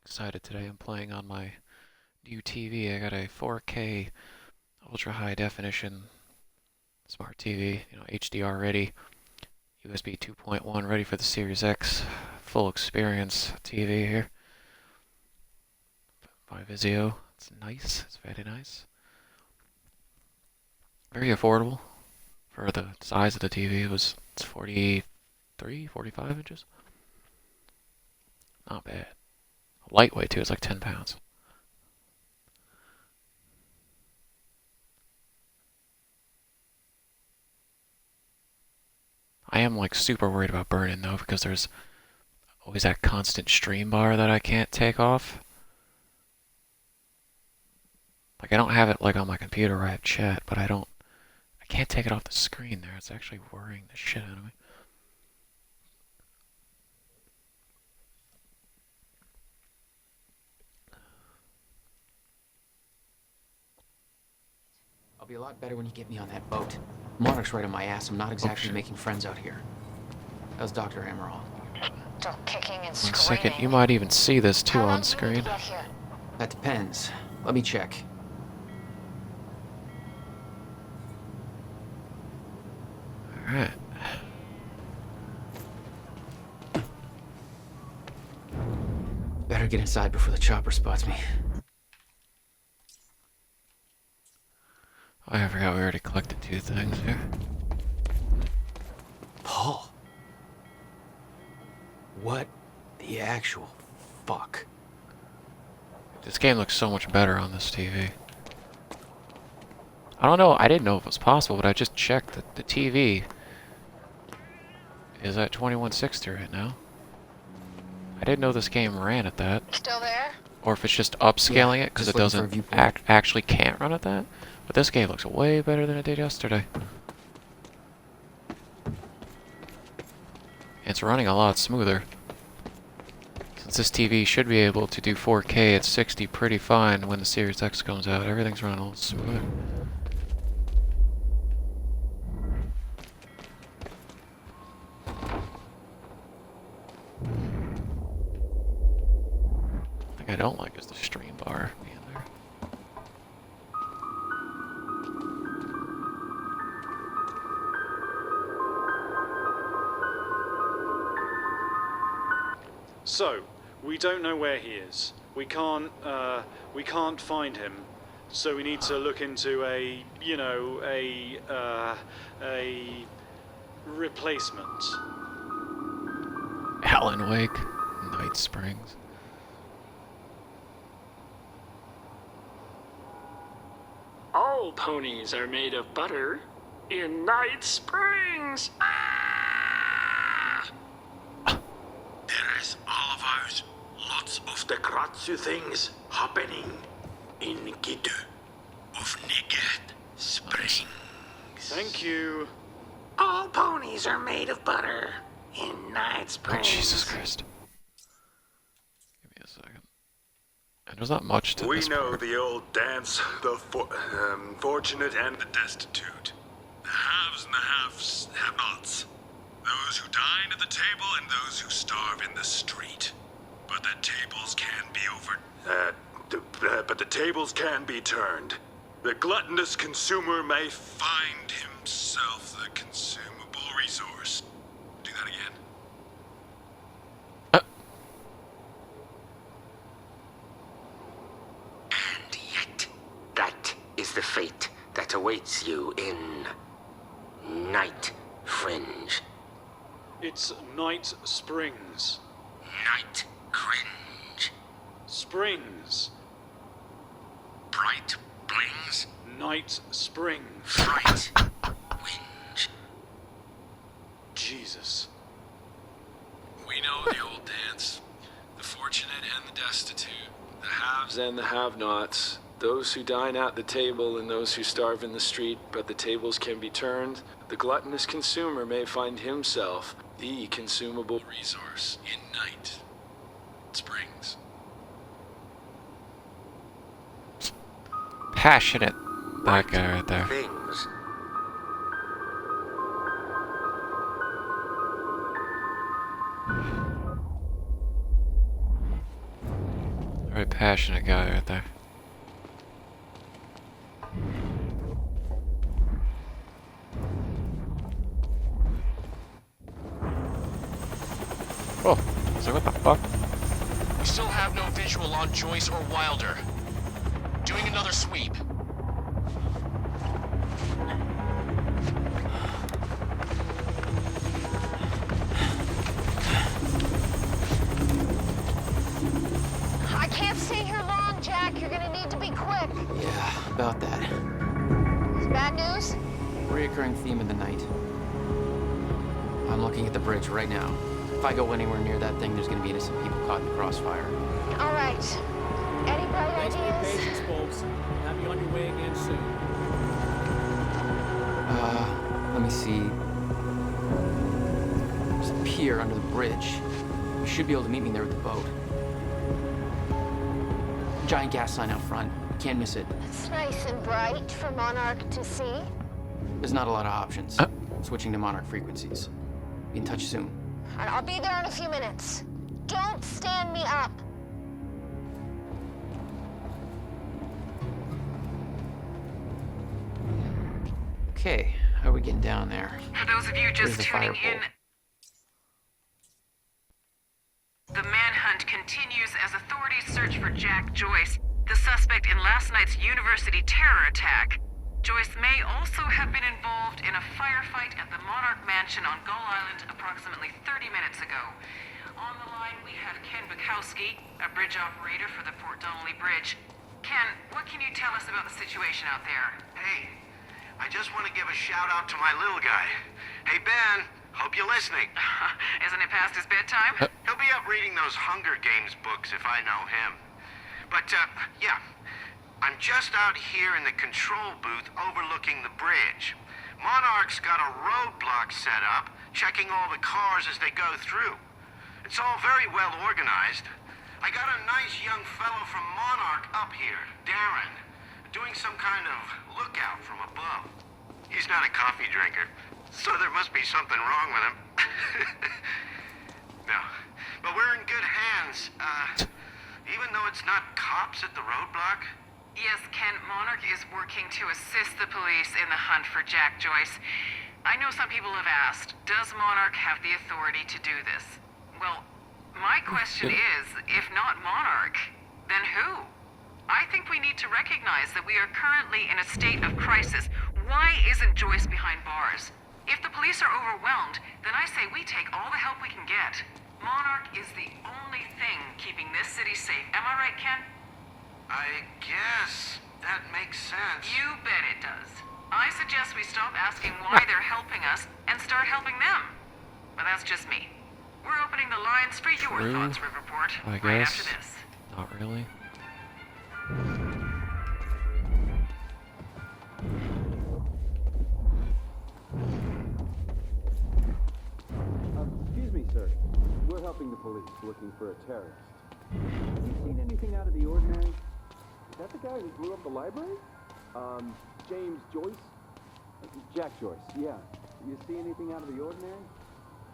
Excited today. I'm playing on my new TV. I got a 4K ultra high definition smart TV, HDR ready, USB 2.1 ready for the Series X, full experience TV here by Vizio. It's nice. It's very nice. Very affordable for the size of the TV. It's 43, 45 inches. Not bad. Lightweight too. It's like 10 pounds. I am like super worried about burning though because there's always that constant stream bar that I can't take off. Like I don't have it like on my computer where I have chat, but I can't take it off the screen there. It's actually worrying the shit out of me. I'll be a lot better when you get me on that boat. Monarch's right on my ass. I'm not exactly making friends out here. That was Dr. Amaral. Still kicking and One screaming. second, you might even see this too How long on do you need screen. to get here? That depends. Let me check. Alright. Better get inside before the chopper spots me. Oh, I forgot we already collected 2 things here. Paul. What the actual fuck? This game looks so much better on this TV. I don't know, I didn't know if it was possible, but I just checked that the TV is at 2160 right now. I didn't know this game ran at that. Still there? Or if it's just upscaling Yeah, it because just it looking for a doesn't viewpoint. actually can't run at that. But this game looks way better than it did yesterday. It's running a lot smoother. Since this TV should be able to do 4K at 60 pretty fine when the Series X comes out, everything's running a little smoother. The thing I don't like is the stream bar being there. So, we don't know where he is. We can't find him. So we need to look into a replacement. Alan Wake, Night Springs. All ponies are made of butter in Night Springs. Ah! There's all of ours. Lots of the Kratzu things happening in Gitu of Nigat Springs. Thank you. All ponies are made of butter in Night Oh, Springs. Jesus Christ. Give me a second. And there's not much to We this know part. the old dance, the fortunate and the destitute. The haves and the have-nots. Those who dine at the table and those who starve in the street. But the tables can be but the tables can be turned. The gluttonous consumer may find himself the consumable resource. Do that again. And yet, that is the fate that awaits you in Night Fringe. It's Night Springs. Night Cringe. Springs. Bright Blings. Night Springs. Fright. Whinge. Jesus. We know the old dance. The fortunate and the destitute. The haves and the have-nots. Those who dine at the table and those who starve in the street, but the tables can be turned. The gluttonous consumer may find himself the consumable resource in Night Springs. Passionate. That guy right there. Things. Very passionate guy right there. Oh, it's like, what the fuck? We still have no visual on Joyce or Wilder. Doing another sweep. I can't stay here long, Jack. You're gonna need to be quick. Yeah, about that. Bad news? Reoccurring theme of the night. I'm looking at the bridge right now. If I go anywhere near that thing, there's gonna be innocent people caught in the crossfire. All right. Any bright Thanks for your ideas? patience, folks. Have you on your way again soon. Let me see. There's a pier under the bridge. You should be able to meet me there with the boat. Giant gas sign out front. Can't miss it. It's nice and bright for Monarch to see. There's not a lot of options. Switching to Monarch frequencies. Be in touch soon. All right, I'll be there in a few minutes. Don't stand me up. Okay, how are we getting down there? For those of you just Where's the tuning fire in, the manhunt continues as authorities search for Jack Joyce, the suspect in last night's university terror attack. Joyce may also have been involved in a firefight at the Monarch Mansion on Gull Island approximately 30 minutes ago. On the line, we have Ken Bukowski, a bridge operator for the Port Donnelly Bridge. Ken, what can you tell us about the situation out there? Hey, I just want to give a shout out to my little guy. Hey, Ben, hope you're listening. Isn't it past his bedtime? He'll be up reading those Hunger Games books if I know him. But, yeah. I'm just out here in the control booth overlooking the bridge. Monarch's got a roadblock set up, checking all the cars as they go through. It's all very well organized. I got a nice young fellow from Monarch up here, Darren, doing some kind of lookout from above. He's not a coffee drinker, so there must be something wrong with him. No, but we're in good hands. Even though it's not cops at the roadblock. Yes, Ken, Monarch is working to assist the police in the hunt for Jack Joyce. I know some people have asked, does Monarch have the authority to do this? Well, my question is, if not Monarch, then who? I think we need to recognize that we are currently in a state of crisis. Why isn't Joyce behind bars? If the police are overwhelmed, then I say we take all the help we can get. Monarch is the only thing keeping this city safe. Am I right, Ken? I guess that makes sense. You bet it does. I suggest we stop asking why they're helping us and start helping them. But that's just me. We're opening the lines for your True, thoughts, Riverport, I right guess. after this. Not really. Excuse me, sir. We're helping the police looking for a terrorist. Have you seen anything out of the ordinary? Is that the guy who blew up the library? James Joyce? Jack Joyce, yeah. You see anything out of the ordinary?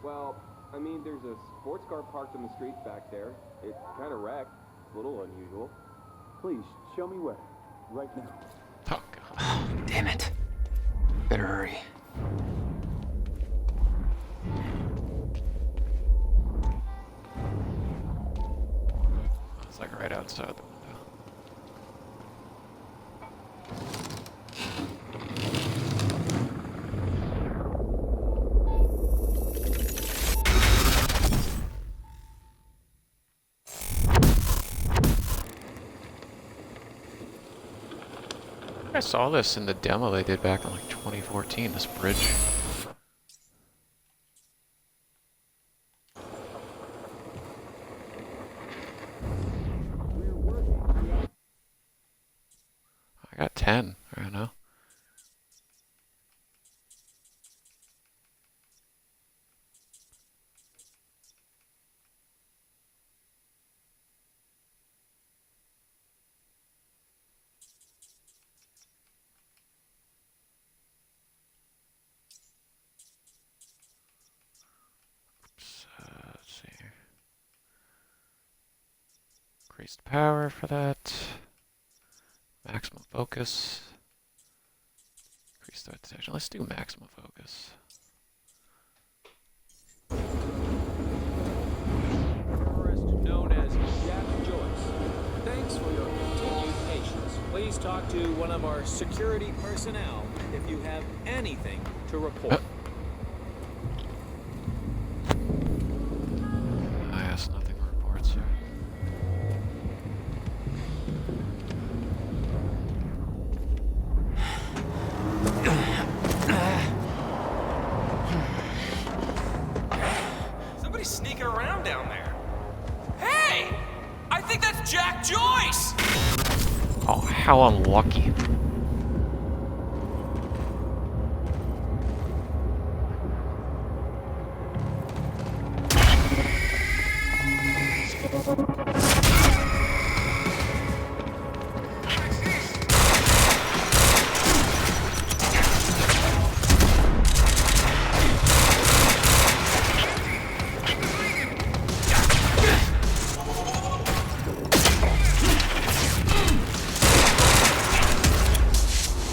Well, I mean, there's a sports car parked on the street back there. It's kind of wrecked. It's a little unusual. Please, show me where. Right now. Oh, God. Damn it. Better hurry. It's like right outside the window. I saw this in the demo they did back in like 2014, this bridge. I got 10 right now. Oops, let's see here. Increased power for that. Maximum focus. Increase threat detection. Let's do maximum focus. Terrorist known as Jack Joyce. Thanks for your continued patience. Please talk to one of our security personnel if you have anything to report. I asked nothing to report, sir. Somebody's sneaking around down there. Hey! I think that's Jack Joyce! Oh, how unlucky.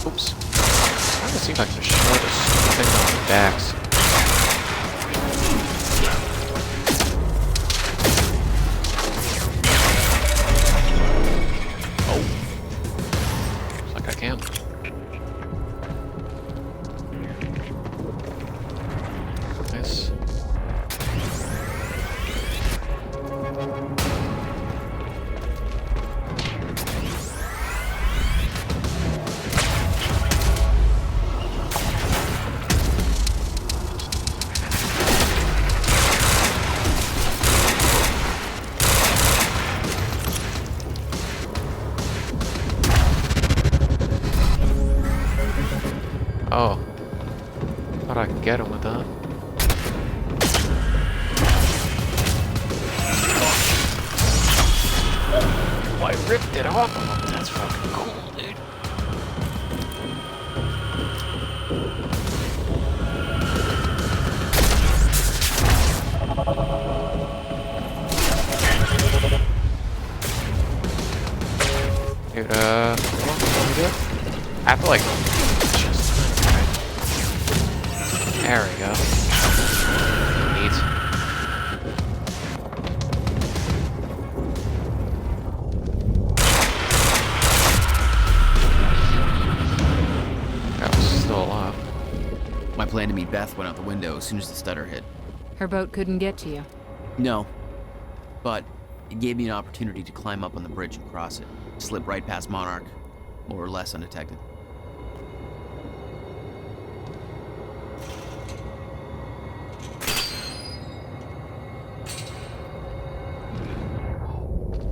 Oops. I'm trying to see if I can show this thing on the backs. Oh. Looks like I can. Nice. Oh. Thought I could get him with that. Oh, I ripped it off of him. That's fucking cool, dude. Dude, what do we do? I feel like there we go. Neat. That was still alive. My plan to meet Beth went out the window as soon as the stutter hit. Her boat couldn't get to you. No. But it gave me an opportunity to climb up on the bridge and cross it. Slip right past Monarch, more or less undetected.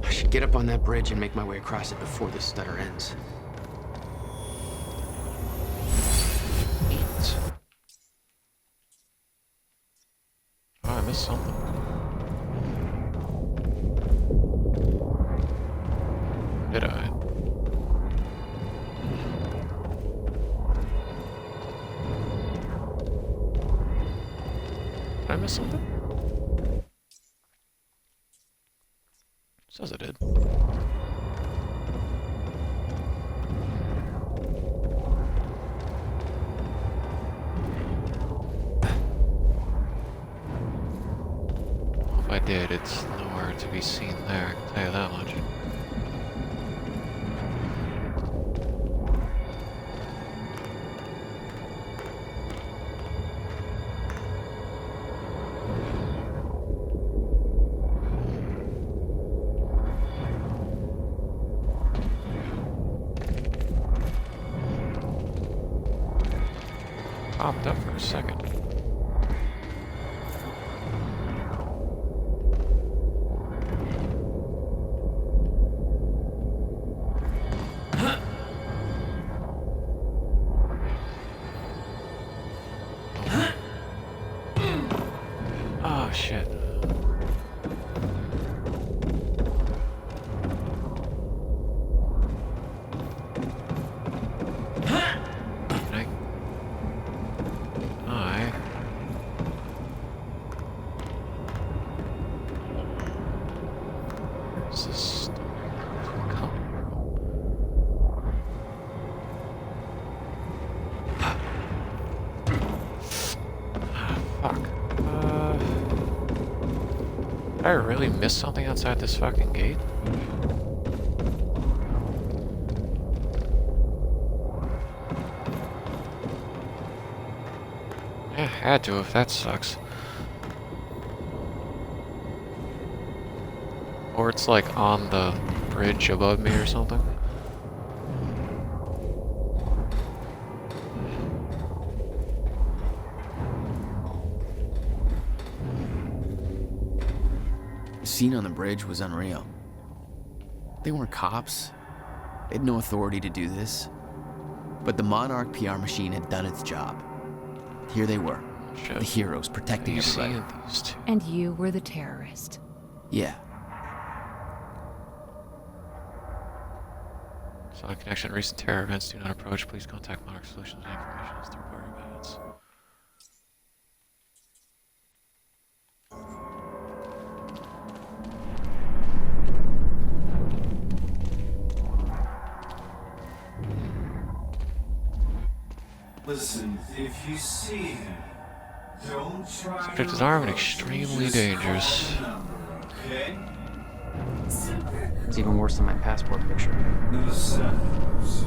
I should get up on that bridge and make my way across it before the stutter ends. Oh, I missed something. Did I? Did I miss something? Says I did. If I did, it's nowhere to be seen there, I can tell you that much. Popped up for a second. Oh shit. Can I really miss something outside this fucking gate? Yeah, had to if that sucks. Or it's like on the bridge above me or something. The scene on the bridge was unreal. They weren't cops. They had no authority to do this. But the Monarch PR machine had done its job. Here they were, the heroes protecting everybody. And you were the terrorist. Yeah. Sonic Connection, recent terror events do not approach. Please contact Monarch Solutions and information as third-party guidance. Listen, if you see him, don't try Subject is armed and extremely dangerous. okay? It's even worse than my passport picture. No sense.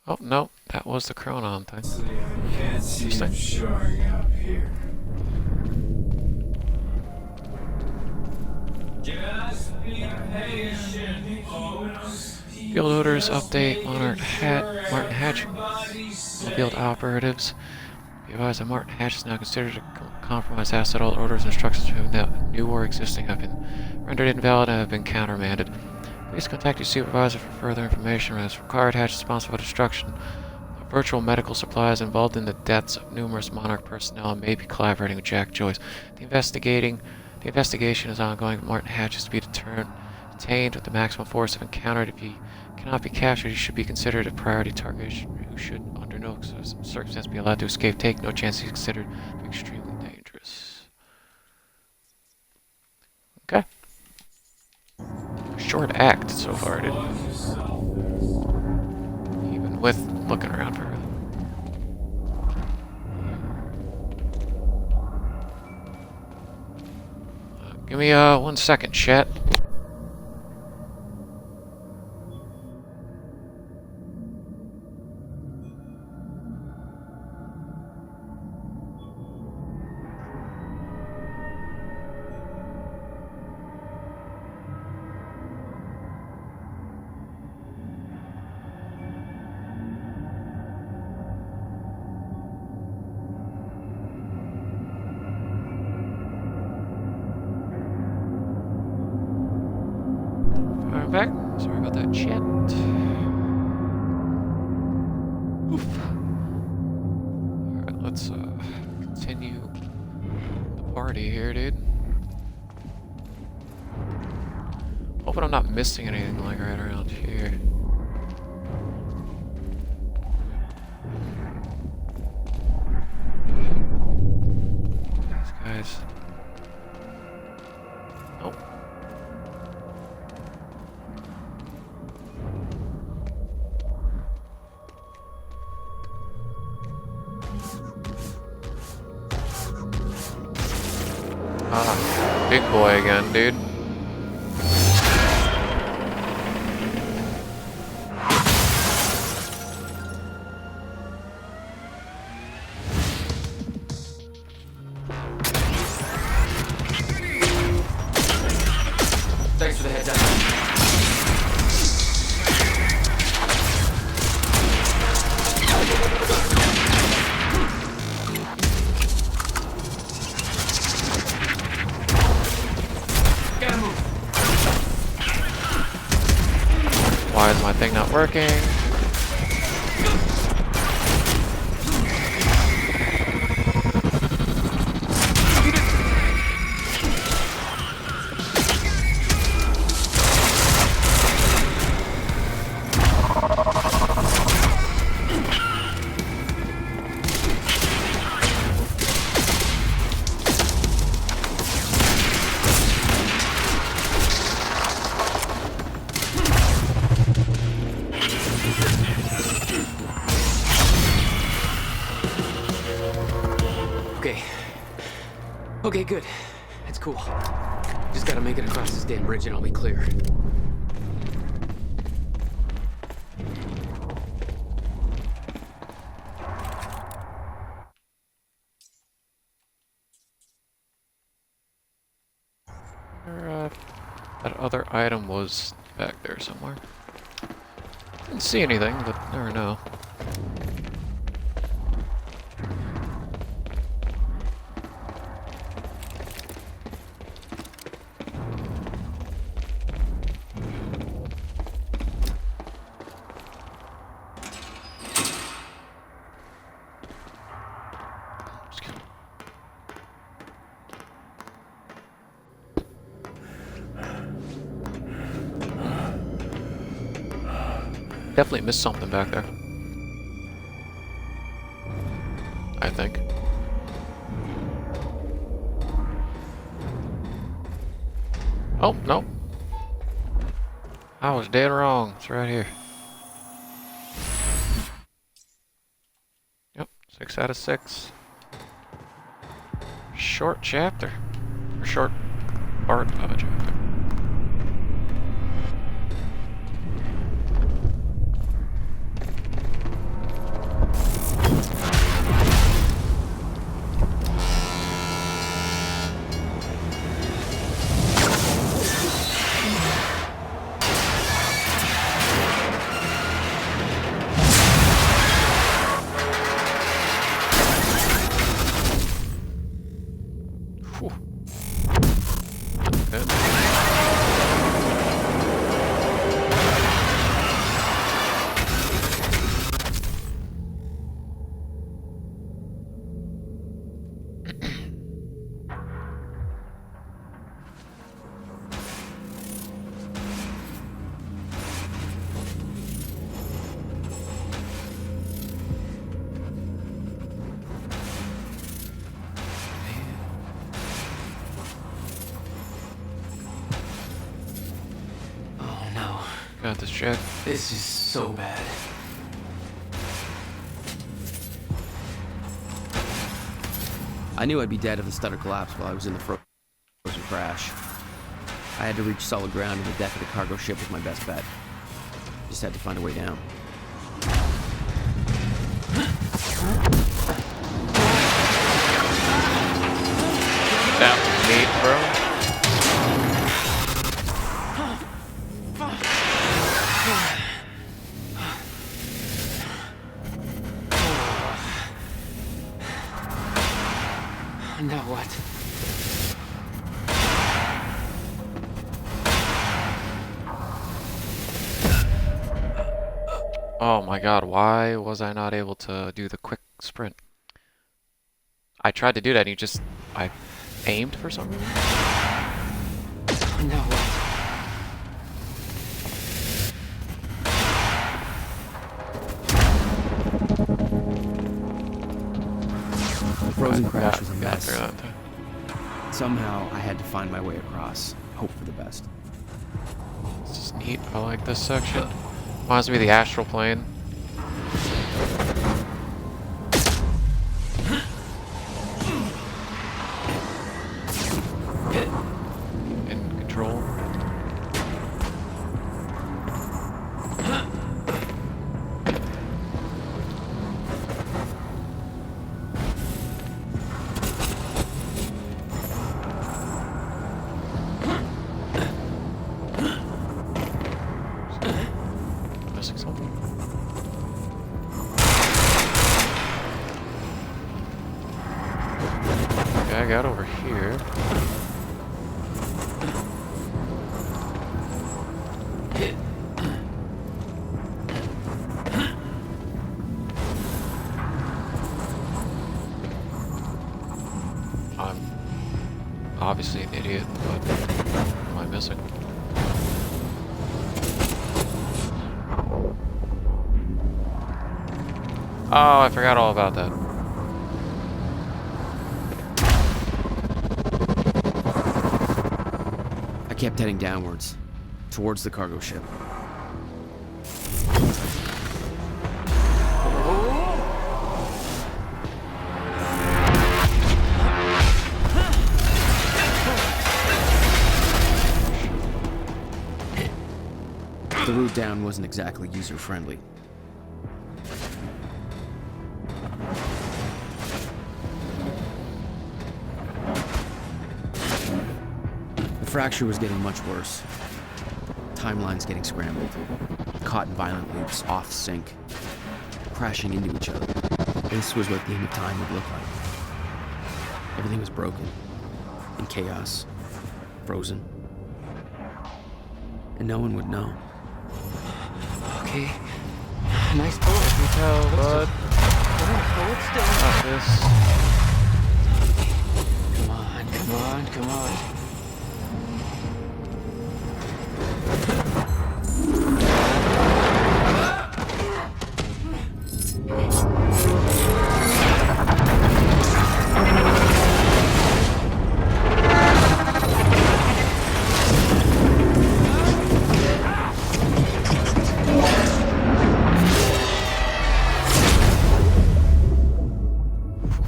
Oh, no, that was the Chronon thing. I can't see him showing up here. Just be patient, folks. Field orders update. Martin Hatch. Field operatives. Be advised that Martin Hatch is now considered a compromised asset. All orders and instructions from new or existing have been rendered invalid and have been countermanded. Please contact your supervisor for further information. As required, Hatch is responsible for destruction of virtual medical supplies involved in the deaths of numerous Monarch personnel and may be collaborating with Jack Joyce. The investigation is ongoing. Martin Hatch is to be detained with the maximum force if encountered. If he cannot be captured, he should be considered a priority target who should, under no circumstance, be allowed to escape. Take no chance. He's considered to be extremely dangerous. Okay. Short act so far, dude. Even with looking around for her. Give me 1 second, chat. Back. Sorry about that, chat. Oof. Alright, let's continue the party here, dude. Hoping I'm not missing anything like right around here. These guys. Nope. Ah, big boy again, dude. Thanks for the heads up. Why is my thing not working? Okay, good. It's cool. Just gotta make it across this damn bridge and I'll be clear. That other item was back there somewhere. Didn't see anything, but never know. Definitely missed something back there. I think. Oh, no. I was dead wrong. It's right here. Yep, 6 out of 6. Short chapter. Or short part of a chapter. Got this, Jack. This is so bad. I knew I'd be dead if the stutter collapsed while I was in the frozen crash. I had to reach solid ground, and the deck of the cargo ship was my best bet. Just had to find a way down. That was neat, bro. Now what? Oh my god, why was I not able to do the quick sprint? I tried to do that and I aimed for some reason? Now what? The frozen crash was a mess. Somehow, I had to find my way across. Hope for the best. This is neat. I like this section. Reminds me of the astral plane. In control. I got over here. I'm obviously an idiot, but what am I missing? Oh, I forgot all about that. I kept heading downwards, towards the cargo ship. The route down wasn't exactly user-friendly. The fracture was getting much worse. Timelines getting scrambled. Caught in violent loops, off sync. Crashing into each other. This was what the end of time would look like. Everything was broken. In chaos. Frozen. And no one would know. Okay. Nice pull. Let me tell, bud. Hold still. Got this. Come on, come on, come on.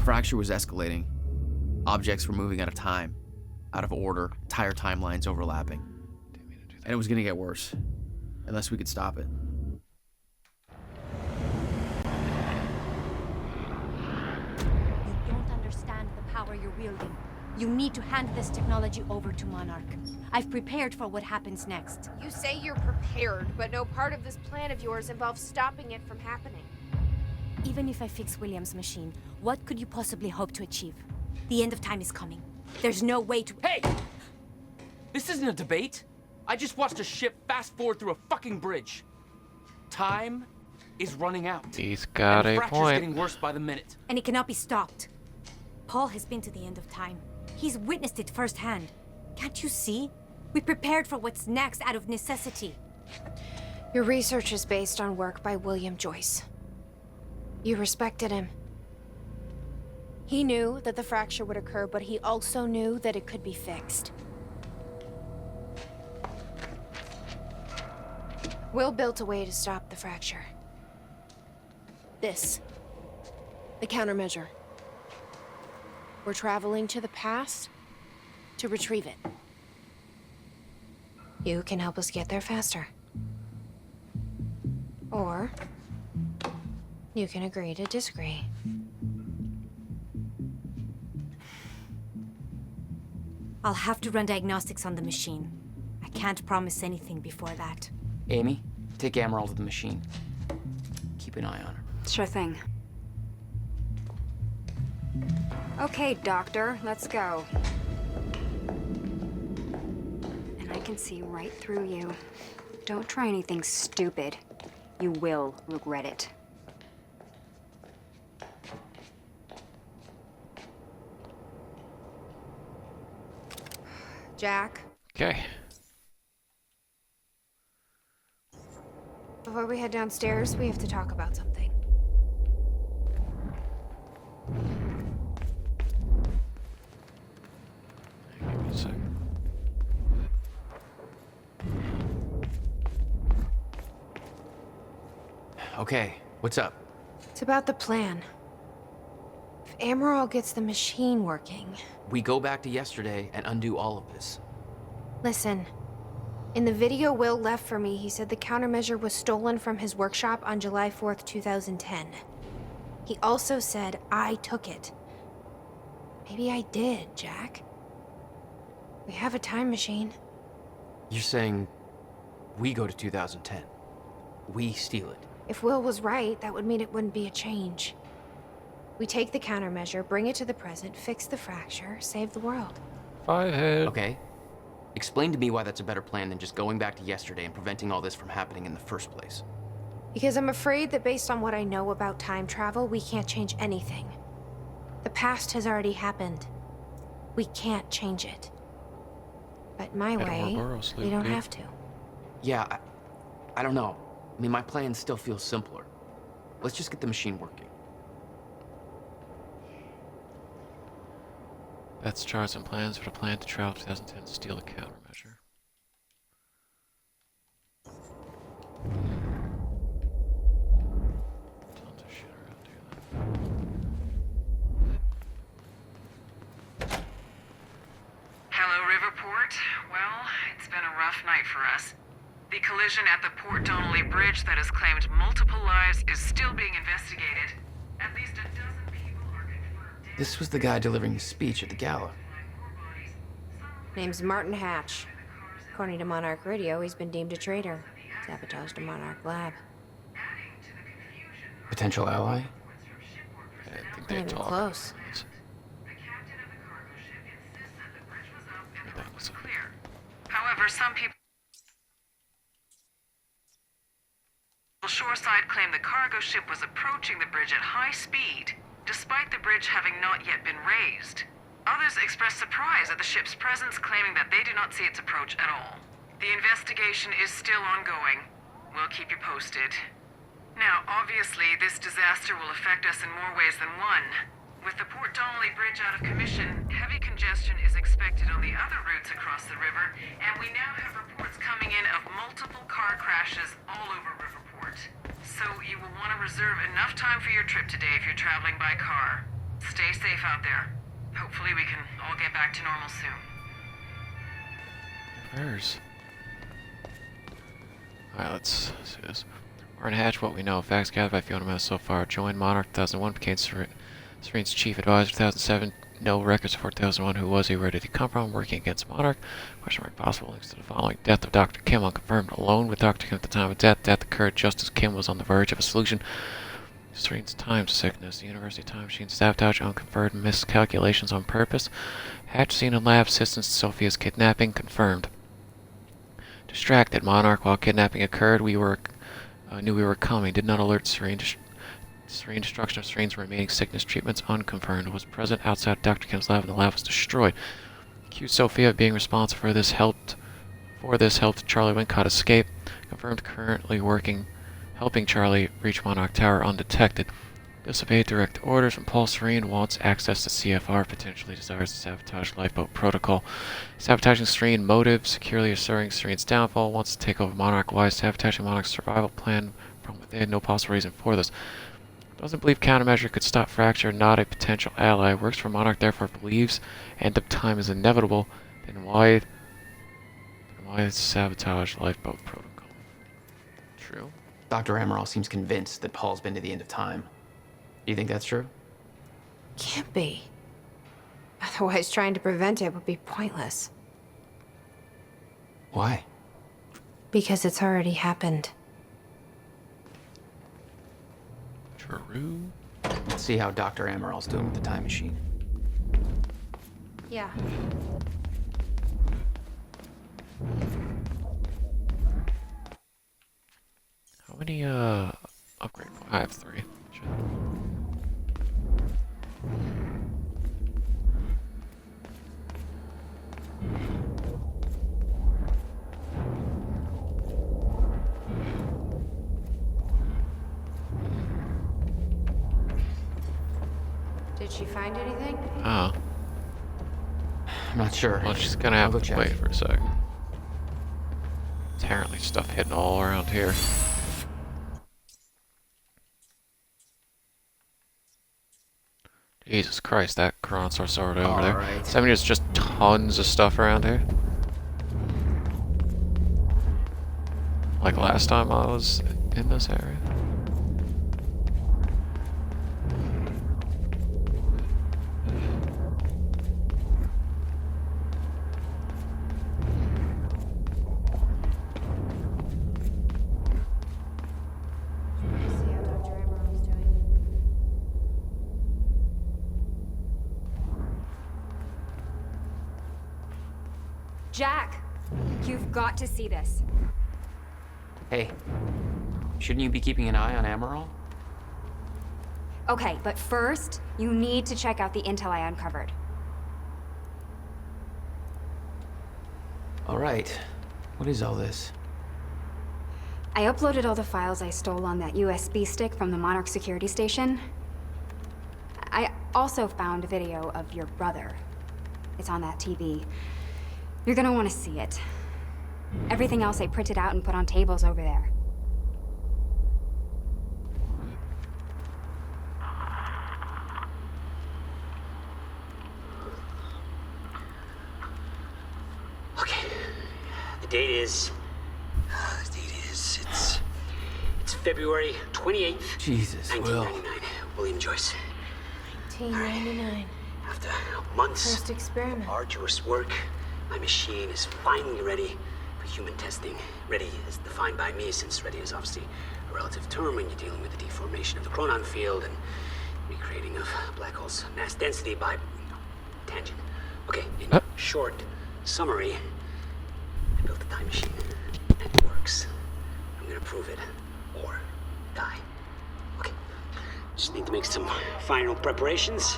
Fracture was escalating. Objects were moving out of time, out of order, entire timelines overlapping. And it was gonna get worse, unless we could stop it. You don't understand the power you're wielding. You need to hand this technology over to Monarch. I've prepared for what happens next. You say you're prepared, but no part of this plan of yours involves stopping it from happening. Even if I fix William's machine, what could you possibly hope to achieve? The end of time is coming. There's no way to— Hey! This isn't a debate. I just watched a ship fast forward through a fucking bridge. Time is running out. He's got and the a fracture's point. getting worse by the minute. And it cannot be stopped. Paul has been to the end of time. He's witnessed it firsthand. Can't you see? We prepared for what's next out of necessity. Your research is based on work by William Joyce. You respected him. He knew that the fracture would occur, but he also knew that it could be fixed. Will built a way to stop the fracture. This. The countermeasure. We're traveling to the past to retrieve it. You can help us get there faster. Or you can agree to disagree. I'll have to run diagnostics on the machine. I can't promise anything before that. Amy, take Amaral to the machine. Keep an eye on her. Sure thing. Okay, Doctor, let's go. And I can see right through you. Don't try anything stupid. You will regret it. Jack, Okay. before we head downstairs, we have to talk about something. Give me a second. Okay, what's up? It's about the plan. If Amaral gets the machine working... We go back to yesterday and undo all of this. Listen. In the video Will left for me, he said the countermeasure was stolen from his workshop on July 4th, 2010. He also said I took it. Maybe I did, Jack. We have a time machine. You're saying we go to 2010. We steal it. If Will was right, that would mean it wouldn't be a change. We take the countermeasure, bring it to the present, fix the fracture, save the world. Fivehead. Okay. Explain to me why that's a better plan than just going back to yesterday and preventing all this from happening in the first place. Because I'm afraid that based on what I know about time travel, we can't change anything. The past has already happened. We can't change it. But my way, we don't have to. Yeah, I don't know. I mean, my plan still feels simpler. Let's just get the machine working. Beth's charts and plans for the plan to travel 2010 to steal the countermeasure. Tons of shit around here. Hello, Riverport. Well, it's been a rough night for us. The collision at the Port Donnelly Bridge that has claimed multiple lives is still being investigated. At least a dozen people are confirmed dead. This was the guy delivering his speech at the gala. Name's Martin Hatch. According to Monarch Radio, he's been deemed a traitor. Sabotaged a Monarch lab. Potential ally? I think Not they even talk. close. However, some people shoreside claim the cargo ship was approaching the bridge at high speed, despite the bridge having not yet been raised. Others express surprise at the ship's presence, claiming that they do not see its approach at all. The investigation is still ongoing. We'll keep you posted. Now, obviously, this disaster will affect us in more ways than one. With the Port Donnelly Bridge out of commission, heavy congestion is expected on the other routes across the river, and we now have reports coming in of multiple car crashes all over Riverport. So you will want to reserve enough time for your trip today if you're traveling by car. Stay safe out there. Hopefully we can all get back to normal soon. Where's... Alright, let's see this. Martin Hatch, what we know. Facts gathered by Fiona Mess so far. Joined Monarch 2001, became Serene's chief advisor 2007. No records for 2001. Who was he? Where did he come from? Working against Monarch? Question mark. Possible links to the following. Death of Dr. Kim unconfirmed. Alone with Dr. Kim at the time of death. Death occurred just as Kim was on the verge of a solution. Serene's time sickness. The University Time Machine sabotage. Unconfirmed. Miscalculations on purpose. Hatch seen in lab. Assistance to Sophia's kidnapping. Confirmed. Distracted. Monarch while kidnapping occurred. Knew we were coming. Did not alert Serene. Serene destruction of Serene's remaining sickness treatments unconfirmed. Was present outside Dr. Kim's lab and the lab was destroyed. Accused Sophia of being responsible for this. Helped Charlie Wincott escape. Confirmed currently helping Charlie reach Monarch Tower undetected. Disobeyed direct orders from Paul. Serene wants access to CFR. Potentially desires to sabotage Lifeboat Protocol. Sabotaging Serene motive. Securely assuring Serene's downfall. Wants to take over Monarch. Why? Sabotaging Monarch's survival plan from within. No possible reason for this. Doesn't believe countermeasure could stop Fracture. Not a potential ally. Works for Monarch. Therefore believes end of time is inevitable. Then why sabotage Lifeboat Protocol? True. Dr. Amaral seems convinced that Paul's been to the end of time. Do you think that's true? Can't be. Otherwise, trying to prevent it would be pointless. Why? Because it's already happened. True. Let's see how Dr. Amaral's doing with the time machine. Yeah. How many upgrade? I have 3. Shit. Did she find anything? Oh. I'm not sure. Well, she's gonna have I'll go to check. wait for a sec. Apparently stuff hidden all around here. Jesus Christ, that Chronosaur's already over there. Alright. Does that mean there's just tons of stuff around here? Like last time I was in this area? See how Dr. Amaral's doing. Jack, you've got to see this. Hey, shouldn't you be keeping an eye on Amaral? Okay, but first, you need to check out the intel I uncovered. All right. What is all this? I uploaded all the files I stole on that USB stick from the Monarch security station. I also found a video of your brother. It's on that TV. You're gonna want to see it. Everything else I printed out and put on tables over there. Okay. The date is February 28th, Jesus, Will. 1999. William Joyce. 1999. After months First experiment. of arduous work, my machine is finally ready for human testing. Ready is defined by me, since ready is obviously a relative term when you're dealing with the deformation of the chronon field and recreating of black holes' mass density by tangent. Okay, in short summary, I built a time machine, and it works. I'm gonna prove it, or die. Okay, just need to make some final preparations.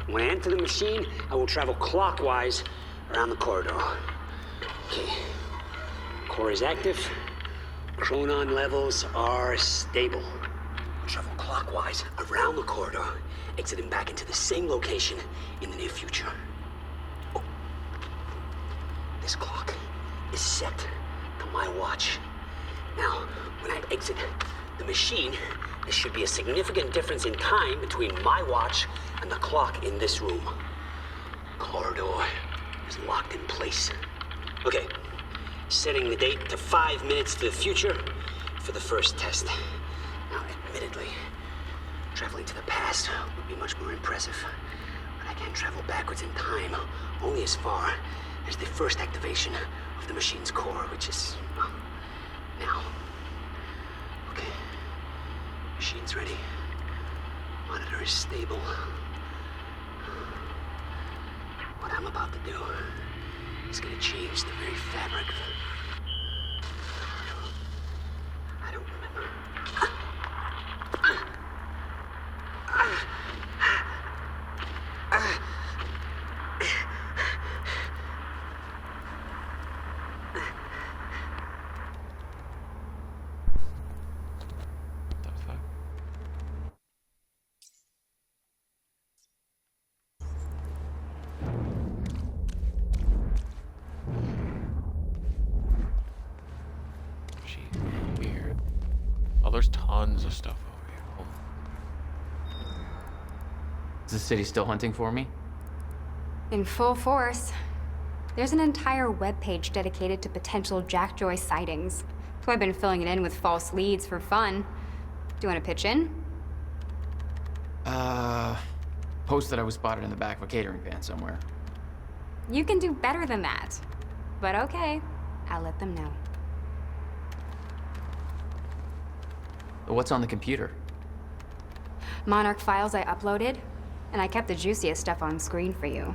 When I enter the machine, I will travel clockwise around the corridor. Okay, core is active, chronon levels are stable. Travel clockwise around the corridor, exiting back into the same location in the near future. Oh. This clock is set to my watch. Now, when I exit the machine, there should be a significant difference in time between my watch and the clock in this room. Corridor is locked in place. Okay, setting the date to 5 minutes to the future for the first test. Now, admittedly, traveling to the past would be much more impressive, but I can't travel backwards in time, only as far as the first activation of the machine's core, which is, well, now. Okay, machine's ready. Monitor is stable. What I'm about to do is gonna change the very fabric. I don't remember. Weird. Oh, there's tons of stuff over here. Oh. Is the city still hunting for me? In full force. There's an entire webpage dedicated to potential Jack Joyce sightings. So I've been filling it in with false leads for fun. Do you want to pitch in? Post that I was spotted in the back of a catering van somewhere. You can do better than that. But okay, I'll let them know. What's on the computer? Monarch files I uploaded, and I kept the juiciest stuff on screen for you.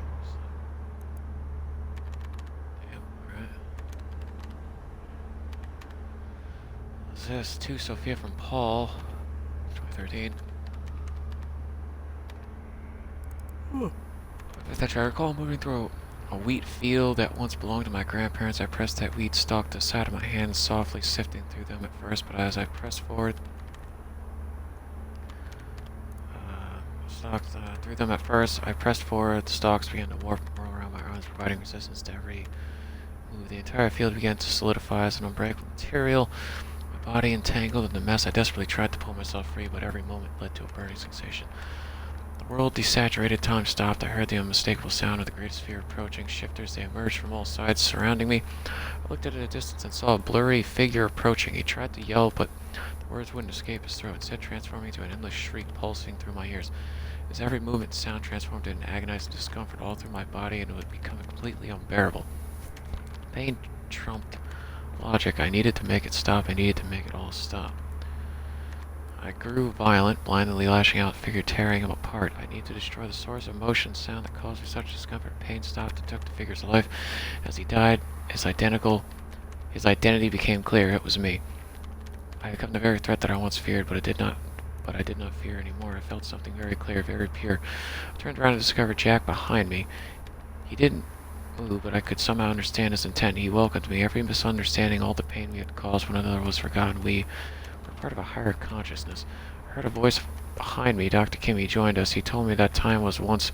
What's this? To Sophia from Paul. 2013. If I recall moving through a wheat field that once belonged to my grandparents, I pressed that wheat stalk to the side of my hand, softly sifting through them at first, but as I pressed forward, through them at first, I pressed forward, the stalks began to warp and whirl around my arms, providing resistance to every move. The entire field began to solidify as an unbreakable material. My body entangled in the mess, I desperately tried to pull myself free, but every moment led to a burning sensation. The world desaturated, time stopped. I heard the unmistakable sound of the great sphere approaching. Shifters, they emerged from all sides, surrounding me. I looked at it at a distance and saw a blurry figure approaching. He tried to yell, but the words wouldn't escape his throat, instead transforming into an endless shriek pulsing through my ears. His every movement, sound transformed into agonizing discomfort all through my body, and it would become completely unbearable. Pain trumped logic. I needed to make it stop. I needed to make it all stop. I grew violent, blindly lashing out, figure tearing him apart. I need to destroy the source of motion, sound that caused me such discomfort. Pain stopped and took the figure's life. As he died, his identity became clear. It was me. I had become the very threat that I once feared, but I did not fear anymore. I felt something very clear, very pure. I turned around and discovered Jack behind me. He didn't move, but I could somehow understand his intent. He welcomed me. Every misunderstanding, all the pain we had caused one another was forgotten. We were part of a higher consciousness. I heard a voice behind me. Dr. Kimmy joined us. He told me that time was once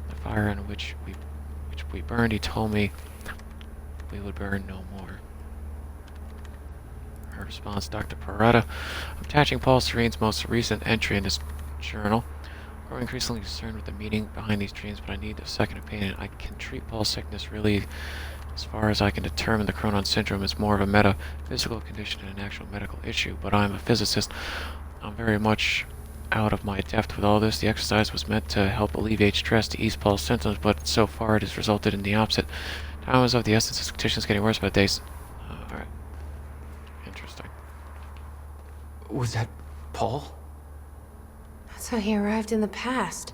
the fire in which we burned. He told me we would burn no more. Her response, Dr. Parada. I'm attaching Paul Serene's most recent entry in his journal. I'm growing increasingly concerned with the meaning behind these dreams, but I need a second opinion. I can treat Paul's sickness really As far as I can determine, the Cronon syndrome is more of a metaphysical condition than an actual medical issue, but I'm a physicist. I'm very much out of my depth with all this. The exercise was meant to help alleviate stress to ease Paul's symptoms, but so far it has resulted in the opposite. Time is of the essence. His condition is getting worse by the days. Alright. Interesting. Was that Paul? That's how he arrived in the past.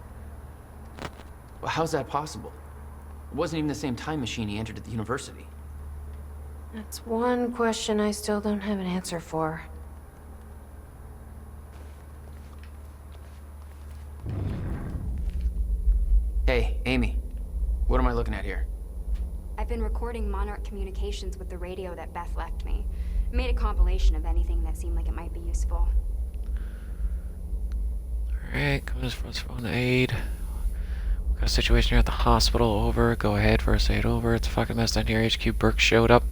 How's that possible? It wasn't even the same time machine he entered at the university. That's one question I still don't have an answer for. Hey, Amy. What am I looking at here? I've been recording Monarch communications with the radio that Beth left me. I made a compilation of anything that seemed like it might be useful. Alright, coming for phone aid. Got a situation here at the hospital. Over. Go ahead. First aid over. It's a fucking mess down here. HQ. Burke showed up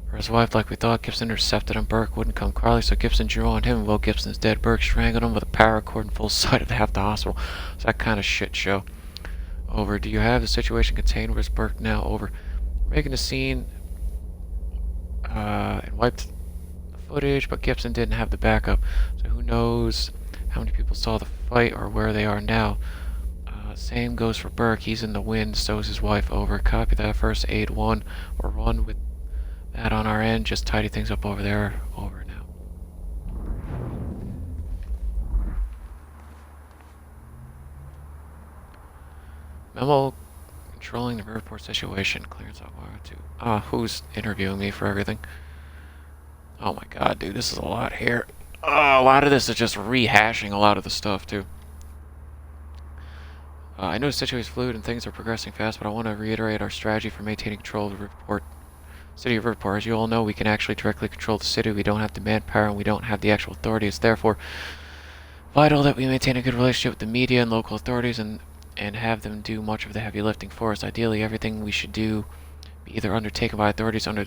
for his wife like we thought. Gibson intercepted him. Burke wouldn't come Carly, so Gibson drew on him. Will Gibson's dead. Burke strangled him with a power cord in full sight of half the hospital. It's that kind of shit show. Over. Do you have the situation contained? Where's Burke now? Over. Making a scene and wiped the footage, but Gibson didn't have the backup. So who knows how many people saw the fight or where they are now. Same goes for Burke. He's in the wind, so is his wife. Over. Copy that. First aid 1. Or run with that on our end. Just tidy things up over there. Over now. Memo controlling the Riverport situation. Clearance on wire 2. Who's interviewing me for everything? Oh my god, dude, this is a lot here. A lot of this is just rehashing a lot of the stuff, too. I know the situation is fluid and things are progressing fast, but I want to reiterate our strategy for maintaining control of the Riverport. City of Riverport. As you all know, we can actually directly control the city. We don't have the manpower and we don't have the actual authority. It's therefore vital that we maintain a good relationship with the media and local authorities and have them do much of the heavy lifting for us. Ideally, everything we should do be either undertaken by authorities under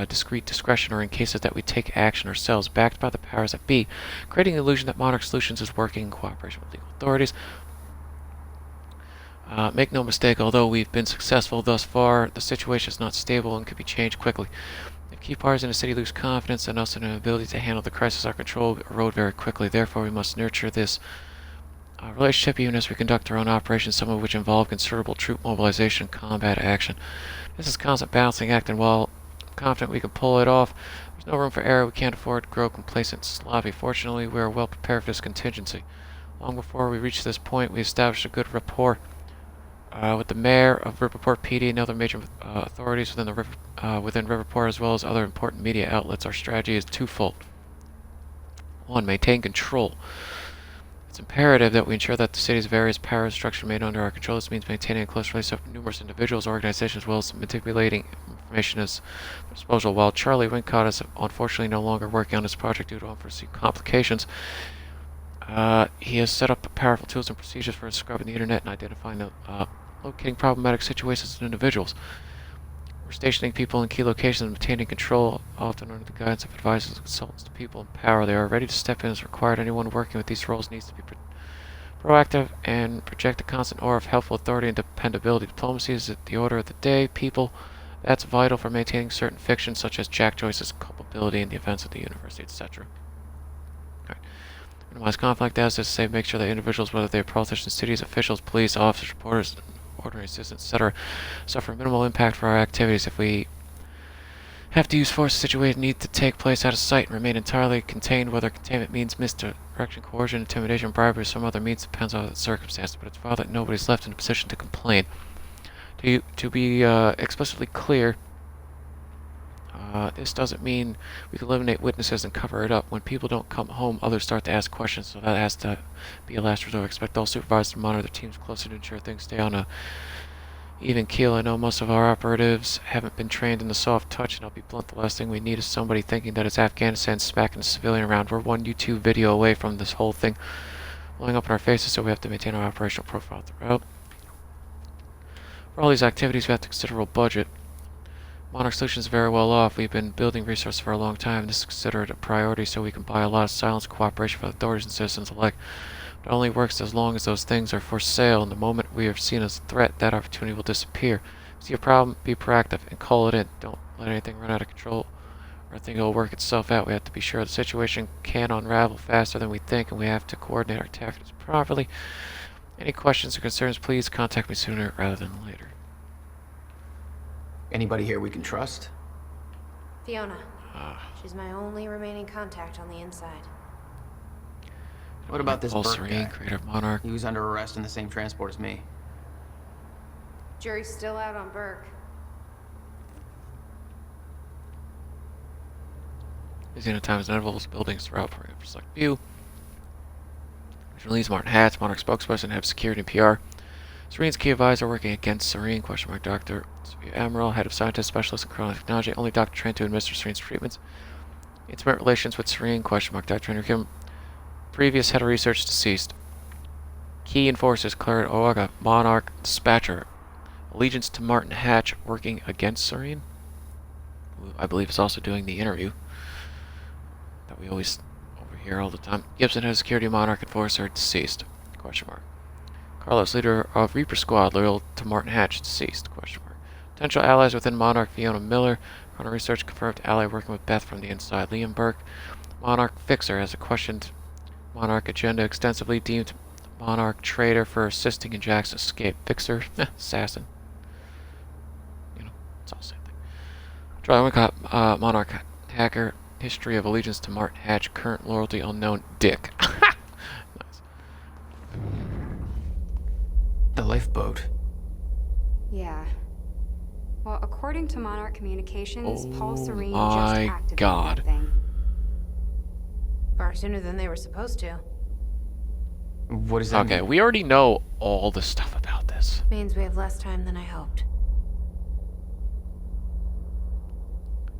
discreet discretion or in cases that we take action ourselves, backed by the powers that be, creating the illusion that Monarch Solutions is working in cooperation with legal authorities. Make no mistake, although we've been successful thus far, the situation is not stable and could be changed quickly. If key parties in the city lose confidence in us and our ability to handle the crisis, our control will erode very quickly. Therefore, we must nurture this relationship even as we conduct our own operations, some of which involve considerable troop mobilization and combat action. This is constant balancing act, and while I'm confident we can pull it off, there's no room for error. We can't afford to grow complacent and sloppy. Fortunately, we are well prepared for this contingency. Long before we reached this point, we established a good rapport with the mayor of Riverport PD and other major authorities within Riverport, as well as other important media outlets. Our strategy is twofold. 1. Maintain control. It's imperative that we ensure that the city's various powers structure made under our control. This means maintaining a close relationship with numerous individuals, organizations, as well as manipulating information as disposal. While Charlie Wincott is unfortunately no longer working on this project due to unforeseen complications, he has set up powerful tools and procedures for scrubbing the internet and identifying locating problematic situations and individuals. We're stationing people in key locations and maintaining control, often under the guidance of advisors and consultants to people in power. They are ready to step in as required. Anyone working with these roles needs to be proactive and project a constant aura of helpful authority and dependability. Diplomacy is the order of the day. People, that's vital for maintaining certain fictions such as Jack Joyce's culpability in the events of the university, etc. Minimize conflict, as is to say, make sure that individuals, whether they are politicians, cities, officials, police, officers, reporters, ordinary citizens, etc., suffer minimal impact for our activities. If we have to use force, the situation needs to take place out of sight and remain entirely contained. Whether containment means misdirection, coercion, intimidation, bribery, or some other means depends on the circumstances, but it's vital that nobody's left in a position to complain. To be explicitly clear, this doesn't mean we can eliminate witnesses and cover it up. When people don't come home, others start to ask questions, so that has to be a last resort. Expect all supervisors to monitor their teams closely to ensure things stay on a even keel. I know most of our operatives haven't been trained in the soft touch, and I'll be blunt, the last thing we need is somebody thinking that it's Afghanistan smacking a civilian around. We're one YouTube video away from this whole thing blowing up in our faces, so we have to maintain our operational profile throughout. For all these activities, we have to consider a budget. Monarch Solutions is very well off. We've been building resources for a long time. This is considered a priority so we can buy a lot of silence and cooperation from authorities and citizens alike. It only works as long as those things are for sale, and the moment we are seen as a threat, that opportunity will disappear. See a problem, be proactive, and call it in. Don't let anything run out of control, or think it'll work itself out. We have to be sure the situation can unravel faster than we think, and we have to coordinate our tactics properly. Any questions or concerns, please contact me sooner rather than later. Anybody here we can trust? Fiona. She's my only remaining contact on the inside. What about this Paul Burke Serene, guy? creator of Monarch. He was under arrest in the same transport as me. Jury's still out on Burke. Busy in times intervals, buildings throughout for select view. Release Martin Hatch, Monarch spokesperson, head of security and PR. Serene's key advisor working against Serene, Dr. Sophia Amaral, head of scientist, specialist in chrono technology, only doctor trained to administer Serene's treatments. Intimate relations with Serene, Dr. Trainer Kim. Previous head of research deceased. Key enforcers, Claire Oaga, Monarch dispatcher. Allegiance to Martin Hatch, working against Serene. Who I believe is also doing the interview that we always overhear all the time. Gibson, head of security, Monarch enforcer, deceased. Carlos, leader of Reaper Squad, loyal to Martin Hatch, deceased. Potential allies within Monarch, Fiona Miller. Chrono Research confirmed ally working with Beth from the inside, Liam Burke. Monarch Fixer has questioned Monarch agenda extensively, deemed Monarch traitor for assisting in Jack's escape. Fixer, assassin. You know, it's all the same thing. Charlie Wincott, Monarch hacker. History of allegiance to Martin Hatch. Current loyalty unknown. Dick. Nice. The lifeboat. Yeah. Well, according to Monarch Communications, Paul Serene my just activated God. that thing. Far sooner than they were supposed to. What does that mean? We already know all the stuff about this. Means we have less time than I hoped.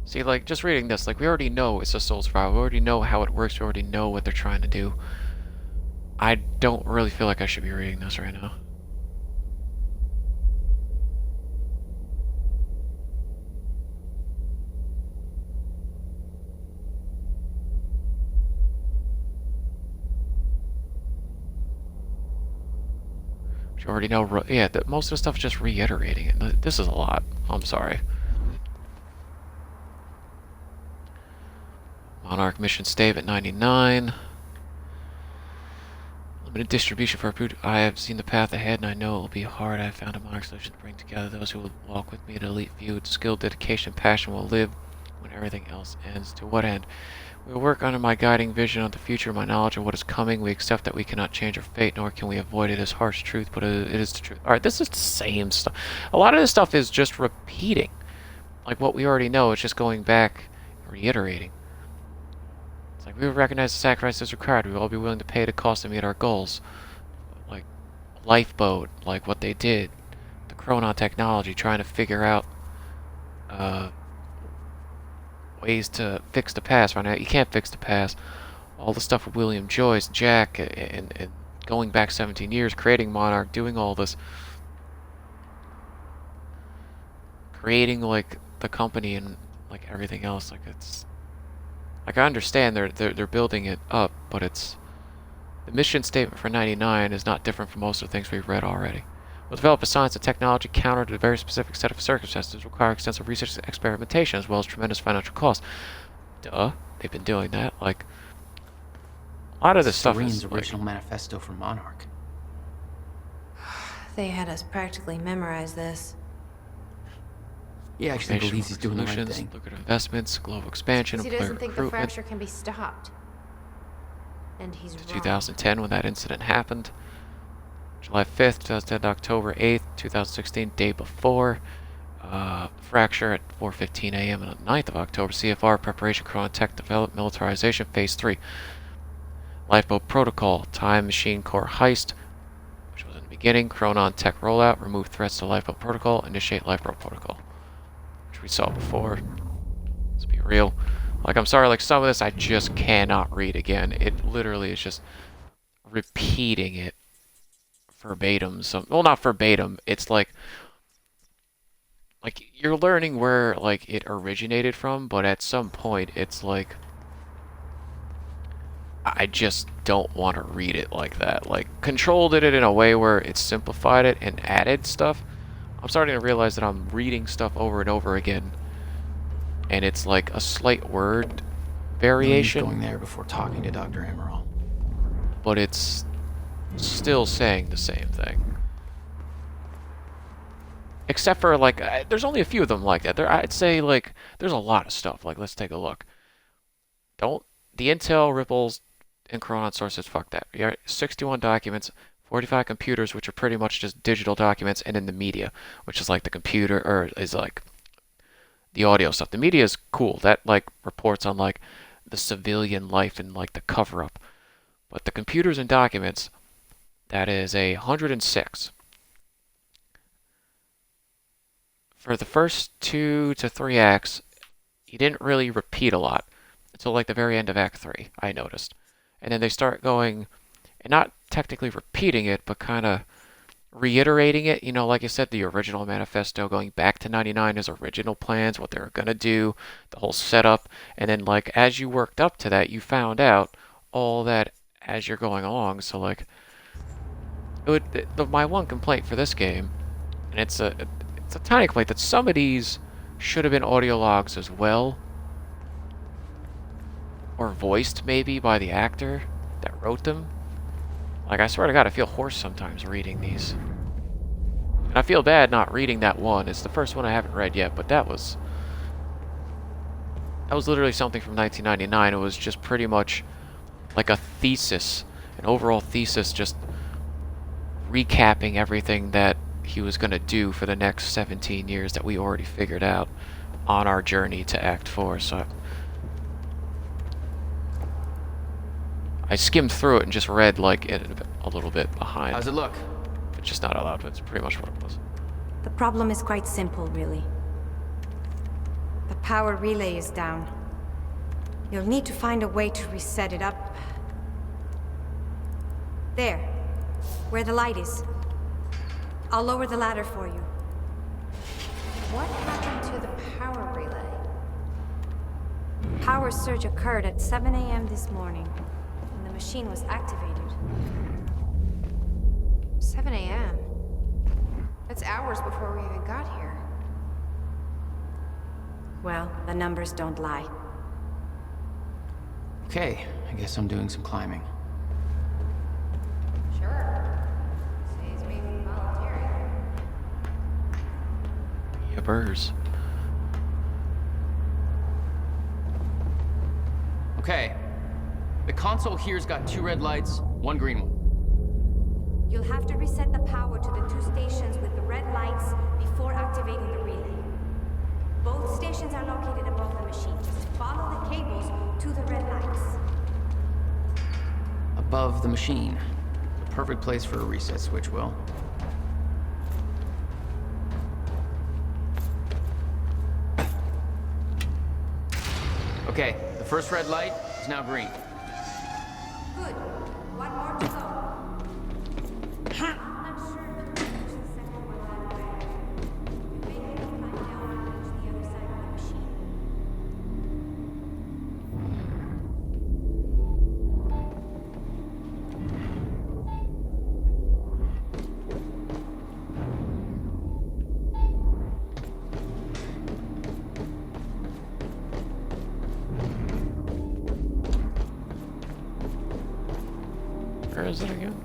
See, like, just reading this, like, we already know it's a soul survival. We already know how it works. We already know what they're trying to do. I don't really feel like I should be reading this right now. You already know, yeah, most of the stuff is just reiterating it. This is a lot. I'm sorry. Monarch mission statement 99. Limited distribution for food. I have seen the path ahead and I know it will be hard. I have found a Monarch solution to bring together those who will walk with me at elite view. Skill, dedication, passion will live when everything else ends. To what end? We will work under my guiding vision of the future, my knowledge of what is coming. We accept that we cannot change our fate, nor can we avoid it as harsh truth, but it is the truth. Alright, this is the same stuff. A lot of this stuff is just repeating. Like what we already know, it's just going back, reiterating. It's like, we will recognize the sacrifices required. We will all be willing to pay the cost to meet our goals. Like, lifeboat, like what they did. The Chronon technology, trying to figure out, ways to fix the past right now. You can't fix the past. All the stuff with William Joyce, Jack, and going back 17 years, creating Monarch, doing all this. Creating, like, the company and, like, everything else. Like, it's... Like, I understand they're building it up, but it's... The mission statement for 99 is not different from most of the things we've read already. We'll develop a science and technology counter to a very specific set of circumstances, require extensive research and experimentation, as well as tremendous financial costs. Duh. They've been doing that. Like, a lot of this stuff is... Serene's original manifesto for Monarch. They had us practically memorize this. He actually believes he's doing the right thing. Lucrative investments, global expansion, He employer doesn't think the recruitment. fracture can be stopped. And he's wrong. 2010 when that incident happened. July 5th, 2010, October 8th, 2016, day before. Fracture at 4:15 a.m. on the 9th of October. CFR, preparation, Chronon Tech development, militarization, phase 3. Lifeboat protocol, time machine core heist, which was in the beginning. Chronon Tech rollout, remove threats to lifeboat protocol, initiate lifeboat protocol, which we saw before. Let's be real. Like, I'm sorry, like, some of this I just cannot read again. It literally is just repeating it verbatim. Well, not verbatim. It's like you're learning where, like, it originated from, but at some point it's like I just don't want to read it like that. Like, Control did it in a way where it simplified it and added stuff. I'm starting to realize that I'm reading stuff over and over again, and it's like a slight word variation. No use going there before talking to Dr. Amaral. But it's still saying the same thing. Except for, like, there's only a few of them like that. I'd say, like, there's a lot of stuff. Like, let's take a look. The Intel, Ripples, and Chronon sources, fuck that. We got 61 documents, 45 computers, which are pretty much just digital documents, and then the media, which is like the computer, or is like the audio stuff. The media is cool. That, like, reports on, like, the civilian life and, like, the cover-up. But the computers and documents, that is 106. For the first 2 to 3 acts, he didn't really repeat a lot until like the very end of Act 3, I noticed. And then they start going, and not technically repeating it, but kind of reiterating it. You know, like I said, the original manifesto, going back to 99, his original plans, what they were going to do, the whole setup. And then, like, as you worked up to that, you found out all that as you're going along. So, like, my one complaint for this game, and it's a tiny complaint, that some of these should have been audio logs as well, or voiced maybe by the actor that wrote them. Like, I swear to God, I feel hoarse sometimes reading these. And I feel bad not reading that one. It's the first one I haven't read yet, but that was literally something from 1999. It was just pretty much like a thesis, an overall thesis, just recapping everything that he was going to do for the next 17 years that we already figured out on our journey to Act 4. So I skimmed through it and just read, like, it a little bit behind. How's it look? It's just not allowed, but it's pretty much what it was. The problem is quite simple, really. The power relay is down. You'll need to find a way to reset it up. There, where the light is. I'll lower the ladder for you. What happened to the power relay? Power surge occurred at 7 a.m. this morning, and the machine was activated. 7 a.m.? That's hours before we even got here. Well, the numbers don't lie. Okay, I guess I'm doing some climbing. Sure. Saves me from volunteering. Yeah, burrs. Okay. The console here's got 2 red lights, 1 green one. You'll have to reset the power to the 2 stations with the red lights before activating the relay. Both stations are located above the machine. Just follow the cables to the red lights. Above the machine. The perfect place for a reset switch, Will. Okay, the first red light is now green. Good. One more to go. Where is it again?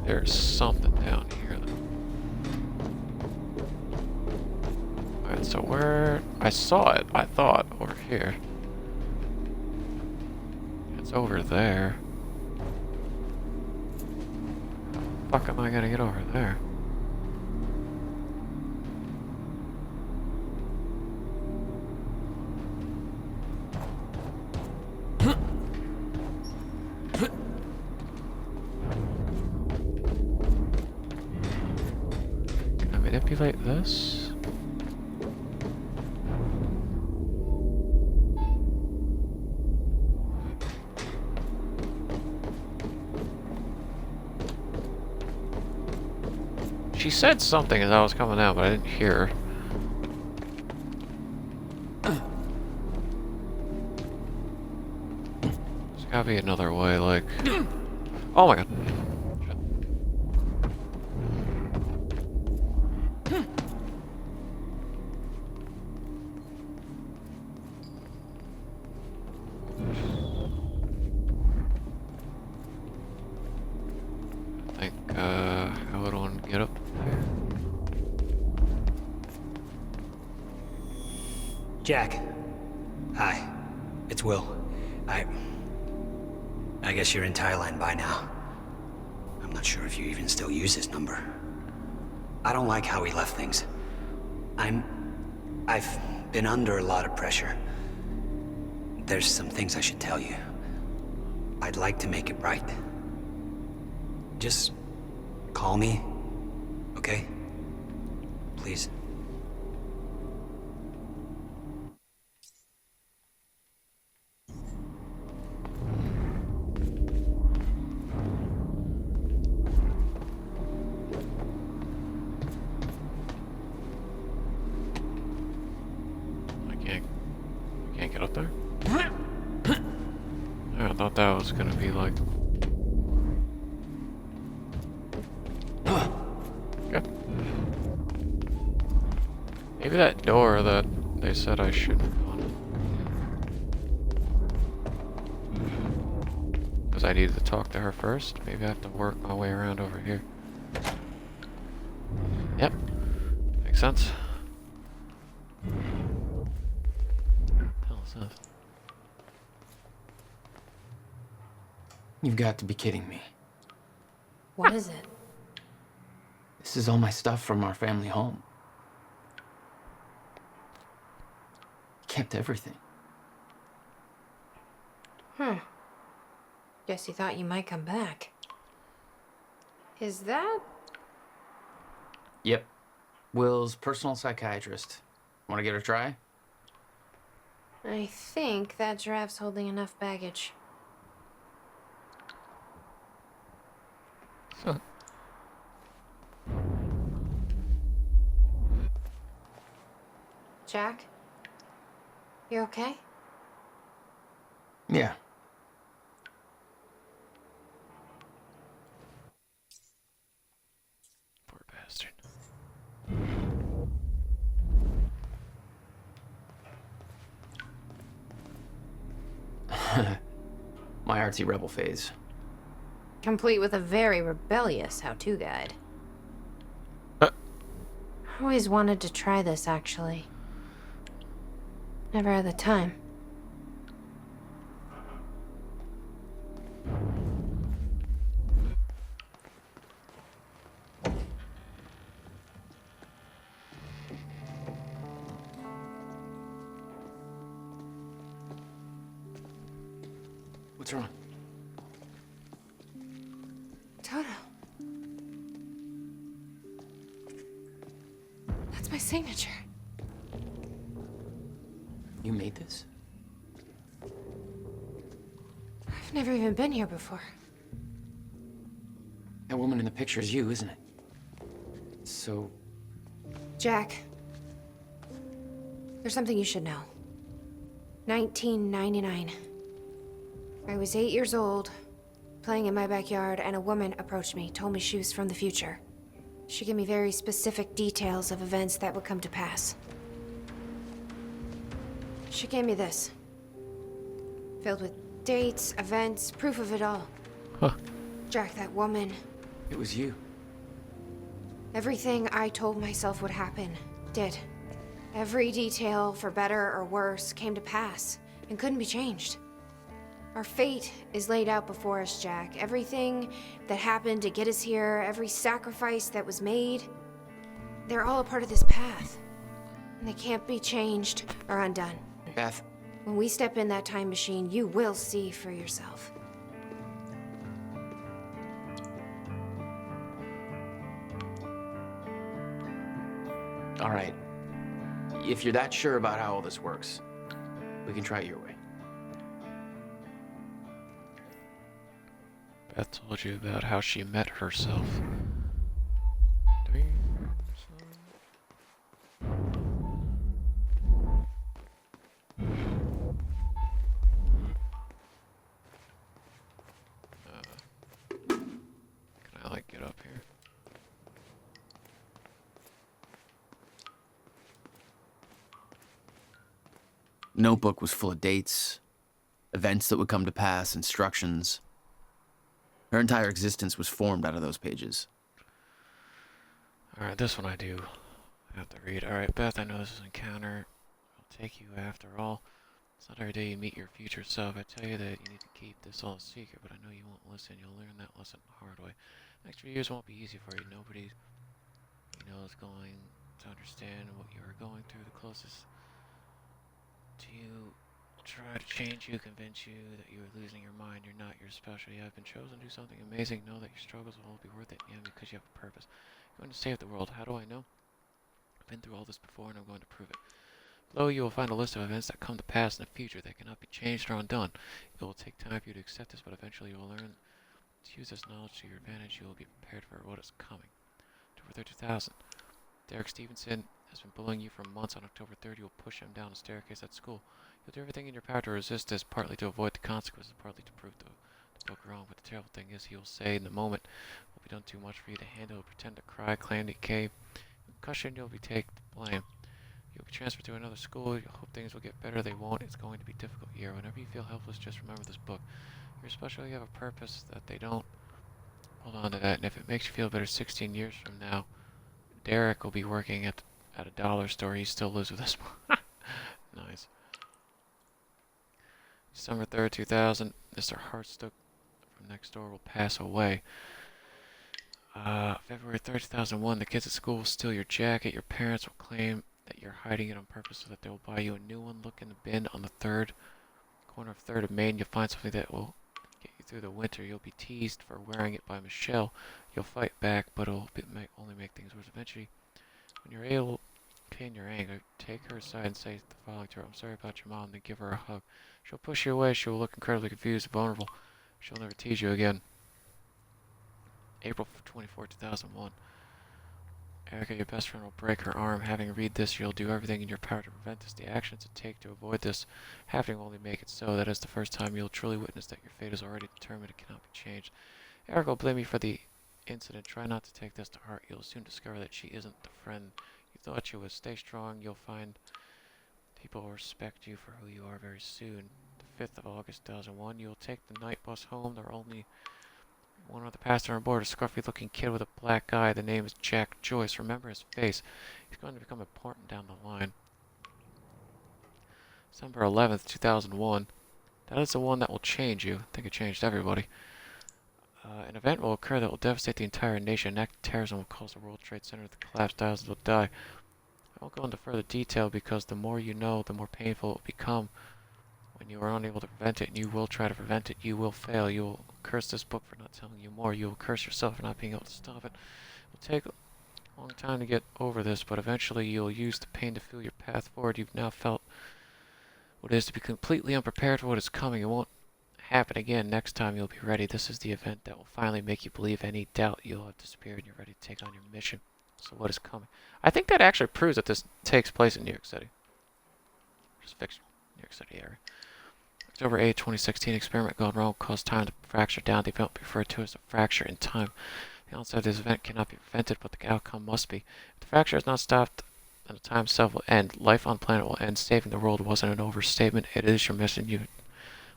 There's something down here. Alright, so where... I saw it, I thought, over here. It's over there. How the fuck am I gonna get over there? Manipulate this. She said something as I was coming out, but I didn't hear her. Gotta be another way, like... Oh my god. I think, how would one get up there? Jack. Hi. It's Will. I guess you're in Thailand by now. I'm not sure if you even still use this number. I don't like how we left things. I've been under a lot of pressure. There's some things I should tell you. I'd like to make it right. Just call me, okay? Please. I can't get up there? Yeah, I thought that was gonna be like... Okay. Maybe that door that they said I shouldn't have gone in. Because I needed to talk to her first. Maybe I have to work my way around over here. Yep. Makes sense. You've got to be kidding me. What is it? This is all my stuff from our family home. Kept everything. Guess you thought you might come back. Is that... Yep. Will's personal psychiatrist. Want to give it a try? I think that giraffe's holding enough baggage. Huh. Jack? You okay? Yeah. Poor bastard. My artsy rebel phase. Complete with a very rebellious how-to guide. Always wanted to try this, actually. Never had the time. What's wrong? Toto. That's my signature. You made this? I've never even been here before. That woman in the picture is you, isn't it? So... Jack. There's something you should know. 1999. I was 8 years old, playing in my backyard, and a woman approached me, told me she was from the future. She gave me very specific details of events that would come to pass. She gave me this. Filled with dates, events, proof of it all. Huh. Jack, that woman. It was you. Everything I told myself would happen, did. Every detail, for better or worse, came to pass, and couldn't be changed. Our fate is laid out before us, Jack. Everything that happened to get us here, every sacrifice that was made, they're all a part of this path. And they can't be changed or undone. Beth. When we step in that time machine, you will see for yourself. All right. If you're that sure about how all this works, we can try it your way. Beth told you about how she met herself. notebook was full of dates, events that would come to pass, instructions. Her entire existence was formed out of those pages. Alright, this one I do have to read. Alright, Beth, I know this is an encounter. I'll take you after all. It's not every day you meet your future self. I tell you that you need to keep this all a secret, but I know you won't listen. You'll learn that lesson the hard way. The next 3 years won't be easy for you. Nobody, is going to understand what you are going through. The closest to you will try to change you, convince you that you are losing your mind. You're not. You're special. You have been chosen to do something amazing. Know that your struggles will all be worth it in the end because you have a purpose. You're going to save the world. How do I know? I've been through all this before, and I'm going to prove it. Below you will find a list of events that come to pass in the future that cannot be changed or undone. It will take time for you to accept this, but eventually you will learn to use this knowledge to your advantage. You will be prepared for what is coming. October 3rd, 2000. Derek Stevenson has been bullying you for months. On October 3rd, you will push him down a staircase at school. You'll do everything in your power to resist this, partly to avoid the consequences, partly to prove the book wrong. But the terrible thing is, he will say in the moment, it will be done too much for you to handle. He'll pretend to cry, claim to cave. Concussion, you'll be taken the blame. You'll be transferred to another school. You'll hope things will get better. They won't. It's going to be a difficult year. Whenever you feel helpless, just remember this book. You're special. You have a purpose that they don't. Hold on to that. And if it makes you feel better, 16 years from now, Derek will be working at a dollar store. He still lives with us. Nice. December 3rd, 2000. Mr. Hartstook from next door will pass away. February 3rd, 2001. The kids at school will steal your jacket. Your parents will claim that you're hiding it on purpose so that they will buy you a new one. Look in the bin on the corner of 3rd of Main. You'll find something that will get you through the winter. You'll be teased for wearing it by Michelle. You'll fight back, but it'll only make things worse. Eventually, when you're able to contain your anger, take her aside and say the following to her: I'm sorry about your mom, then give her a hug. She'll push you away. She will look incredibly confused and vulnerable. She'll never tease you again. April 24, 2001. Erica, your best friend, will break her arm. Having read this, you'll do everything in your power to prevent this. The actions to take to avoid this happening will only make it so. That is the first time you'll truly witness that your fate is already determined. It cannot be changed. Erica will blame you for the incident. Try not to take this to heart. You'll soon discover that she isn't the friend you thought she was. Stay strong. You'll find people will respect you for who you are very soon. The 5th of August, 2001. You'll take the night bus home. There are only one other passenger on board, a scruffy-looking kid with a black eye. The name is Jack Joyce. Remember his face. He's going to become important down the line. December 11th, 2001. That is the one that will change you. I think it changed everybody. An event will occur that will devastate the entire nation. An act of terrorism will cause the World Trade Center to collapse. Thousands will die. I won't go into further detail because the more you know, the more painful it will become. When you are unable to prevent it, and you will try to prevent it, you will fail. You will curse this book for not telling you more. You will curse yourself for not being able to stop it. It will take a long time to get over this, but eventually you'll use the pain to fuel your path forward. You've now felt what it is to be completely unprepared for what is coming. It won't happen again. Next time you'll be ready. This is the event that will finally make you believe any doubt you'll have disappeared and you're ready to take on your mission. So what is coming? I think that actually proves that this takes place in New York City. Just fictional New York City area. October 8, 2016, experiment gone wrong caused time to fracture down. The event will be referred to as a fracture in time. The onset of this event cannot be prevented, but the outcome must be. If the fracture is not stopped, then the time itself will end. Life on planet will end. Saving the world wasn't an overstatement. It is your mission. You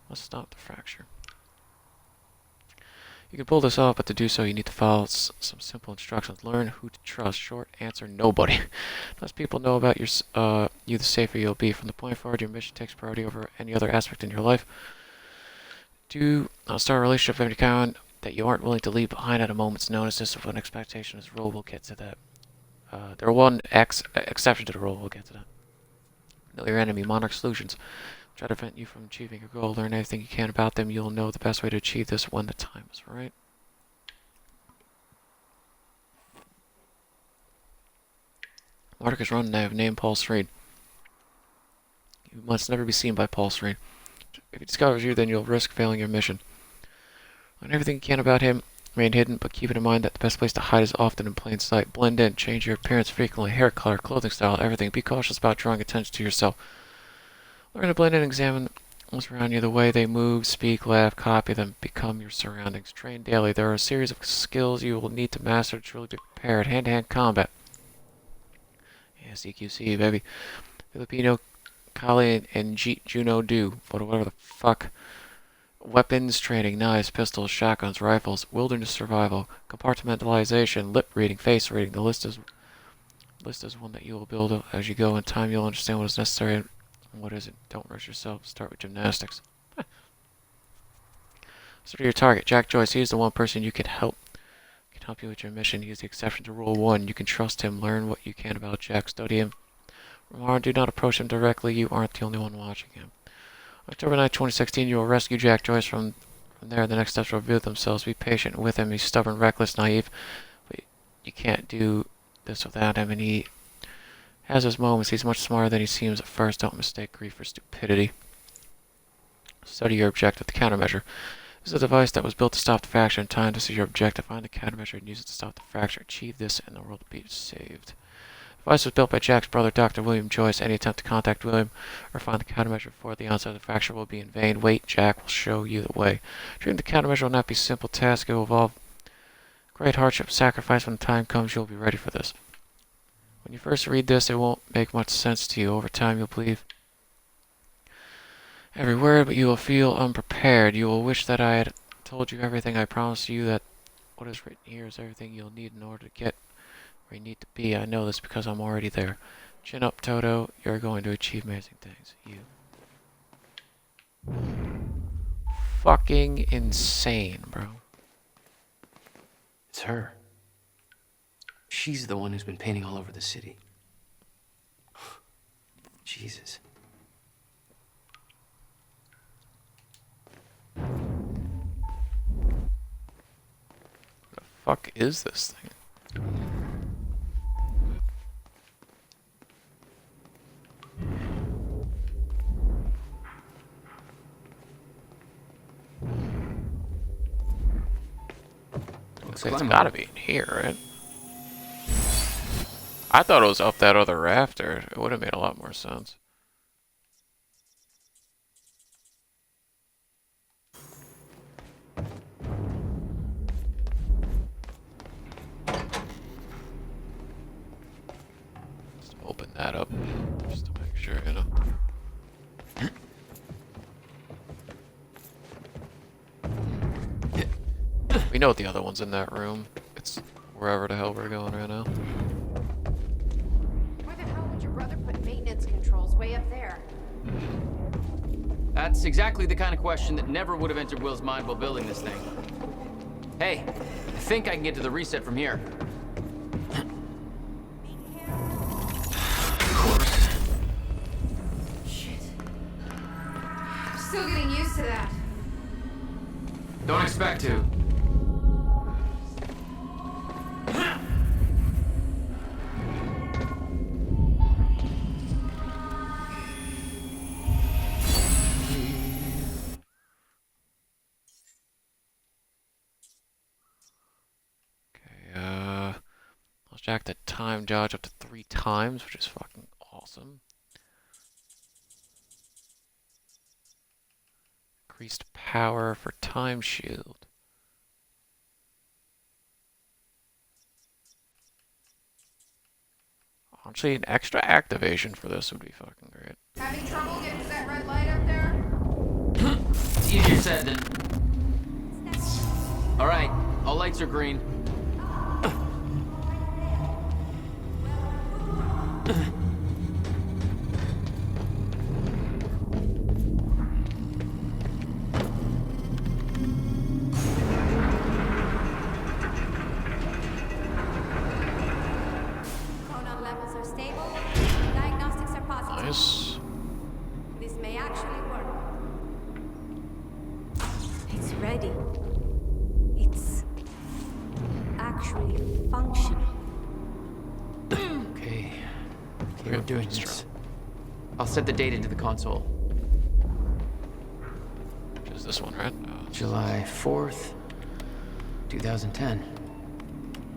must stop the fracture. You can pull this off, but to do so, you need to follow some simple instructions. Learn who to trust. Short answer: nobody. Less people know about you, the safer you'll be. From the point forward, your mission takes priority over any other aspect in your life. Do start a relationship of any kind that you aren't willing to leave behind at a moment's notice. This is an expectation is rule. We'll get to that. There are one exception to the rule. We'll get to that. Know your enemy. Monarch Solutions. Try to prevent you from achieving your goal. Learn everything you can about them. You'll know the best way to achieve this when the time is right. Monarch is run and I have named Paul Serene. You must never be seen by Paul Serene. If he discovers you, then you'll risk failing your mission. Learn everything you can about him. Remain hidden, but keep it in mind that the best place to hide is often in plain sight. Blend in. Change your appearance frequently. Hair color, clothing style, everything. Be cautious about drawing attention to yourself. Learn to blend in and examine what's around you, the way they move, speak, laugh, copy them, become your surroundings. Train daily. There are a series of skills you will need to master to truly be prepared. Hand-to-hand combat. Yeah, CQC, baby. Filipino Kali and Juno do, whatever the fuck. Weapons training, knives, pistols, shotguns, rifles, wilderness survival, compartmentalization, lip reading, face reading. The list is one that you will build as you go. In time, you'll understand what is necessary and what isn't. Don't rush yourself. Start with gymnastics. So to your target, Jack Joyce. He is the one person you can help. Can help you with your mission. He is the exception to Rule 1. You can trust him. Learn what you can about Jack. Study him. Remember, do not approach him directly. You aren't the only one watching him. October 9, 2016, you will rescue Jack Joyce. From there, the next steps will reveal themselves. Be patient with him. He's stubborn, reckless, naive. But you can't do this without him, and he has his moments. He's much smarter than he seems at first. Don't mistake grief for stupidity. Study your objective, the countermeasure. This is a device that was built to stop the fracture in time. This is your objective. Find the countermeasure and use it to stop the fracture. Achieve this, and the world will be saved. The device was built by Jack's brother, Dr. William Joyce. Any attempt to contact William or find the countermeasure before the onset of the fracture will be in vain. Wait, Jack will show you the way. Treating the countermeasure will not be a simple task. It will involve great hardship, sacrifice. When the time comes, you'll be ready for this. When you first read this, it won't make much sense to you. Over time, you'll believe every word, but you will feel unprepared. You will wish that I had told you everything. I promise you that what is written here is everything you'll need in order to get where you need to be. I know this because I'm already there. Chin up, Toto. You're going to achieve amazing things. You. Fucking insane, bro. It's her. She's the one who's been painting all over the city. Jesus. The fuck is this thing? It's gotta be in here, right? I thought it was up that other rafter. It would have made a lot more sense. Just open that up, just to make sure, you know. We know the other one's in that room. It's wherever the hell we're going right now. Where the hell would your brother put maintenance controls way up there? That's exactly the kind of question that never would have entered Will's mind while building this thing. Hey, I think I can get to the reset from here. Shit. I'm still getting used to that. Don't expect to. Jack the time dodge up to 3 times, which is fucking awesome. Increased power for time shield. Actually, an extra activation for this would be fucking great. Having trouble getting to that red light up there? Easier said than. All right, all lights are green. Chronon levels are stable. Diagnostics are positive. Nice. This may actually work. It's ready. It's actually functional. Okay, we're doing this. I'll set the date into the console. Which is this one, right? July 4th, 2010.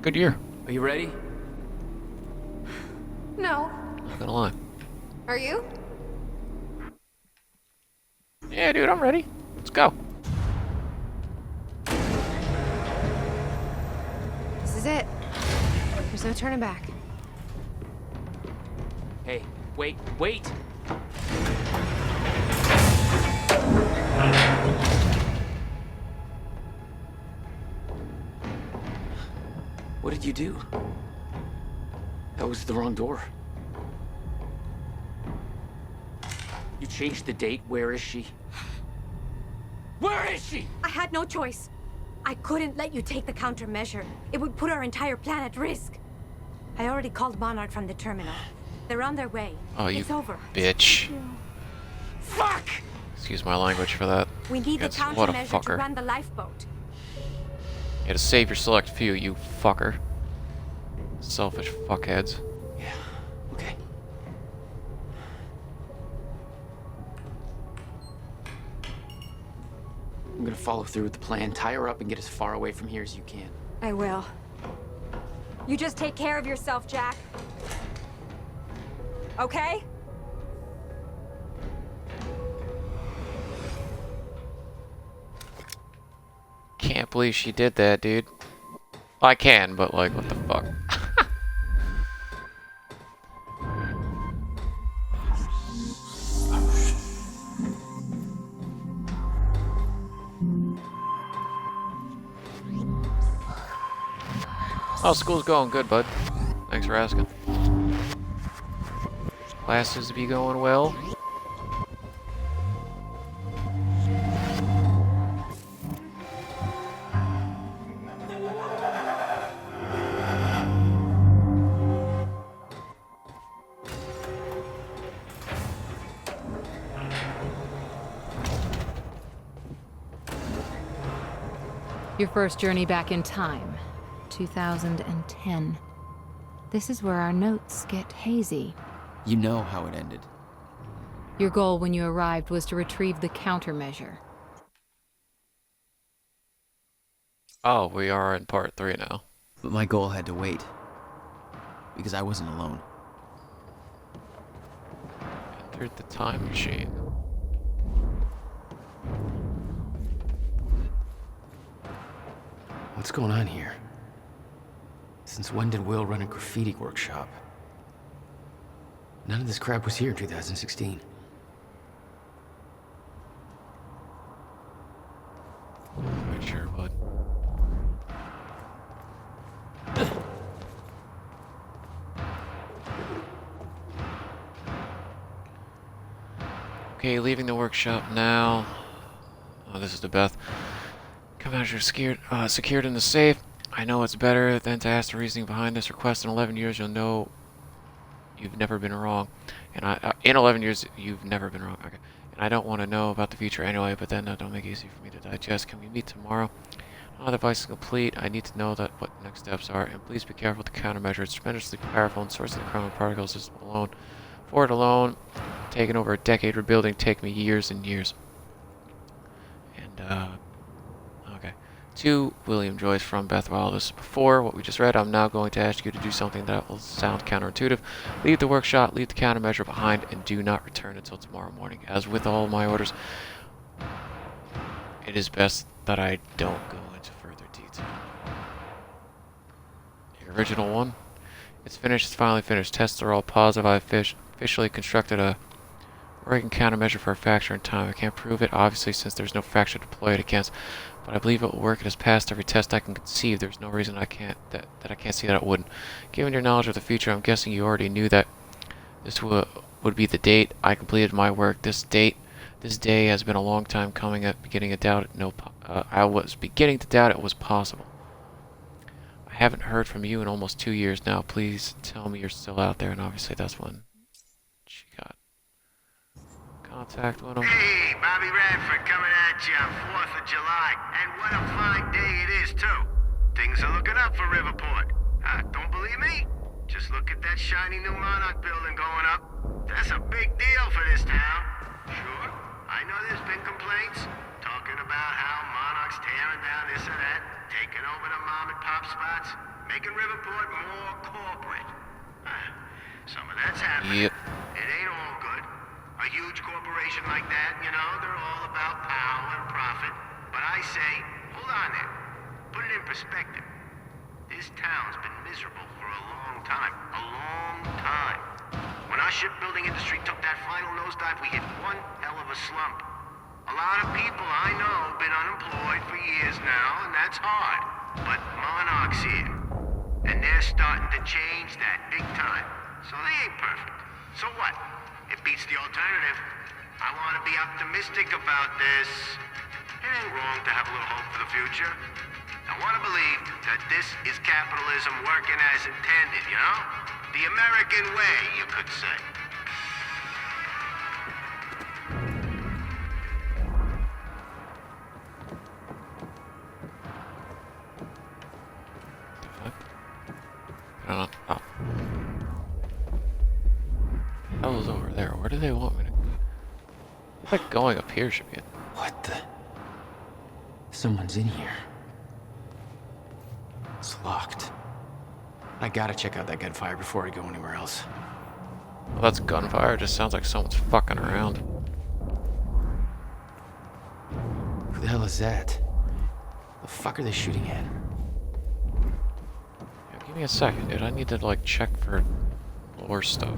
Good year. Are you ready? No. Not gonna lie. Are you? Yeah, dude, I'm ready. Let's go. This is it. There's no turning back. Hey, wait. What did you do? That was the wrong door. You changed the date. Where is she? Where is she? I had no choice. I couldn't let you take the countermeasure. It would put our entire plan at risk. I already called Monarch from the terminal. They're on their way. Oh, you it's over. bitch. Fuck! Excuse my language for that. We need the What a countermeasure to fucker. run the lifeboat. You had to save your select few, you fucker. Selfish fuckheads. Yeah, okay. I'm gonna follow through with the plan. Tie her up and get as far away from here as you can. I will. You just take care of yourself, Jack. Okay? Can't believe she did that, dude. I can, but like, what the fuck? Oh, school's going good, bud. Thanks for asking. Classes be going well. Your first journey back in time, 2010. This is where our notes get hazy. You know how it ended. Your goal when you arrived was to retrieve the countermeasure. Oh, we are in part 3 now. But my goal had to wait. Because I wasn't alone. Entered the time machine. What's going on here? Since when did Will run a graffiti workshop? None of this crap was here in 2016. Not sure, bud. Okay, leaving the workshop now. Oh, this is to Beth. Countermeasure secured in the safe. I know it's better than to ask the reasoning behind this request. In 11 years, you'll know you've never been wrong. And in 11 years, you've never been wrong. Okay. And I don't want to know about the future anyway, but then that don't make it easy for me to digest. Can we meet tomorrow? Now the device is complete. I need to know that what next steps are. And please be careful with the countermeasure. It's tremendously powerful and source of the chrono particles is alone. For it alone, taking over a decade rebuilding, take me years and years. And, okay. To William Joyce from Beth. While this is before what we just read, I'm now going to ask you to do something that will sound counterintuitive. Leave the workshop, leave the countermeasure behind, and do not return until tomorrow morning. As with all my orders, it is best that I don't go into further detail. The original one. It's finished. It's finally finished. Tests are all positive. I've officially constructed a working countermeasure for a fracture in time. I can't prove it, obviously, since there's no fracture to deploy it against. But I believe it will work. It has passed every test I can conceive. There's no reason I can't see that it wouldn't. Given your knowledge of the future, I'm guessing you already knew that this would be the date I completed my work. This day has been a long time coming. I was beginning to doubt it was possible. I haven't heard from you in almost 2 years now. Please tell me you're still out there. And obviously that's when she got contact with him. Hey, Bobby Radford coming at you on 4th of July. And what a fine day it is, too. Things are looking up for Riverport. Don't believe me? Just look at that shiny new Monarch building going up. That's a big deal for this town. Sure, I know there's been complaints, talking about how Monarch's tearing down this or that, taking over the mom and pop spots, making Riverport more corporate. Some of that's happening. Yep. It ain't all good. A huge corporation like that, you know, they're all about power and profit. But I say, hold on there. Put it in perspective. This town's been miserable for a long time. A long time. When our shipbuilding industry took that final nosedive, we hit one hell of a slump. A lot of people I know have been unemployed for years now, and that's hard. But Monarch's here. And they're starting to change that big time. So they ain't perfect. So what? It beats the alternative. I want to be optimistic about this. It ain't wrong to have a little hope for the future. I want to believe that this is capitalism working as intended, you know? The American way, you could say. I don't know. Oh. Hell's over there. Where do they want me to go? I think going up here should be it. What the? Someone's in here. It's locked. I gotta check out that gunfire before I go anywhere else. Well, that's gunfire. It just sounds like someone's fucking around. Who the hell is that? The fuck are they shooting at? Yeah, give me a second, dude. I need to, like, check for lore stuff.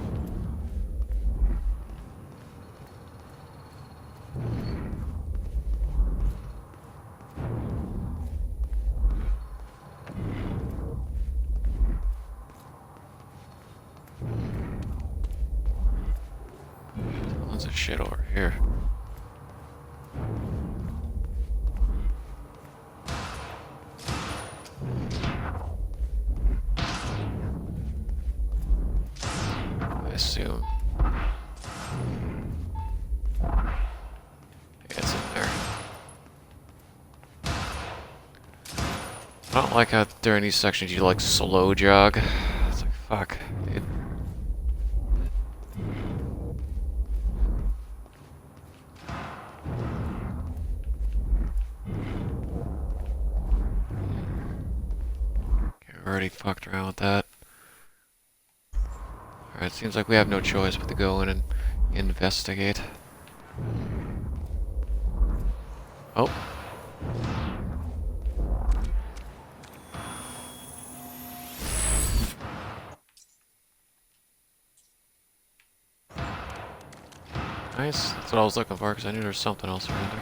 Tons of shit over here. I assume. It's in there. I don't like how during these sections you like slow jog. It's like, fuck, dude. Okay, we already fucked around with that. Alright, seems like we have no choice but to go in and investigate. Oh. Nice. That's what I was looking for, because I knew there was something else around there.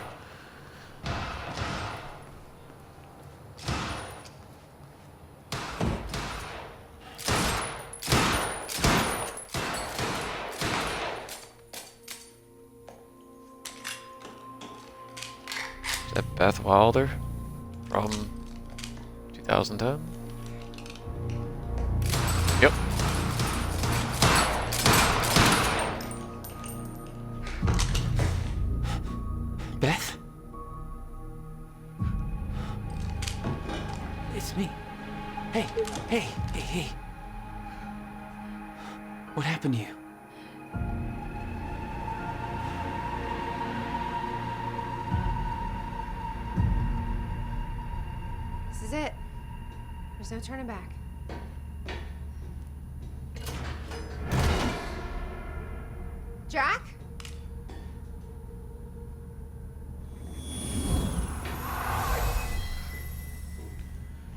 Is that Beth Wilder from 2010? Yep. Beth? It's me. Hey, hey, hey, hey. What happened to you? This is it. There's no turning back. Jack?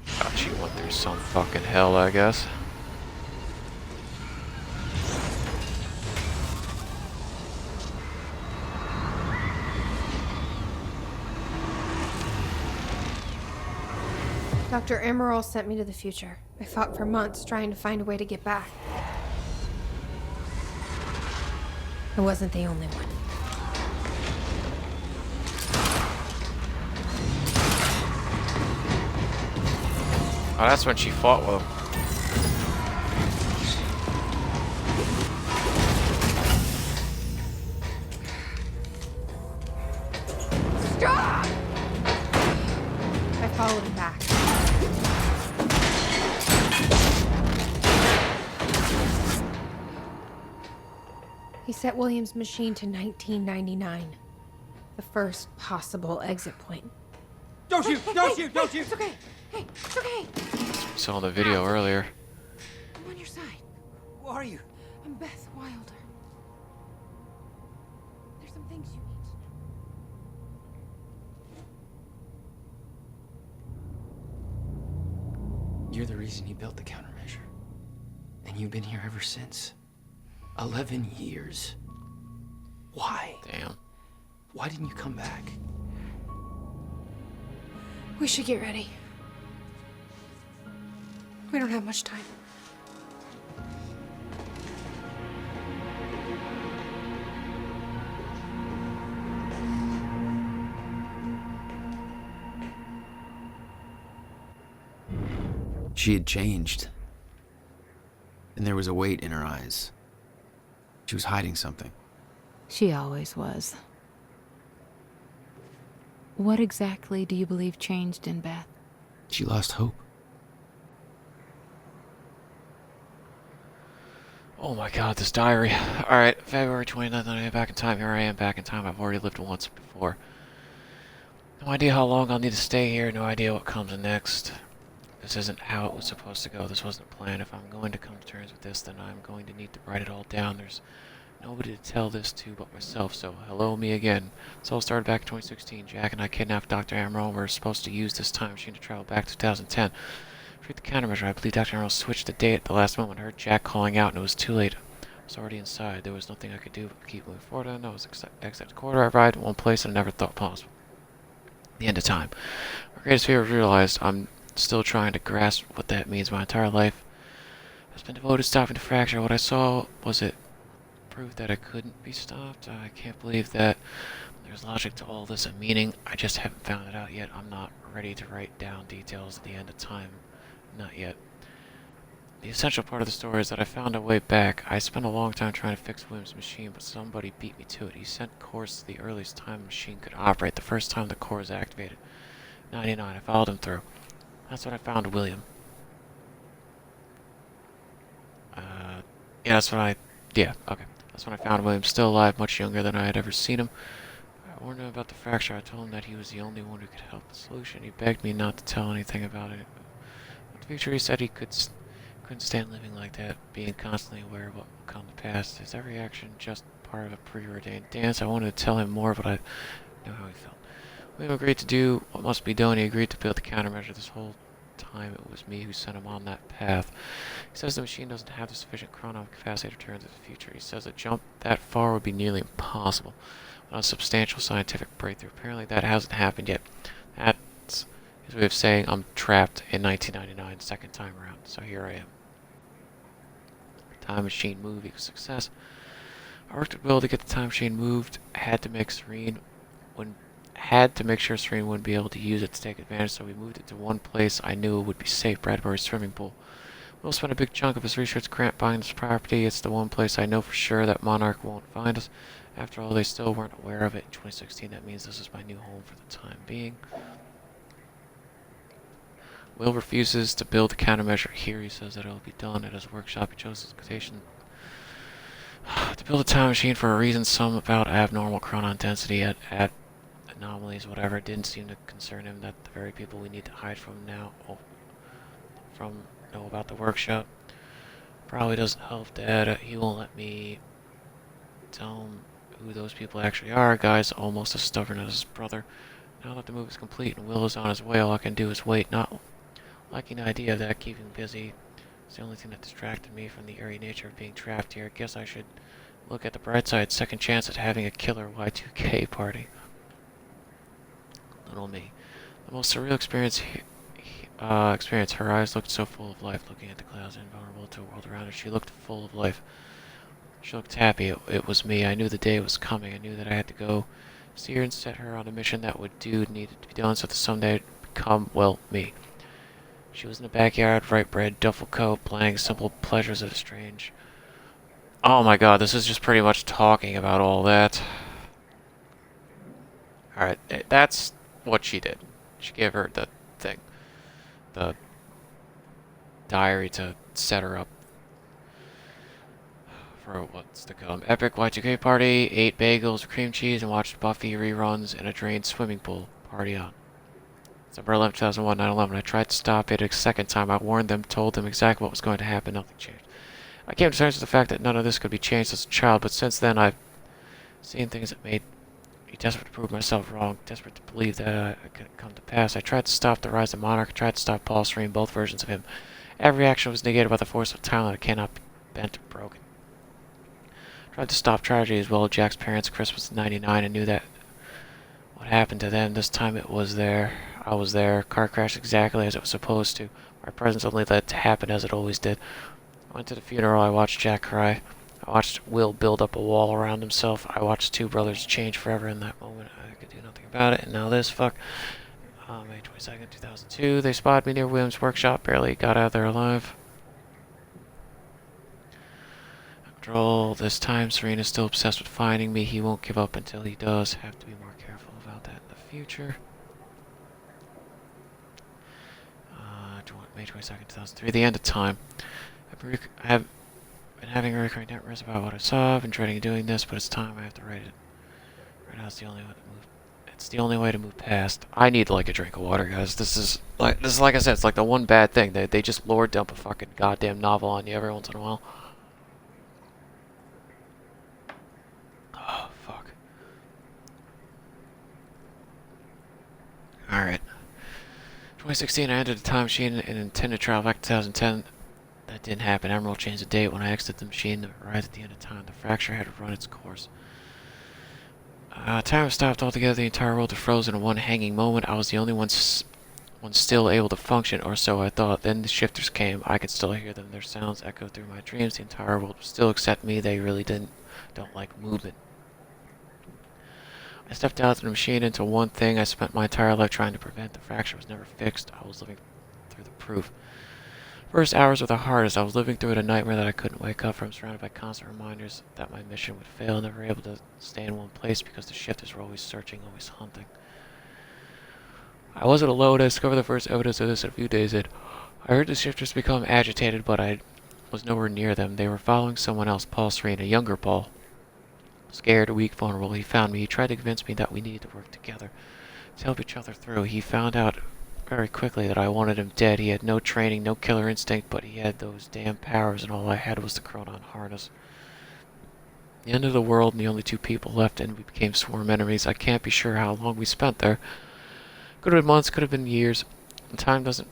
Thought you went through some fucking hell, I guess. Dr. Emerald sent me to the future. I fought for months trying to find a way to get back. I wasn't the only one. Oh, that's when she fought with him. Stop! I followed him back. He set William's machine to 1999. The first possible exit point. Don't shoot! Don't shoot! Don't shoot! It's okay. Hey, it's okay. We saw in the video earlier. I'm on your side. Who are you? I'm Beth Wilder. There's some things you need to know. You're the reason he built the countermeasure. And you've been here ever since. 11 years. Why? Damn. Why didn't you come back? We should get ready. We don't have much time. She had changed. And there was a weight in her eyes. She was hiding something. She always was. What exactly do you believe changed in Beth? She lost hope. Oh my god, this diary. Alright, February 29th, I am back in time. Here I am back in time. I've already lived once before. No idea how long I'll need to stay here. No idea what comes next. This isn't how it was supposed to go. This wasn't planned. If I'm going to come to terms with this, then I'm going to need to write it all down. There's nobody to tell this to but myself, so hello me again. This all started back in 2016. Jack and I kidnapped Dr. Amaral. We were supposed to use this time machine to travel back to 2010. Forget the countermeasure. I believe Dr. Amaral switched the date at the last moment. I heard Jack calling out, and it was too late. I was already inside. There was nothing I could do but keep moving forward. I was except the corridor. I arrived at one place I never thought possible. The end of time. My greatest fear was realized. I'm still trying to grasp what that means. My entire life has been devoted to stopping the fracture. What I saw was it proof that it couldn't be stopped. I can't believe that there's logic to all this and meaning. I just haven't found it out yet. I'm not ready to write down details at the end of time. Not yet. The essential part of the story is that I found a way back. I spent a long time trying to fix William's machine, but somebody beat me to it. He sent cores to the earliest time the machine could operate, the first time the core was activated. 99. I followed him through. That's when I found William. Yeah, that's when I... Yeah, okay. That's when I found William, still alive, much younger than I had ever seen him. I warned him about the fracture. I told him that he was the only one who could help the solution. He begged me not to tell anything about it. In the future, he said he couldn't stand living like that, being constantly aware of what will come to pass. Is every action just part of a preordained dance? I wanted to tell him more, but I know how he felt. William agreed to do what must be done. He agreed to build the countermeasure. This whole time it was me who sent him on that path. He says the machine doesn't have the sufficient chronon capacity to return to the future. He says a jump that far would be nearly impossible without a substantial scientific breakthrough. Apparently that hasn't happened yet. That's his way of saying I'm trapped in 1999, second time around. So here I am. Time machine move equals success. I worked at will to get the time machine moved. Had to make sure Serene wouldn't be able to use it to take advantage, so we moved it to one place I knew would be safe, Bradbury's swimming pool. Will spent a big chunk of his research grant buying this property. It's the one place I know for sure that Monarch won't find us. After all, they still weren't aware of it in 2016. That means this is my new home for the time being. Will refuses to build the countermeasure here. He says that it will be done at his workshop. He chose his location to build a time machine for a reason. Some about abnormal chronon density at anomalies, whatever. It didn't seem to concern him that the very people we need to hide from now know about the workshop. Probably doesn't help that he won't let me tell him who those people actually are. Guy's almost as stubborn as his brother. Now that the move is complete and Will is on his way, all I can do is wait. Not liking the idea of that keeping busy. It's the only thing that distracted me from the eerie nature of being trapped here. I guess I should look at the bright side. Second chance at having a killer Y2K party. Little me. The most surreal experience. Her eyes looked so full of life, looking at the clouds, invulnerable to the world around her. She looked full of life. She looked happy. It was me. I knew the day was coming. I knew that I had to go see her and set her on a mission that needed to be done so that someday I'd become, well, me. She was in the backyard, bright red, duffel coat, playing simple pleasures of strange. Oh my god, this is just pretty much talking about all that. Alright, that's what she did. She gave her the thing. The diary to set her up for what's to come. Epic Y2K party, ate bagels, cream cheese, and watched Buffy reruns in a drained swimming pool. Party on. December 11, 2001, 9/11. I tried to stop it a second time. I warned them, told them exactly what was going to happen. Nothing changed. I came to terms with the fact that none of this could be changed as a child, but since then I've seen things that made me desperate to prove myself wrong, desperate to believe that it could come to pass. I tried to stop the rise of Monarch, I tried to stop Paul Serene, both versions of him. Every action was negated by the force of talent that cannot be bent or broken. I tried to stop tragedy as well. Jack's parents, Chris was 99, and knew that what happened to them, this time it was their I was there. Car crashed exactly as it was supposed to. My presence only let it to happen as it always did. I went to the funeral. I watched Jack cry. I watched Will build up a wall around himself. I watched two brothers change forever in that moment. I could do nothing about it. And now this, fuck. May 22nd, 2002. They spotted me near Williams' workshop. Barely got out of there alive. After all this time, Serena's still obsessed with finding me. He won't give up until he does. Have to be more careful about that in the future. May 22nd, 2003. The end of time. I have been having a recurring nightmares about what I saw. I've been dreading doing this, but it's time. I have to write it. Right now, it's the only way to move. It's the only way to move past. I need like a drink of water, guys. This is like I said. It's like the one bad thing. They just lore dump a fucking goddamn novel on you every once in a while. Oh fuck. All right. 2016, I entered the time machine and intended to travel back to 2010. That didn't happen. Emerald changed the date. When I exited the machine, right at the end of time, the fracture had run its course. Time stopped altogether. The entire world had frozen in one hanging moment. I was the only one still able to function, or so I thought. Then the shifters came. I could still hear them. Their sounds echoed through my dreams. The entire world was still except me. They really don't like movement. I stepped out of the machine into one thing. I spent my entire life trying to prevent. The fracture was never fixed. I was living through the proof. First hours were the hardest. I was living through a nightmare that I couldn't wake up from, surrounded by constant reminders that my mission would fail, never able to stay in one place because the shifters were always searching, always hunting. I wasn't alone. I discovered the first evidence of this a few days in. I heard the shifters become agitated, but I was nowhere near them. They were following someone else, Paul Serena, younger Paul. Scared, weak, vulnerable, he found me. He tried to convince me that we needed to work together, to help each other through. He found out very quickly that I wanted him dead. He had no training, no killer instinct, but he had those damn powers, and all I had was the Chronon harness. The end of the world, and the only two people left, and we became sworn enemies. I can't be sure how long we spent there. Could have been months, could have been years. When time doesn't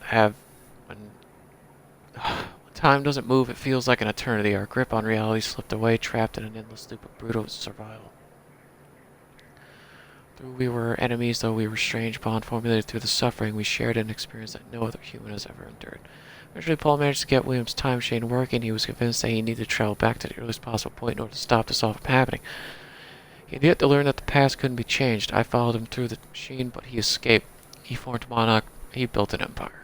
move, it feels like an eternity. Our grip on reality slipped away, trapped in an endless loop of brutal survival. Though we were enemies, though we were strange bond formulated through the suffering, we shared an experience that no other human has ever endured. Eventually, Paul managed to get Williams' time machine working. He was convinced that he needed to travel back to the earliest possible point in order to stop this all from happening. He had yet to learn that the past couldn't be changed. I followed him through the machine, but he escaped. He formed Monarch. He built an empire.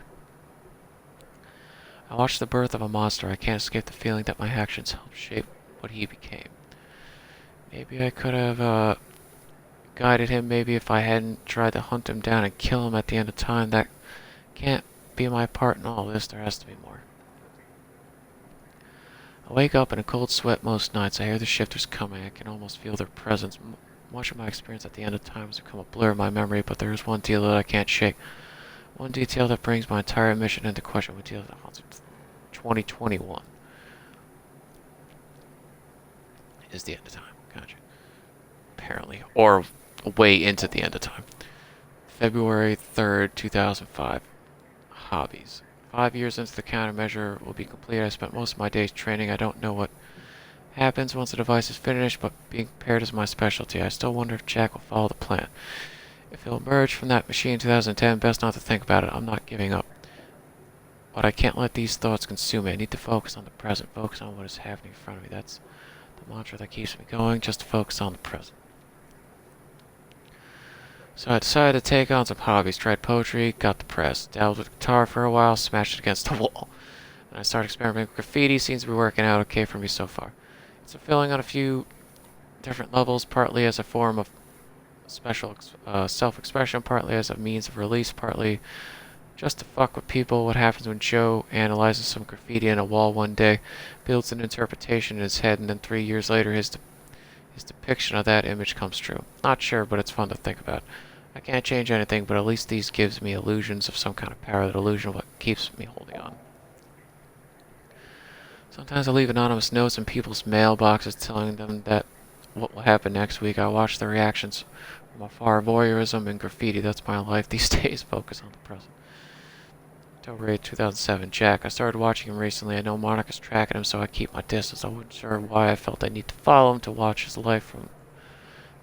I watched the birth of a monster. I can't escape the feeling that my actions helped shape what he became. Maybe I could have guided him. Maybe if I hadn't tried to hunt him down and kill him at the end of time. That can't be my part in all this. There has to be more. I wake up in a cold sweat most nights. I hear the shifters coming. I can almost feel their presence. Much of my experience at the end of time has become a blur in my memory, but there is one deal that I can't shake. One detail that brings my entire mission into question. One deal that haunts 2021 is the end of time. Gotcha. Apparently. Or way into the end of time. February 3rd, 2005. Hobbies. 5 years into the countermeasure will be complete. I spent most of my days training. I don't know what happens once the device is finished, but being prepared is my specialty. I still wonder if Jack will follow the plan. If he'll emerge from that machine in 2010, best not to think about it. I'm not giving up. But I can't let these thoughts consume me. I need to focus on the present, focus on what is happening in front of me. That's the mantra that keeps me going, just to focus on the present. So I decided to take on some hobbies. Tried poetry, got the press. Dabbled with guitar for a while, smashed it against the wall. And I started experimenting with graffiti. Seems to be working out okay for me so far. It's fulfilling on a few different levels, partly as a form of special self-expression, partly as a means of release, partly just to fuck with people. What happens when Joe analyzes some graffiti on a wall one day, builds an interpretation in his head, and then 3 years later his depiction of that image comes true. Not sure, but it's fun to think about. I can't change anything, but at least these gives me illusions of some kind of power. That illusion of what keeps me holding on. Sometimes I leave anonymous notes in people's mailboxes telling them that what will happen next week. I watch the reactions from afar. Voyeurism and graffiti, that's my life these days. Focus on the present. October 8, 2007. Jack. I started watching him recently. I know Monica's tracking him, so I keep my distance. I wasn't sure why I felt I need to follow him to watch his life from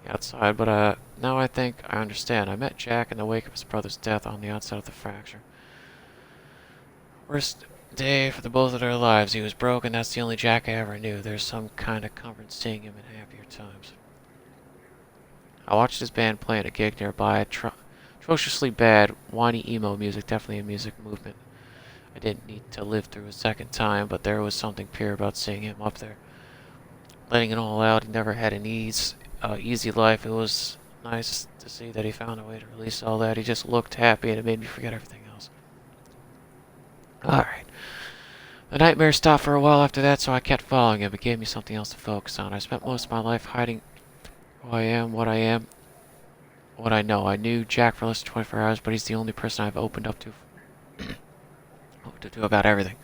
outside, but now I think I understand. I met Jack in the wake of his brother's death on the outside of the fracture. Worst day for the both of their lives. He was broke, and that's the only Jack I ever knew. There's some kind of comfort in seeing him in happier times. I watched his band play at a gig nearby. Atrociously bad, whiny emo music, definitely a music movement I didn't need to live through a second time, but there was something pure about seeing him up there. Letting it all out. He never had an easy life. It was nice to see that he found a way to release all that. He just looked happy, and it made me forget everything else. Alright. The nightmare stopped for a while after that, so I kept following him. It gave me something else to focus on. I spent most of my life hiding who I am, what I know. I knew Jack for less than 24 hours, but he's the only person I've opened up to about everything.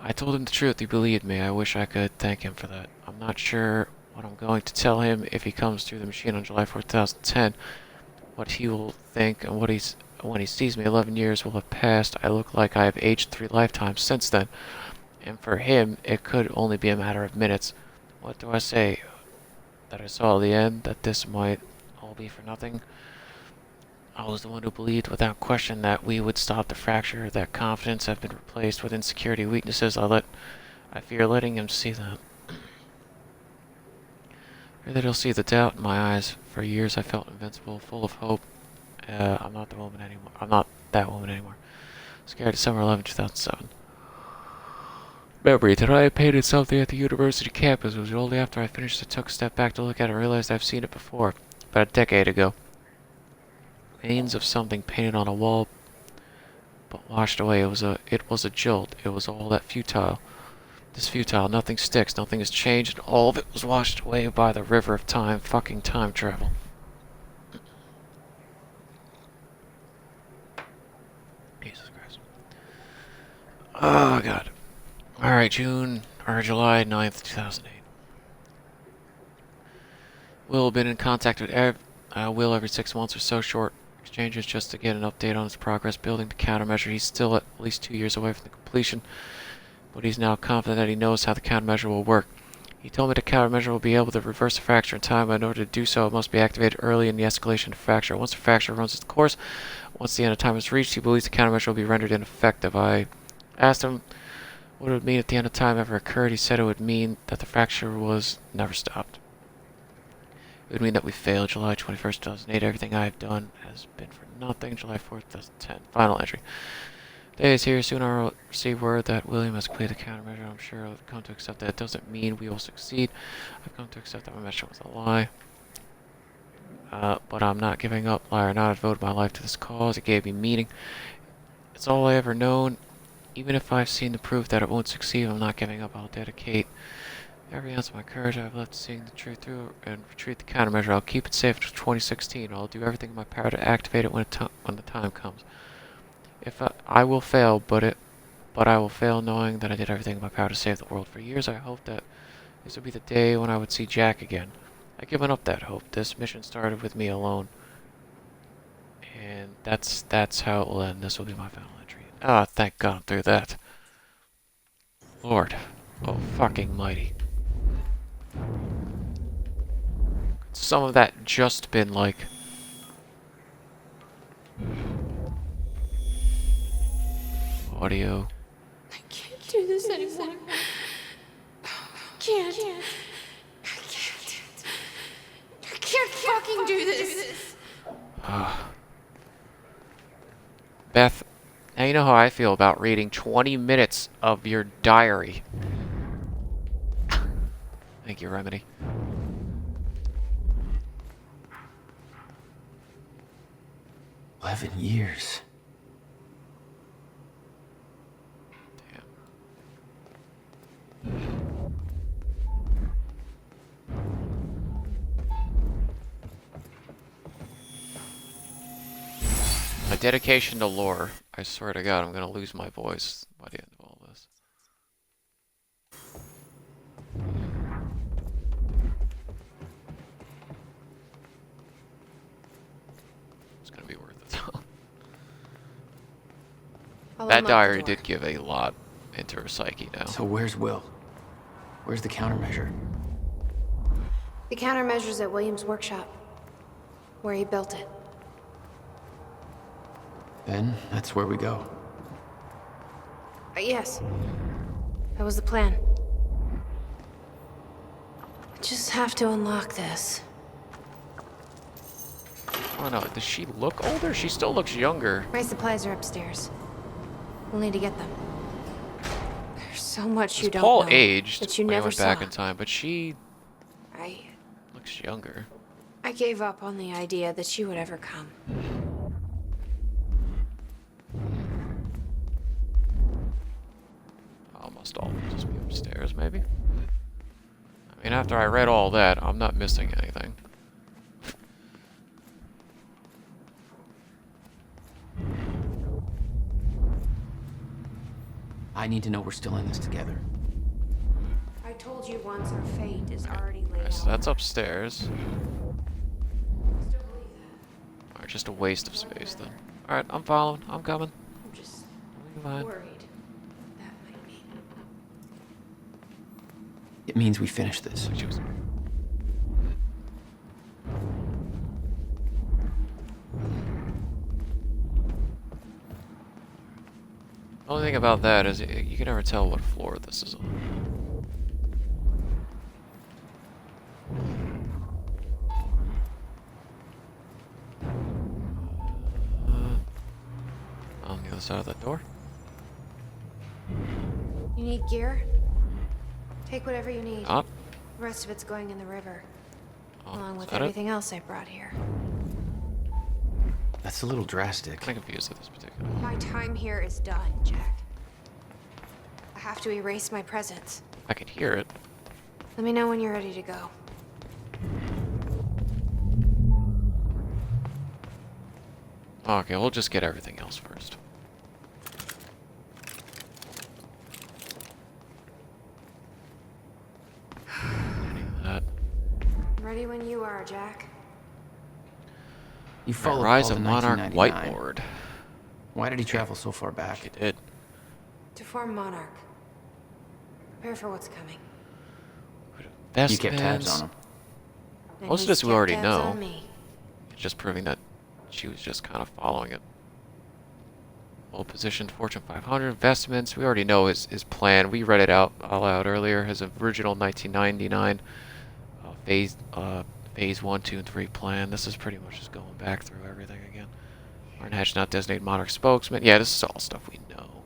I told him the truth. He believed me. I wish I could thank him for that. I'm not sure what I'm going to tell him if he comes through the machine on July 4th, 2010. What he will think and when he sees me 11 years will have passed. I look like I have aged 3 lifetimes since then. And for him, it could only be a matter of minutes. What do I say? That I saw the end? That this might all be for nothing? I was the one who believed without question that we would stop the fracture, that confidence had been replaced with insecurity weaknesses. I fear letting him see that. I fear that he'll see the doubt in my eyes. For years I felt invincible, full of hope. I'm not the woman anymore. I'm not that woman anymore. Scared December 11, 2007. Memory that I had painted something at the university campus. It was only after I finished I took a step back to look at it and realized I've seen it before. About a decade ago. Remains of something painted on a wall, but washed away. It was a jolt. It was all that futile. This futile. Nothing sticks. Nothing has changed. And all of it was washed away by the river of time. Fucking time travel. Jesus Christ. Oh God. All right, July 9th, 2008. Will have been in contact with Will every 6 months or so, short exchanges just to get an update on his progress building the countermeasure. He's still at least 2 years away from the completion, but he's now confident that he knows how the countermeasure will work. He told me the countermeasure will be able to reverse the fracture in time, but in order to do so, it must be activated early in the escalation of the fracture. Once the fracture runs its course, once the end of time is reached, he believes the countermeasure will be rendered ineffective. I asked him what it would mean if the end of time ever occurred. He said it would mean that the fracture was never stopped. It would mean that we failed. July 21st, 2008. Everything I have done has been for nothing. July 4th, 2010. Final entry. Day is here. Soon I will receive word that William has completed the countermeasure. I'm sure I've come to accept that. It doesn't mean we will succeed. I've come to accept that my mission was a lie. But I'm not giving up. Lie or not, I devoted my life to this cause. It gave me meaning. It's all I ever known. Even if I've seen the proof that it won't succeed, I'm not giving up. I'll dedicate every ounce of my courage I've left to seeing the truth through and retrieve the countermeasure. I'll keep it safe until 2016. I'll do everything in my power to activate it when the time comes. If I will fail, but I will fail knowing that I did everything in my power to save the world. For years I hoped that this would be the day when I would see Jack again. I've given up that hope. This mission started with me alone. And that's how it will end. This will be my final entry. Ah, thank God I'm through that. Lord. Oh, fucking mighty. Some of that just been like... audio. I can't do this anymore. I can't. I can't fucking do this. Beth, now you know how I feel about reading 20 minutes of your diary. Thank you, Remedy. "11 years. My dedication to lore. I swear to God, I'm gonna lose my voice by the end of all this. It's gonna be worth it. That diary did give a lot into her psyche now. So where's Will? Where's the countermeasure? The countermeasures at Williams' workshop, where he built it. Then that's where we go. Yes. That was the plan. I just have to unlock this. Oh no, does she look older? She still looks younger. My supplies are upstairs. We'll need to get them. There's so much you don't Paul know aged that you when he never went saw. back in time, but she I looks younger. gave up on the idea that she would ever come. Almost all just be upstairs, maybe. I mean, after I read all that, I'm not missing anything. I need to know we're still in this together. I told you once our fate is already laid So out. that's upstairs. Alright, just a waste of space then. Alright, I'm following. I'm coming. I'm just Fine. worried. That might mean. It means we finish this. The only thing about that is you can never tell what floor this is on. On the other side of that door. You need gear? Take whatever you need. Up. The rest of it's going in the river. Along with that it? everything else I brought here. That's a little drastic. I'm confused with this particular. My time here is done, Jack. I have to erase my presence. I can hear it. Let me know when you're ready to go. Okay, we'll just get everything else first. Any of that. Ready when you are, Jack. You followed Rise Paul of to Monarch 1999. Whiteboard. Why did he travel so far back? He did. To form Monarch. Prepare for what's coming. You kept tabs on him. And Most of he's this we kept already tabs know. on me. It's just proving that she was just kind of following it. Well positioned Fortune 500 investments. We already know his plan. We read it out aloud earlier. His original 1999 phase 1, 2, and 3 plan. This is pretty much just going back through everything again. Martin Hatch not designated Monarch spokesman. Yeah, this is all stuff we know.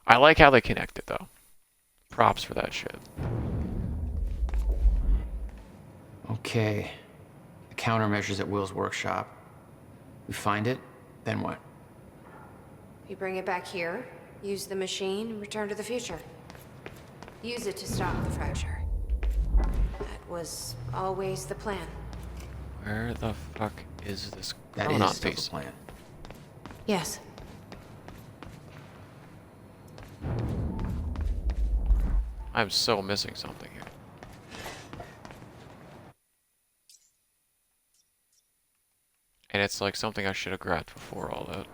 I like how they connected though. Props for that shit. Okay. The countermeasures at Will's workshop. We find it, then what? You bring it back here, use the machine, and return to the future. Use it to stop the fracture. That was always the plan. Where the fuck is this That Chronon is still the piece? plan. Yes. I'm so missing something here. And it's like something I should have grabbed before all that.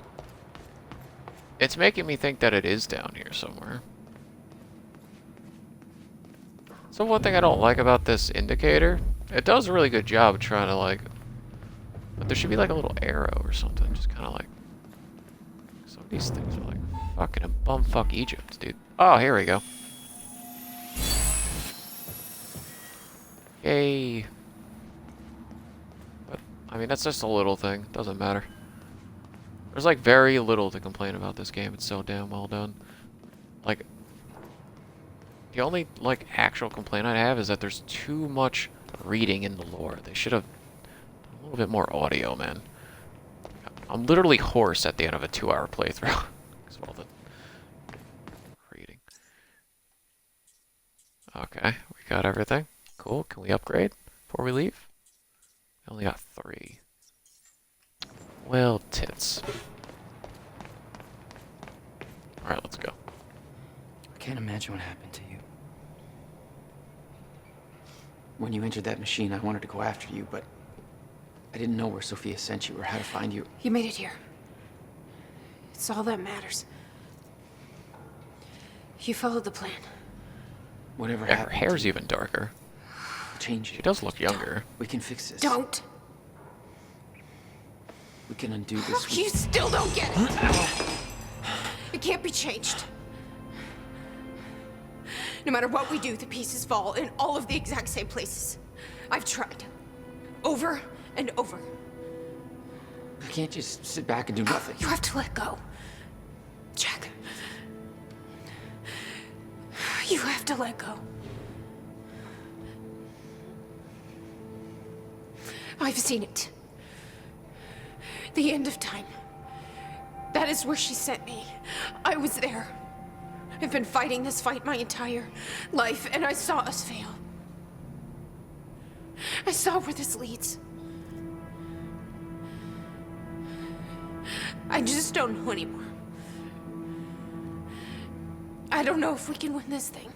It's making me think that it is down here somewhere. So one thing I don't like about this indicator, it does a really good job of trying to like, but there should be like a little arrow or something, just kind of like, some of these things are like fucking bumfuck Egypt, dude. Oh, here we go. Yay. But, I mean, that's just a little thing. Doesn't matter. There's like very little to complain about this game. It's so damn well done. Like, the only like actual complaint I have is that there's too much reading in the lore. They should have done a little bit more audio, man. I'm literally hoarse at the end of a 2-hour playthrough because of all the reading. Okay, we got everything. Cool. Can we upgrade before we leave? We only got 3. Well, tits. Alright, let's go. I can't imagine what happened to you. When you entered that machine, I wanted to go after you, but I didn't know where Sophia sent you or how to find you. You made it here. It's all that matters. You followed the plan. Whatever Yeah, her happened hair's to even darker. change She it. does look younger. We can fix this. Don't. We can undo this. You still don't get it. It can't be changed. No matter what we do, the pieces fall in all of the exact same places. I've tried. Over and over. We can't just sit back and do nothing. You have to let go. Jack. You have to let go. I've seen it. The end of time. That is where she sent me. I was there. I've been fighting this fight my entire life, and I saw us fail. I saw where this leads. I just don't know anymore. I don't know if we can win this thing.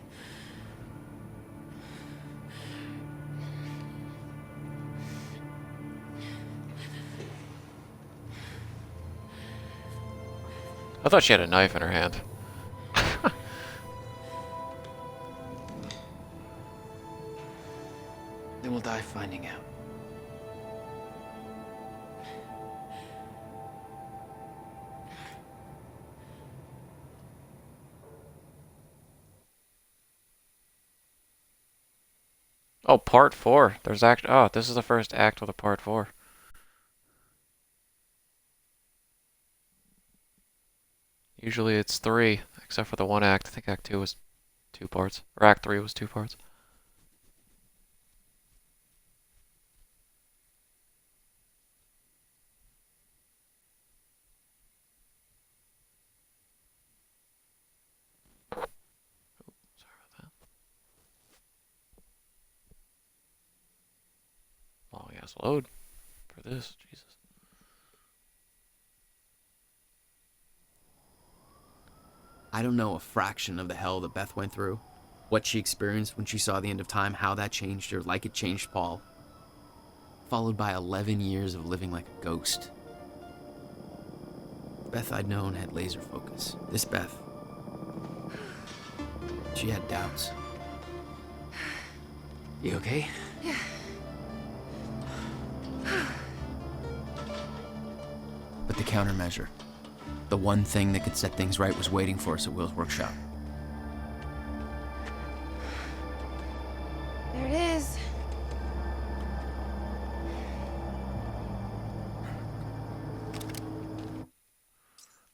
I thought she had a knife in her hand. Then we'll die finding out. Oh, part 4. There's oh, this is the first act of the part 4. Usually it's 3, except for the one act. I think act 2 was 2 parts. Or act 3 was 2 parts. Long ass load for this, Jesus. I don't know a fraction of the hell that Beth went through, what she experienced when she saw the end of time, how that changed her like it changed Paul. Followed by 11 years of living like a ghost. Beth I'd known had laser focus. This Beth, she had doubts. You okay? Yeah. But the countermeasure, the one thing that could set things right, was waiting for us at Will's workshop. There it is.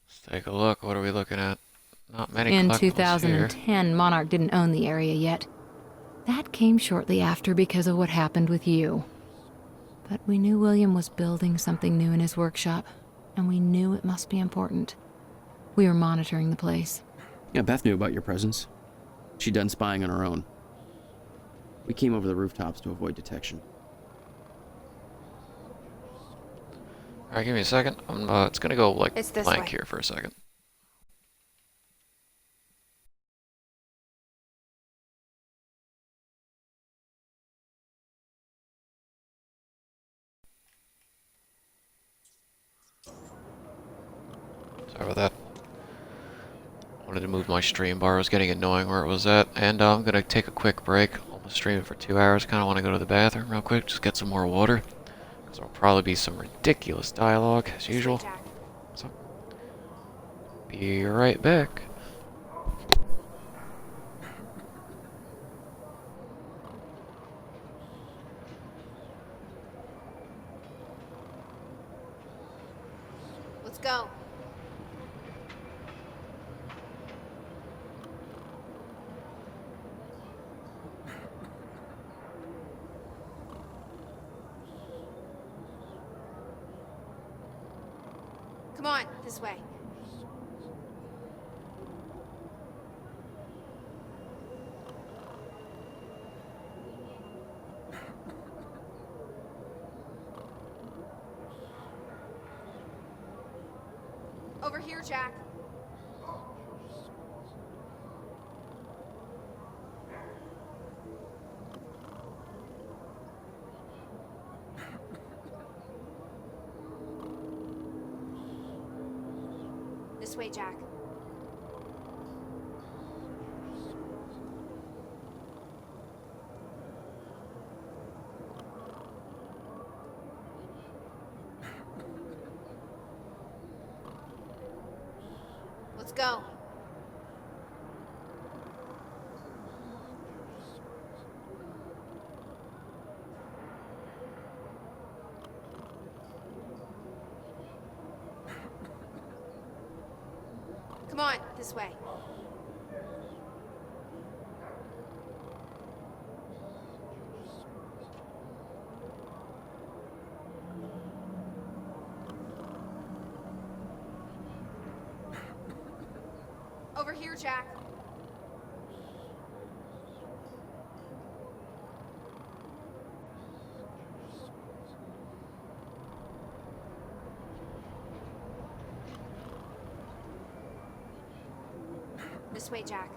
Let's take a look. What are we looking at? Not many In collectibles here. 2010, Monarch didn't own the area yet. That came shortly after because of what happened with you. But we knew William was building something new in his workshop, and we knew it must be important. We were monitoring the place. Yeah, Beth knew about your presence. She'd done spying on her own. We came over the rooftops to avoid detection. Alright, give me a second. It's gonna go like It's this blank way. here for a second. Sorry about that. Wanted to move my stream bar. It was getting annoying where it was at. And I'm gonna take a quick break. Almost streaming for 2 hours. Kinda wanna go to the bathroom real quick, just get some more water. Because there'll probably be some ridiculous dialogue as usual. So, be right back. Let's go. Come on, this way. Over here, Jack. This way, Jack. Let's go. Come on, this way. Over here, Jack. This way, Jack.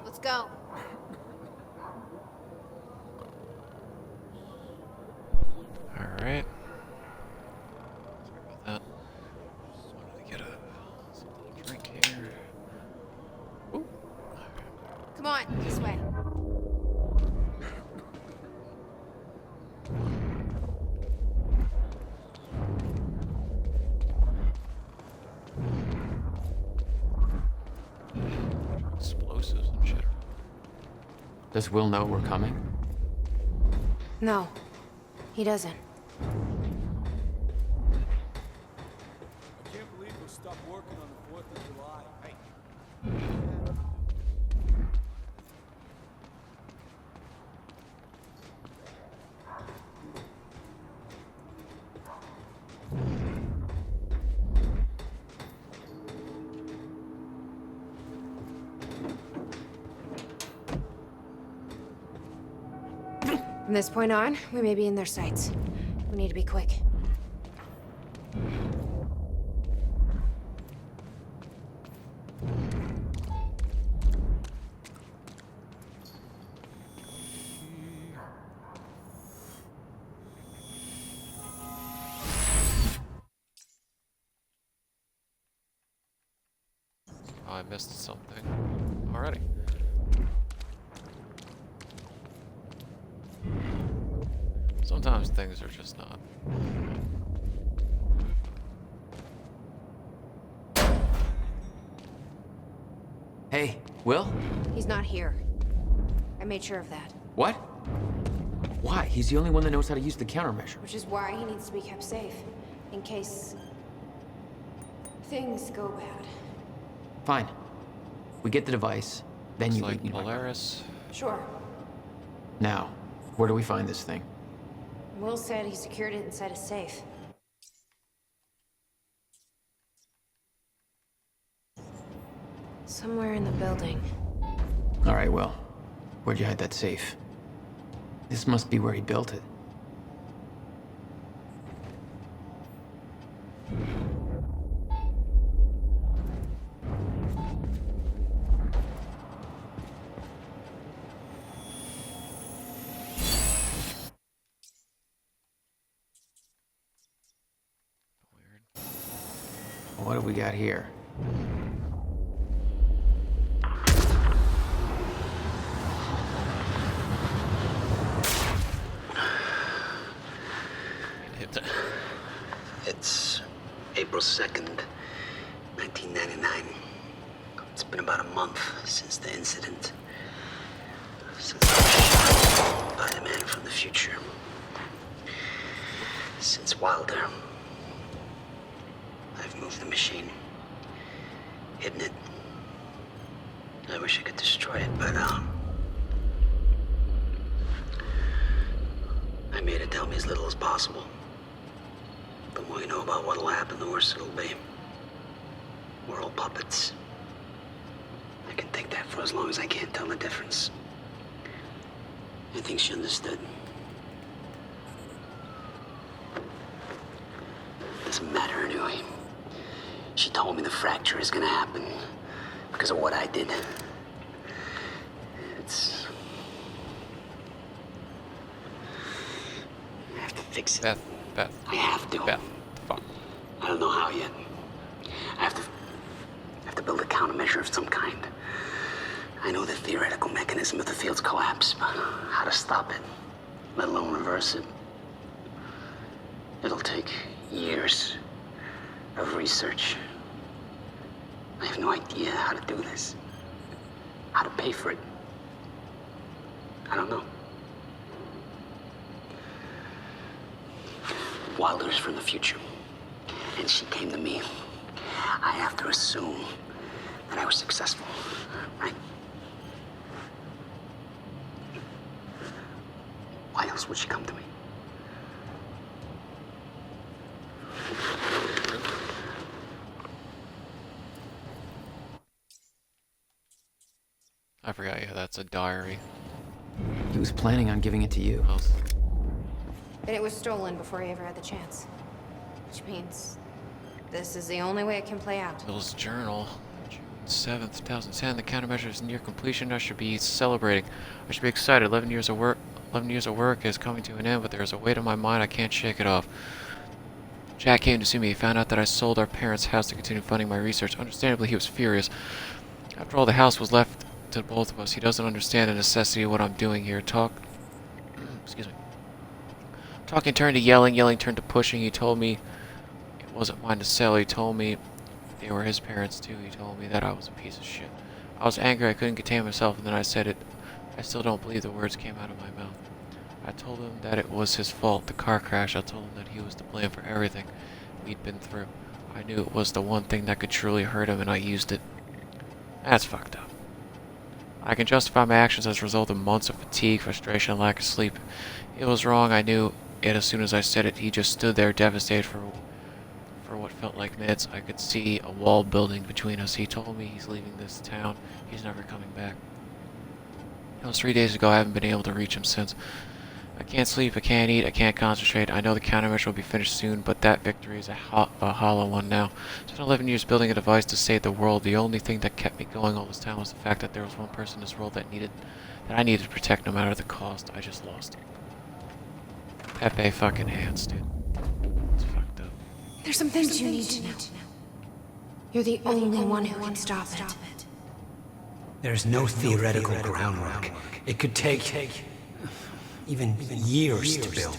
Let's go. All right. Sorry about that. Just wanted to get some little drink here. Ooh. Come on, this way. Explosives and shit. Does Will know we're coming? No, he doesn't. I can't believe we stopped working on the 4th of July. Hey. From this point on, we may be in their sights. We need to be quick. Oh, I missed something already. Sometimes things are just not. Hey, Will? He's not here. I made sure of that. What? Why? He's the only one that knows how to use the countermeasure. Which is why he needs to be kept safe. In case... things go bad. Fine. We get the device, then Looks you like lead me. Polaris. Sure. Now, where do we find this thing? Will said he secured it inside a safe. Somewhere in the building. All right, Will. Where'd you hide that safe? This must be where he built it. What do we got here? It's April 2nd, 1999. It's been about a month since the incident. Since I was shot by the man from the future. Since Wilder. I've moved the machine. Hidden it. I wish I could destroy it, but, I made it tell me as little as possible. The more you know about what'll happen, the worse it'll be. We're all puppets. I can take that for as long as I can't tell the difference. I think she understood. Doesn't matter anyway. She told me the fracture is gonna happen because of what I did. It's... I have to fix it. Beth. I have to. Beth. Fuck. I don't know how yet. I have to build a countermeasure of some kind. I know the theoretical mechanism of the field's collapse, but how to stop it, let alone reverse it, it'll take years of research. I have no idea how to do this. How to pay for it. I don't know. Wilder's from the future, and she came to me. I have to assume that I was successful, right? Why else would she come to me? I forgot, yeah, that's a diary. He was planning on giving it to you. And it was stolen before he ever had the chance. Which means this is the only way it can play out. Bill's journal, June 7th, 2010. The countermeasure is near completion. I should be celebrating. I should be excited. 11 years of work is coming to an end, but there is a weight on my mind I can't shake it off. Jack came to see me. He found out that I sold our parents' house to continue funding my research. Understandably, he was furious. After all, the house was left to both of us. He doesn't understand the necessity of what I'm doing here. Excuse me. Talking turned to yelling, yelling turned to pushing. He told me it wasn't mine to sell. He told me they were his parents too. He told me that I was a piece of shit. I was angry. I couldn't contain myself, and then I said it. I still don't believe the words came out of my mouth. I told him that it was his fault, the car crash. I told him that he was to blame for everything we'd been through. I knew it was the one thing that could truly hurt him, and I used it. That's fucked up. I can justify my actions as a result of months of fatigue, frustration, and lack of sleep. It was wrong. I knew it as soon as I said it. He just stood there devastated for what felt like minutes. I could see a wall building between us. He told me he's leaving this town. He's never coming back. It was 3 days ago. I haven't been able to reach him since. I can't sleep, I can't eat, I can't concentrate. I know the countermeasure will be finished soon, but that victory is a hollow one now. It's been 11 years building a device to save the world. The only thing that kept me going all this time was the fact that there was one person in this world that I needed to protect no matter the cost. I just lost him. Pepe fucking hands, dude. It's fucked up. There's some things you need to know. You're the only one who can stop it. There's no theoretical groundwork. It could take even years to build.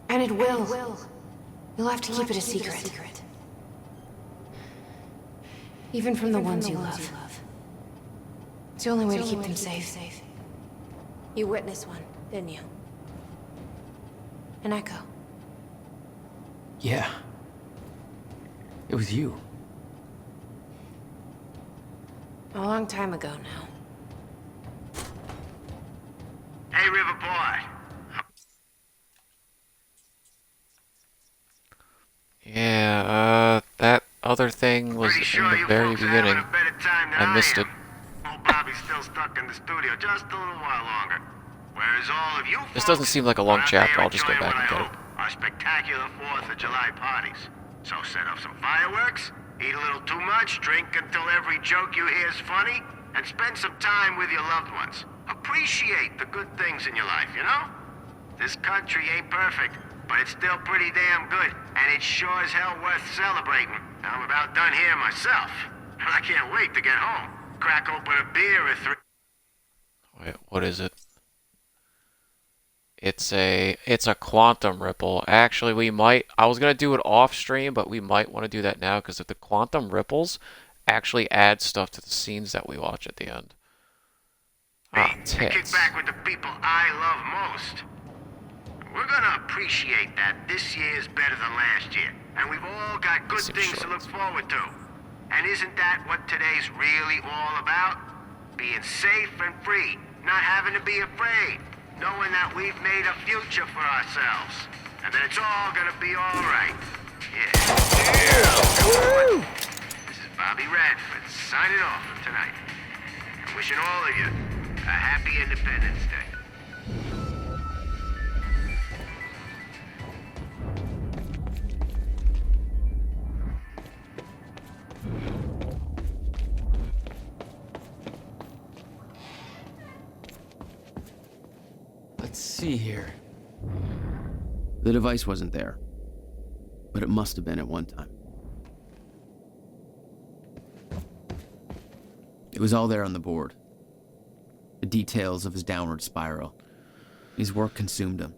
And it will. You'll have to keep it a secret. Even from the ones you love. It's the only way to keep them safe. You witnessed one, didn't you? An echo. Yeah. It was you. A long time ago now. Hey, River Boy. Yeah, that other thing was in the very beginning. I missed it. Old Bobby's still stuck in the studio just a little while longer. Whereas all of you This doesn't seem like a long chapter. I'll just go back and get it. our spectacular 4th of July parties. So set up some fireworks, eat a little too much, drink until every joke you hear is funny, and spend some time with your loved ones. Appreciate the good things in your life, you know? This country ain't perfect, but it's still pretty damn good, and it's sure as hell worth celebrating. I'm about done here myself. I can't wait to get home. Crack open a beer or 3. Wait, what is it? It's a quantum ripple. Actually, I was gonna do it off stream, but we might want to do that now, because if the quantum ripples actually add stuff to the scenes that we watch at the end. Ah, Kick tits. back with the people I love most. We're gonna appreciate that this year is better than last year, and we've all got good things to look forward to. And isn't that what today's really all about? Being safe and free, not having to be afraid, knowing that we've made a future for ourselves, and that it's all gonna be all right. Yeah. This is Bobby Radford signing off for tonight. I'm wishing all of you a happy Independence Day. Let's see here. The device wasn't there, but it must have been at one time. It was all there on the board. The details of his downward spiral. His work consumed him.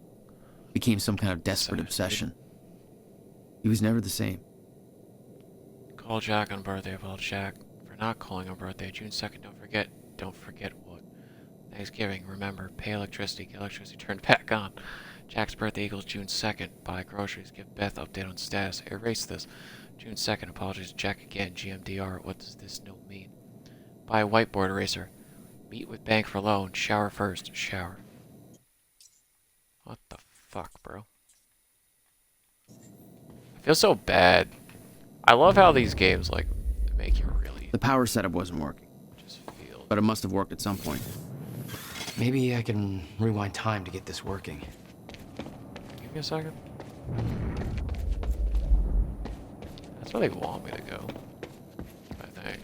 Became some kind of desperate obsession. He was never the same. Call Jack on birthday. Well, Jack, for not calling on birthday, June 2nd. Don't forget what? Thanksgiving. Remember, pay electricity. Get electricity turned back on. Jack's birthday equals June 2nd. Buy groceries. Give Beth update on status. Erase this. June 2nd. Apologies to Jack again. GMDR. What does this note mean? Buy a whiteboard eraser. Meet with bank for loan. Shower first. Shower. What the fuck, bro? I feel so bad. I love how these games, like, make you really... The power setup wasn't working. But it must have worked at some point. Maybe I can rewind time to get this working. Give me a second. That's where they want me to go, I think.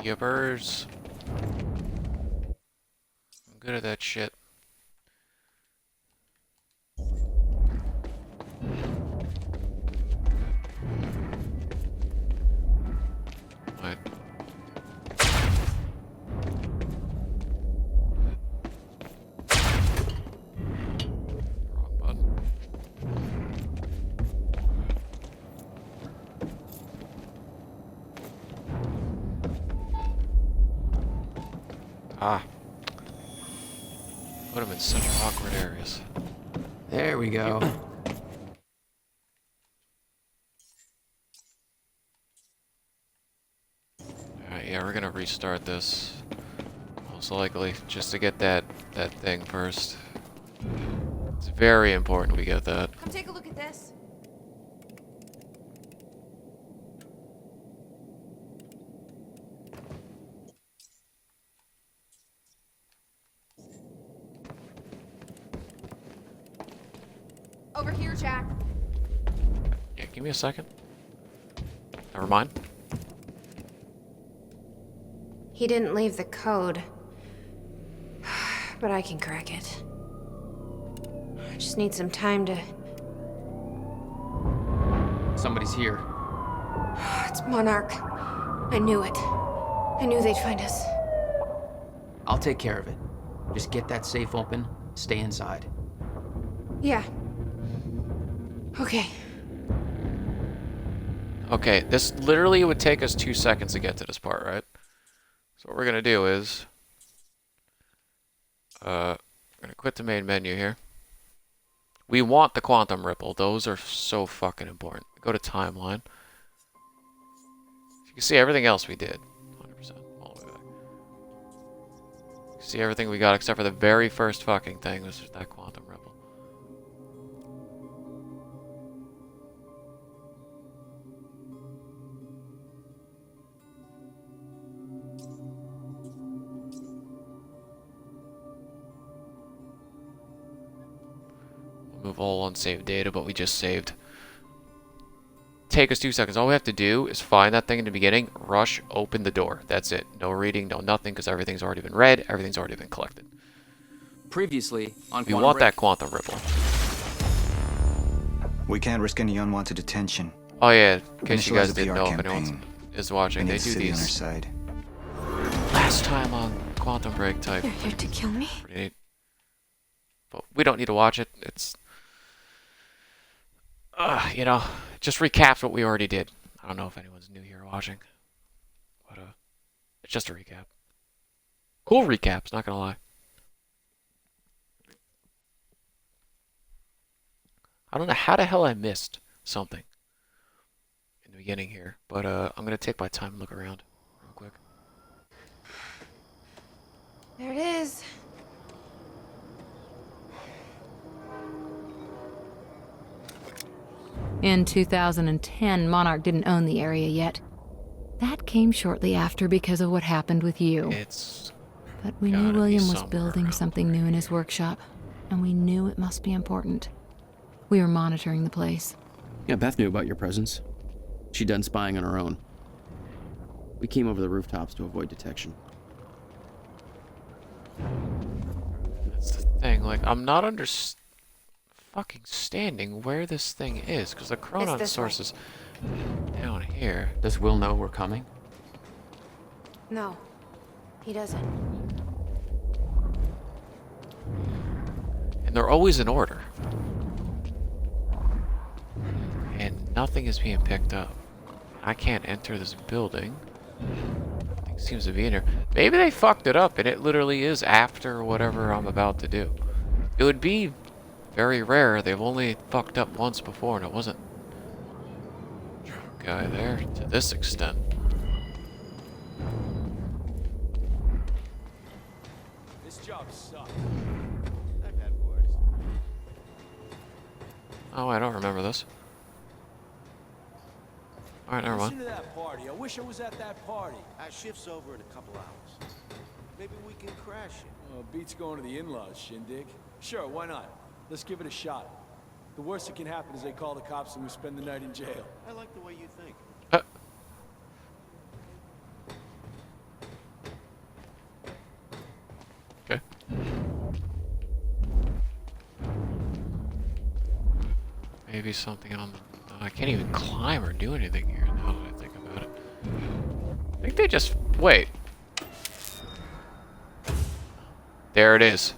Yippers. I'm good at that shit. What? Wrong button. Ah. Put him in such awkward areas. There we go. Alright, yeah, we're gonna restart this. Most likely, just to get that thing first. It's very important we get that. Come take a look at this. Over here, Jack. Yeah, give me a second. Never mind. He didn't leave the code. But I can crack it. I just need some time to... Somebody's here. It's Monarch. I knew it. I knew they'd find us. I'll take care of it. Just get that safe open, stay inside. Yeah. Okay. Okay, this literally would take us 2 seconds to get to this part, right? So what we're gonna do is... we're gonna quit the main menu here. We want the quantum ripple. Those are so fucking important. Go to timeline. You can see everything else we did. 100%. All the way back. You can see everything we got except for the very first fucking thing, which is that quantum ripple. Move all unsaved data, but we just saved. Take us 2 seconds. All we have to do is find that thing in the beginning, rush, open the door. That's it. No reading, no nothing, because everything's already been read, everything's already been collected. Previously on We want that quantum ripple. We can't risk any unwanted attention. Oh yeah, in case you Initialize guys the didn't VR know, if campaign. anyone is watching, We they need to do see the these inner side. last time on Quantum Break type. You're here to kill me? Pretty neat. But we don't need to watch it. It's you know, just recaps what we already did. I don't know if anyone's new here watching, but it's just a recap. Cool recaps, not gonna lie. I don't know how the hell I missed something in the beginning here, but I'm gonna take my time and look around real quick. There it is. In 2010, Monarch didn't own the area yet. That came shortly after because of what happened with you. But we knew William was building something new in his workshop, and we knew it must be important. We were monitoring the place. Yeah, Beth knew about your presence. She'd done spying on her own. We came over the rooftops to avoid detection. That's the thing, like, I'm not fucking standing where this thing is, because the chronon source is down here. Does Will know we're coming? No, he doesn't. And they're always in order. And nothing is being picked up. I can't enter this building. Nothing seems to be in here. Maybe they fucked it up and it literally is after whatever I'm about to do. It would be very rare. They've only fucked up once before and it wasn't guy there to this extent. This job sucks. I've had worse. Oh, I don't remember this. Alright, never Listen mind. to that party. I wish I was at that party. Our shift's over in a couple hours. Maybe we can crash it. Well, beats going to the in-laws, Shindig. Sure, why not? Let's give it a shot. The worst that can happen is they call the cops and we spend the night in jail. I like the way you think. Okay. Maybe something on the... I can't even climb or do anything here now that I think about it. I think they just... Wait. There it is.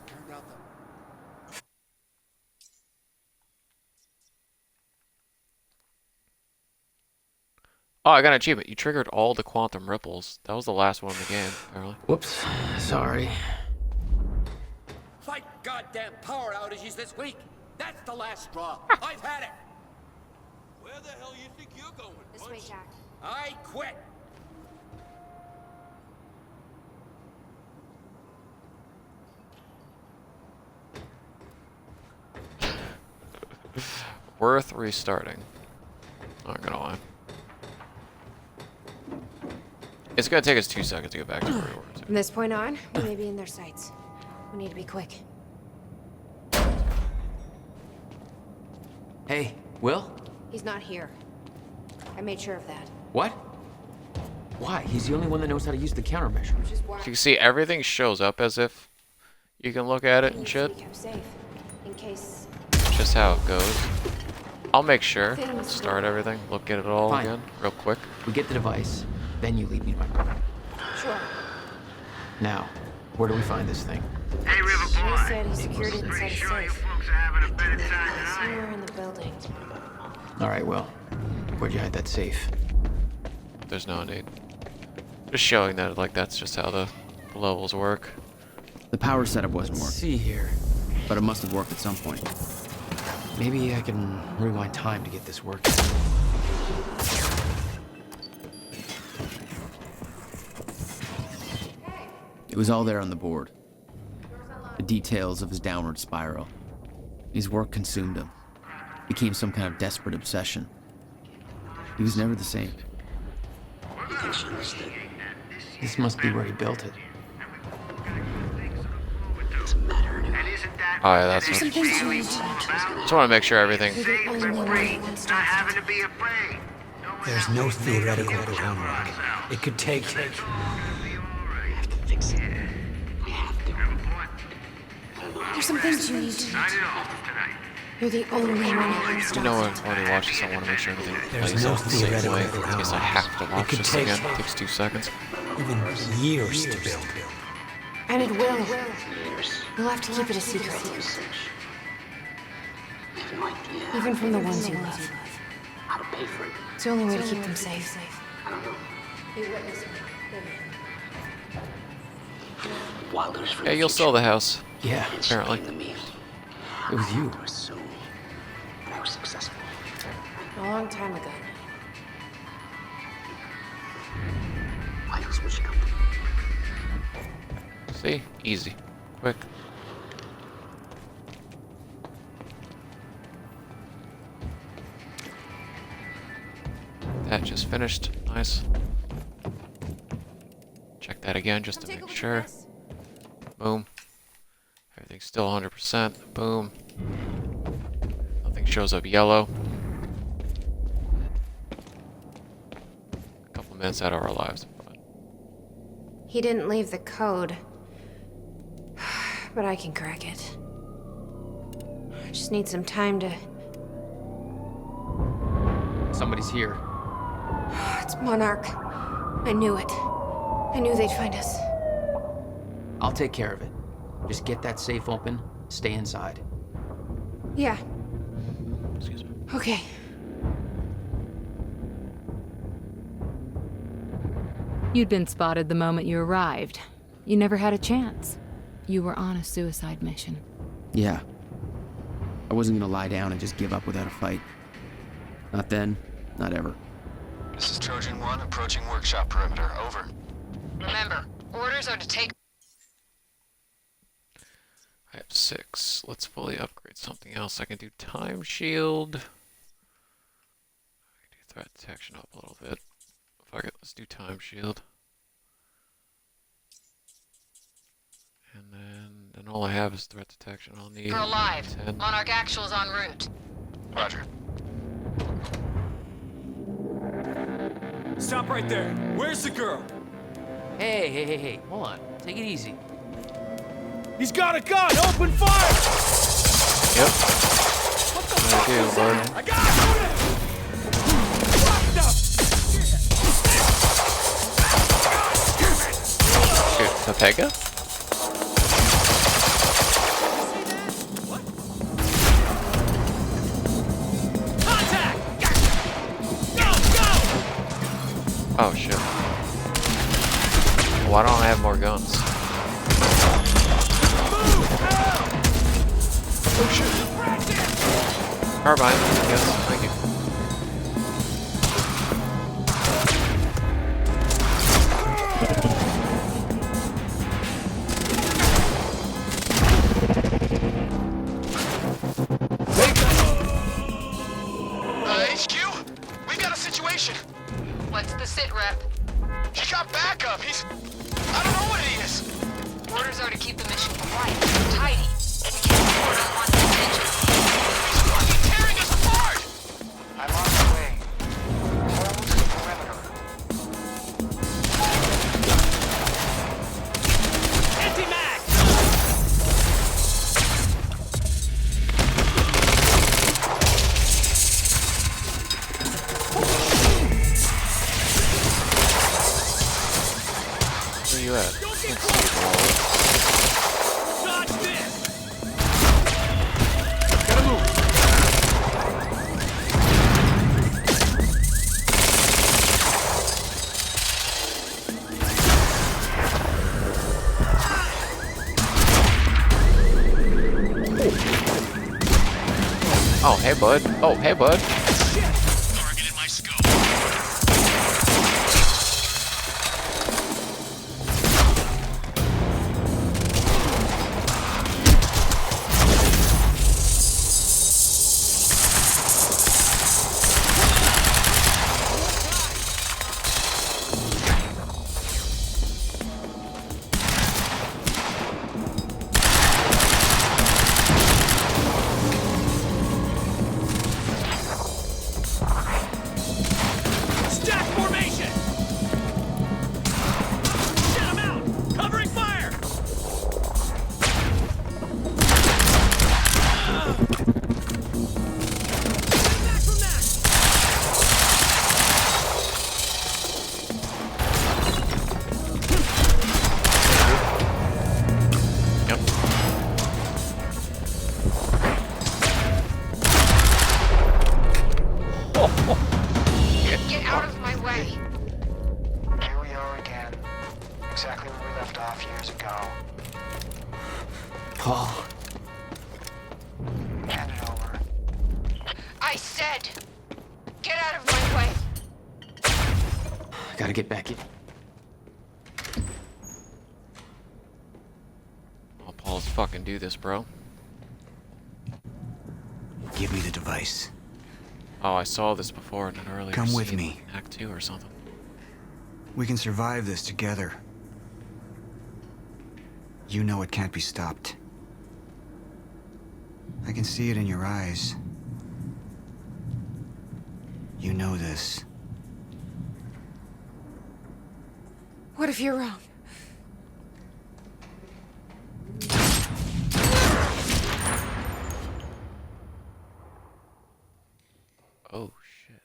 Oh, I got an achievement. You triggered all the quantum ripples. That was the last one in the game, apparently. Whoops. Sorry. Fight goddamn power outages this week. That's the last straw. I've had it. Where the hell you think you're going? This way, Jack. I quit. Worth restarting. Not gonna lie. It's gonna take us 2 seconds to get back to where we were. From this point on, we may be in their sights. We need to be quick. Hey, Will? He's not here. I made sure of that. What? Why? He's the only one that knows how to use the countermeasure. So you can see everything shows up as if you can look at it and shit. He kept safe, in case. That's just how it goes. I'll make sure. Start everything. Look at it all Fine. again, real quick. We get the device, then you lead me to my brother. Sure. Now, where do we find this thing? Hey, River He Boy. said he secured it inside a Sure you safe. folks are having a better time than I am. Somewhere in the building. All right, Will. Where'd you hide that safe? There's no need. Just showing that, like, that's just how the levels work. The power setup wasn't Let's working, see here. but it must have worked at some point. Maybe I can rewind time to get this working. It was all there on the board. The details of his downward spiral. His work consumed him. Became some kind of desperate obsession. He was never the same. You think she understood? This must be where he built it. Doesn't matter anyway. Oh yeah, that's what. Something's changed. Just want to make sure everything. You're the only one who wants to. Having to be afraid. There's no theoretical groundwork. It could take... I have to fix it. I have to. There's some things you need to do. You're the only one who can stop You know, it. I already watched this. I want to make sure everything There's plays no out the same theoretical way. In case I have to watch could this take- again. It takes 2 seconds. Even years to build. And it will. You'll have to keep it a secret. Even from the ones you love. How to pay for it. It's the only way to keep them safe. I don't know. You witness me. Wilder's for Yeah, you'll sell the house. Yeah, apparently. It was you. Assume that I was successful. A long time ago. Why else would she come? See? Easy. Quick. That just finished. Nice. that again just to make sure. Boom. Everything's still 100%. Boom. Nothing shows up yellow. A couple minutes out of our lives. But He didn't leave the code. But I can crack it. I just need some time to... Somebody's here. It's Monarch. I knew it. I knew they'd find us. I'll take care of it. Just get that safe open, stay inside. Yeah. excuse me. Okay. You'd been spotted the moment you arrived. You never had a chance. You were on a suicide mission. Yeah. I wasn't gonna lie down and just give up without a fight. Not then, not ever. This is Trojan 1 approaching workshop perimeter. Over. Remember, orders are to take... I have 6. Let's fully upgrade something else. I can do time shield. I can do threat detection up a little bit. Fuck it, let's do time shield. And then all I have is threat detection. I'll need We're alive. 10. Monarch Actual's en route. Roger. Stop right there. Where's the girl? Hey. Hold on. Take it easy. He's got a gun! Open fire! Yep. I do, bud. I got it! Shoot, Pepega? Oh shit. Why don't I have more guns? Oh shit. Carbine, yes, thank you. HQ? We've got a situation. What's the sit rep? He got backup. I don't know what he is. Orders are to keep the mission quiet, tidy. We can't afford unwanted attention. He's fucking tearing us apart! I'm on the way. Hold the perimeter. Empty mag! Where you at? Can't see you, Dodge this! Gotta move. Oh, hey, bud. Oh, hey, bud. Target in my scope. Stack formation! Shut him out! Covering fire! Back from that! Yep. Get out of my way. Here we are again. Exactly where we left off years ago. Paul. Hand it over. I said, get out of my way. I gotta get back in. I'll Paul's fucking do this, bro. Give me the device. Oh, I saw this before in an earlier Come with scene, me. Act 2 or something. We can survive this together. You know it can't be stopped. I can see it in your eyes. You know this. What if you're wrong? Oh, shit.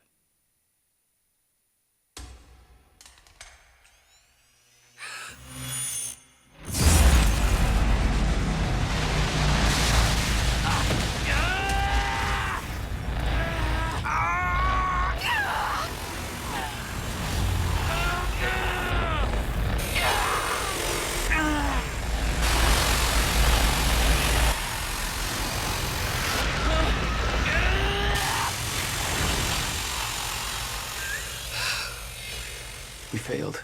We failed.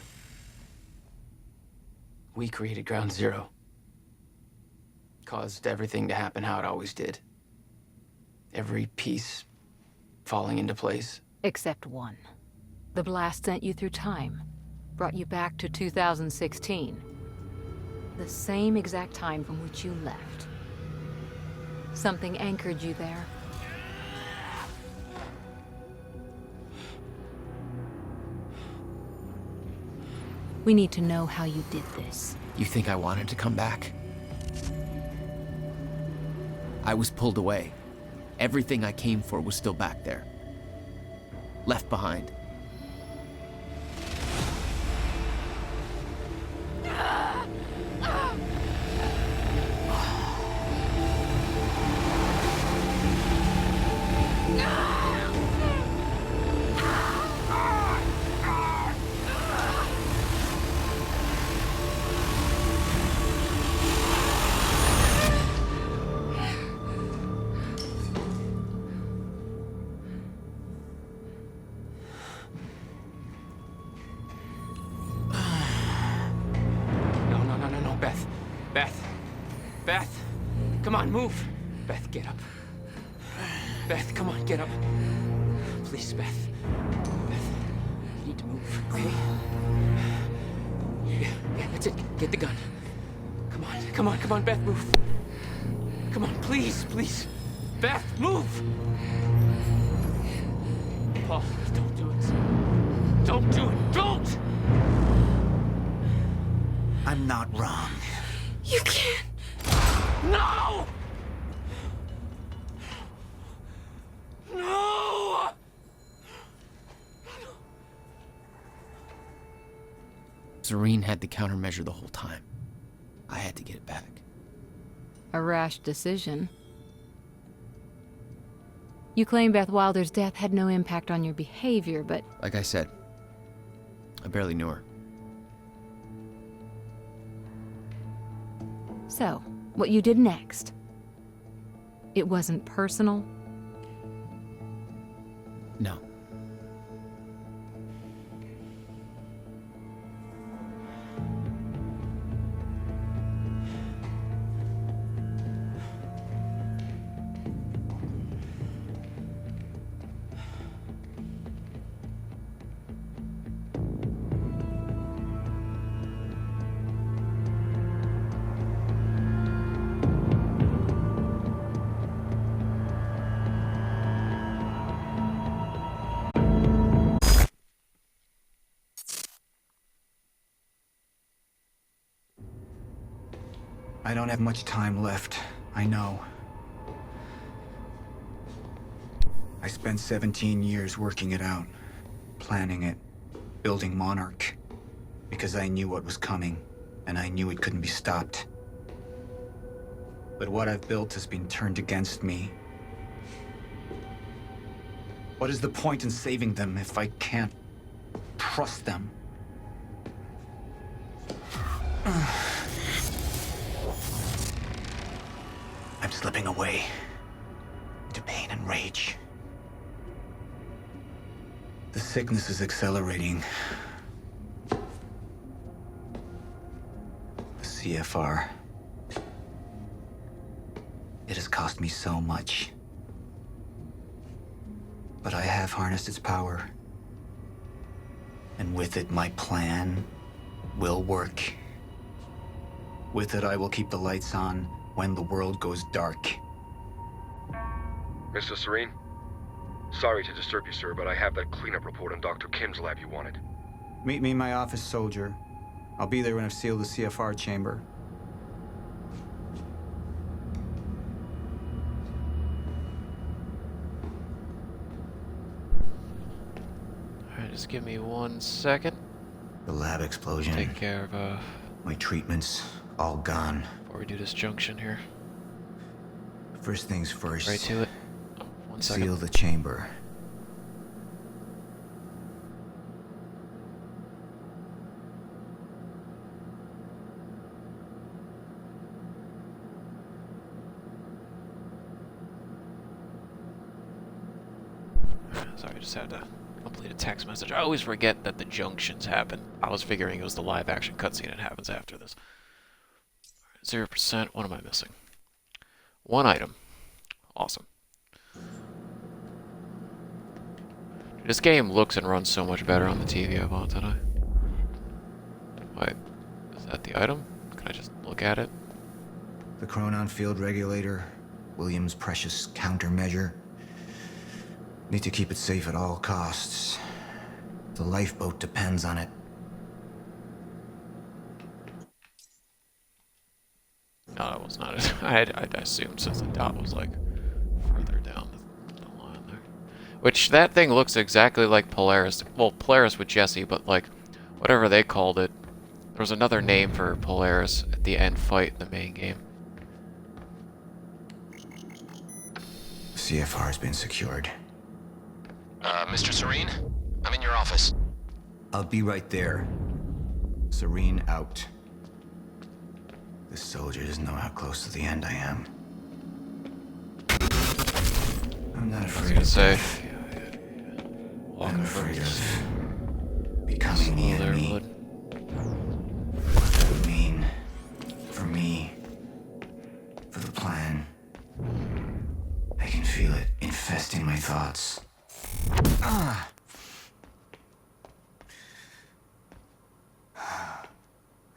We created Ground Zero. Caused everything to happen how it always did. Every piece falling into place. Except one. The blast sent you through time. Brought you back to 2016. The same exact time from which you left. Something anchored you there. We need to know how you did this. You think I wanted to come back? I was pulled away. Everything I came for was still back there. Left behind. No, Beth. Beth! Come on, move! Beth, get up. Beth, come on, get up. Please, Beth. Beth, you need to move, okay? Yeah, that's it. Get the gun. Come on, Beth, move. Come on, please. Beth, move! Paul, don't do it. Don't do it, don't! I'm not wrong. You can't. No! No! Zareen had the countermeasure the whole time. I had to get it back. A rash decision. You claim Beth Wilder's death had no impact on your behavior, but... Like I said, I barely knew her. So, what you did next? It wasn't personal? No. I don't have much time left, I know. I spent 17 years working it out, planning it, building Monarch, because I knew what was coming, and I knew it couldn't be stopped. But what I've built has been turned against me. What is the point in saving them if I can't trust them? I'm slipping away into pain and rage. The sickness is accelerating. The CFR. It has cost me so much. But I have harnessed its power. And with it, my plan will work. With it, I will keep the lights on when the world goes dark. Mr. Serene? Sorry to disturb you, sir, but I have that cleanup report on Dr. Kim's lab you wanted. Meet me in my office, soldier. I'll be there when I've sealed the CFR chamber. Alright, just give me 1 second. The lab explosion. Take care of, my treatments, all gone. before we do this junction here. First things first. Right to it. Oh, 1 second. Seal the chamber. Sorry, I just had to complete a text message. I always forget that the junctions happen. I was figuring it was the live action cutscene that happens after this. 0%. What am I missing? 1 item. Awesome. This game looks and runs so much better on the TV I bought today. Wait, is that the item? Can I just look at it? The Chronon Field Regulator, Williams' precious countermeasure. Need to keep it safe at all costs. The lifeboat depends on it. No, that was not it. I assumed since the dot was like further down the line there. Which, that thing looks exactly like Polaris. Well, Polaris with Jesse, but like, whatever they called it. There was another name for Polaris at the end fight in the main game. CFR has been secured. Mr. Serene? I'm in your office. I'll be right there. Serene out. This soldier doesn't know how close to the end I am. I'm not afraid of death. I'm afraid of becoming the enemy. What that would mean for me, for the plan. I can feel it infesting my thoughts. I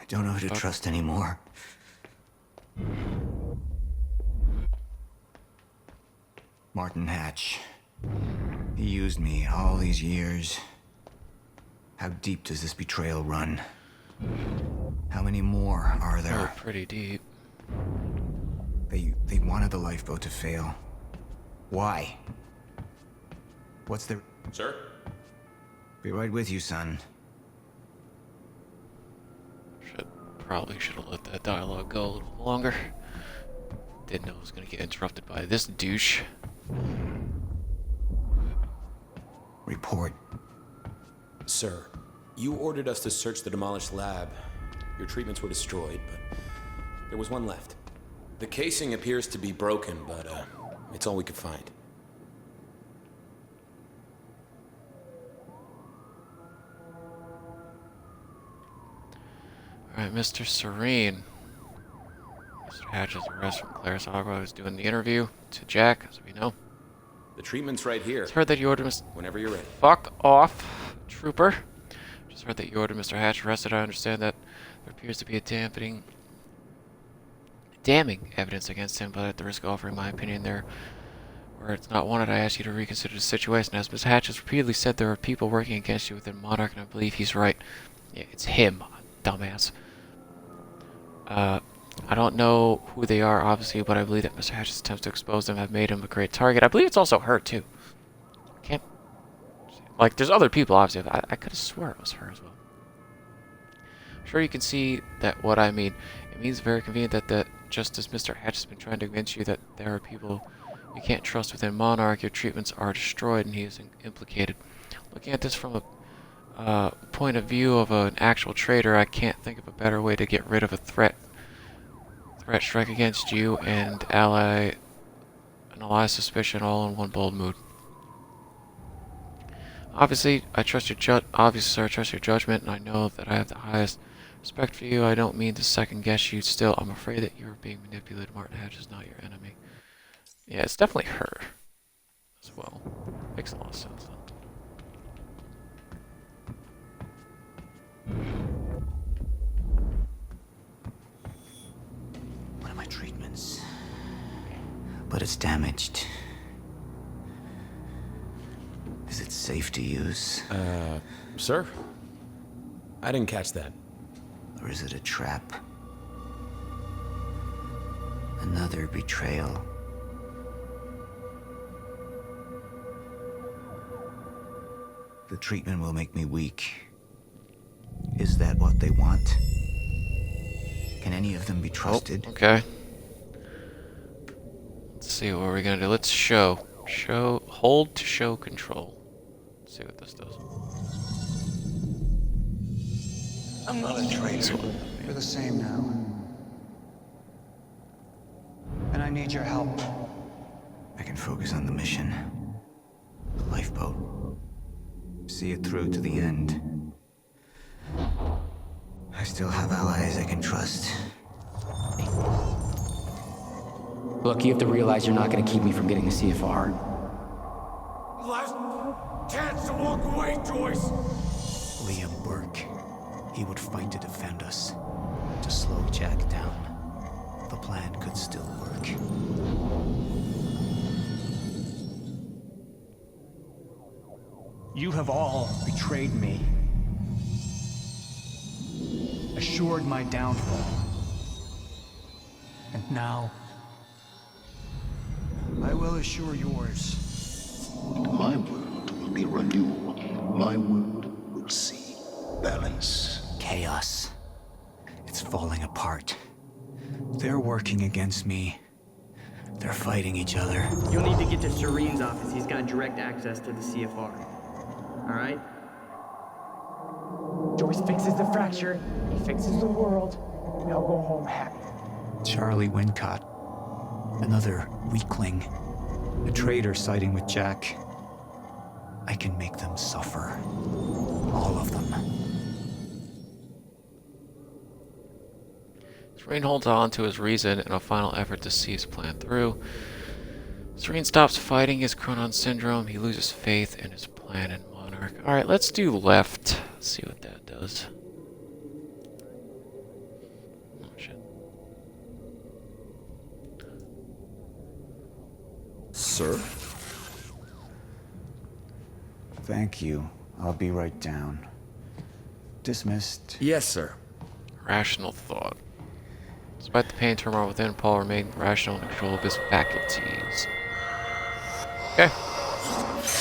don't know who to trust anymore. Martin Hatch. He used me all these years. How deep does this betrayal run? How many more are there? Oh, pretty deep. They wanted the lifeboat to fail. Why? What's the... Sir? Be right with you, son. Probably should have let that dialogue go a little longer. Didn't know it was going to get interrupted by this douche. Report. Sir, you ordered us to search the demolished lab. Your treatments were destroyed, but there was one left. The casing appears to be broken, but it's all we could find. Alright, Mr. Serene. Mr. Hatch's arrest from Claris Agua was doing the interview to Jack, as we know. The treatment's right here. Just heard that you ordered Mr. Whenever you're ready. Fuck off, trooper. Just heard that you ordered Mr. Hatch arrested. I understand that there appears to be a damning evidence against him, but at the risk of offering my opinion there, where it's not wanted, I ask you to reconsider the situation. As Ms. Hatch has repeatedly said, there are people working against you within Monarch, and I believe he's right. Yeah, it's him, dumbass. I don't know who they are, obviously, but I believe that Mr. Hatch's attempts to expose them have made him a great target. I believe it's also her, too. Can't... Like, there's other people, obviously. I could have swore it was her as well. I'm sure you can see that what I mean. It means very convenient that just as Mr. Hatch has been trying to convince you that there are people you can't trust within Monarch, your treatments are destroyed and he is implicated. Looking at this from a point of view of an actual traitor, I can't think of a better way to get rid of a threat strike against you and an ally suspicion all in one bold mood. Obviously, I trust your sir, I trust your judgment, and I know that I have the highest respect for you. I don't mean to second guess you. Still, I'm afraid that you're being manipulated. Martin Hatch is not your enemy. Yeah, it's definitely her as well. Makes a lot of sense. it's damaged. Is it safe to use? Sir? I didn't catch that. Or is it a trap? Another betrayal. The treatment will make me weak. Is that what they want? Can any of them be trusted? Oh, okay. Let's see what we're gonna do. Let's show. Hold to show control. Let's see what this does. I'm not a traitor. You're the same now. And I need your help. I can focus on the mission. The lifeboat. See it through to the end. I still have allies I can trust. Look, you have to realize you're not gonna keep me from getting the CFR. Last chance to walk away, Joyce! Liam Burke. He would fight to defend us. To slow Jack down. The plan could still work. You have all betrayed me. Assured my downfall. And now, I will assure yours. My world will be renewal. My world will see balance. Chaos. It's falling apart. They're working against me. They're fighting each other. You'll need to get to Serene's office. He's got direct access to the CFR. All right? Joyce fixes the fracture, he fixes the world, and I'll go home happy. Charlie Wincott. Another weakling. A traitor siding with Jack. I can make them suffer. All of them. Serene holds on to his reason in a final effort to see his plan through. Serene stops fighting his Chronon Syndrome. He loses faith in his plan in Monarch. Alright, let's do left. See what that does. Oh, shit. Sir? Thank you. I'll be right down. Dismissed. Yes, sir. Rational thought. Despite the pain and turmoil within, Paul remained rational and in control of his faculties. Okay.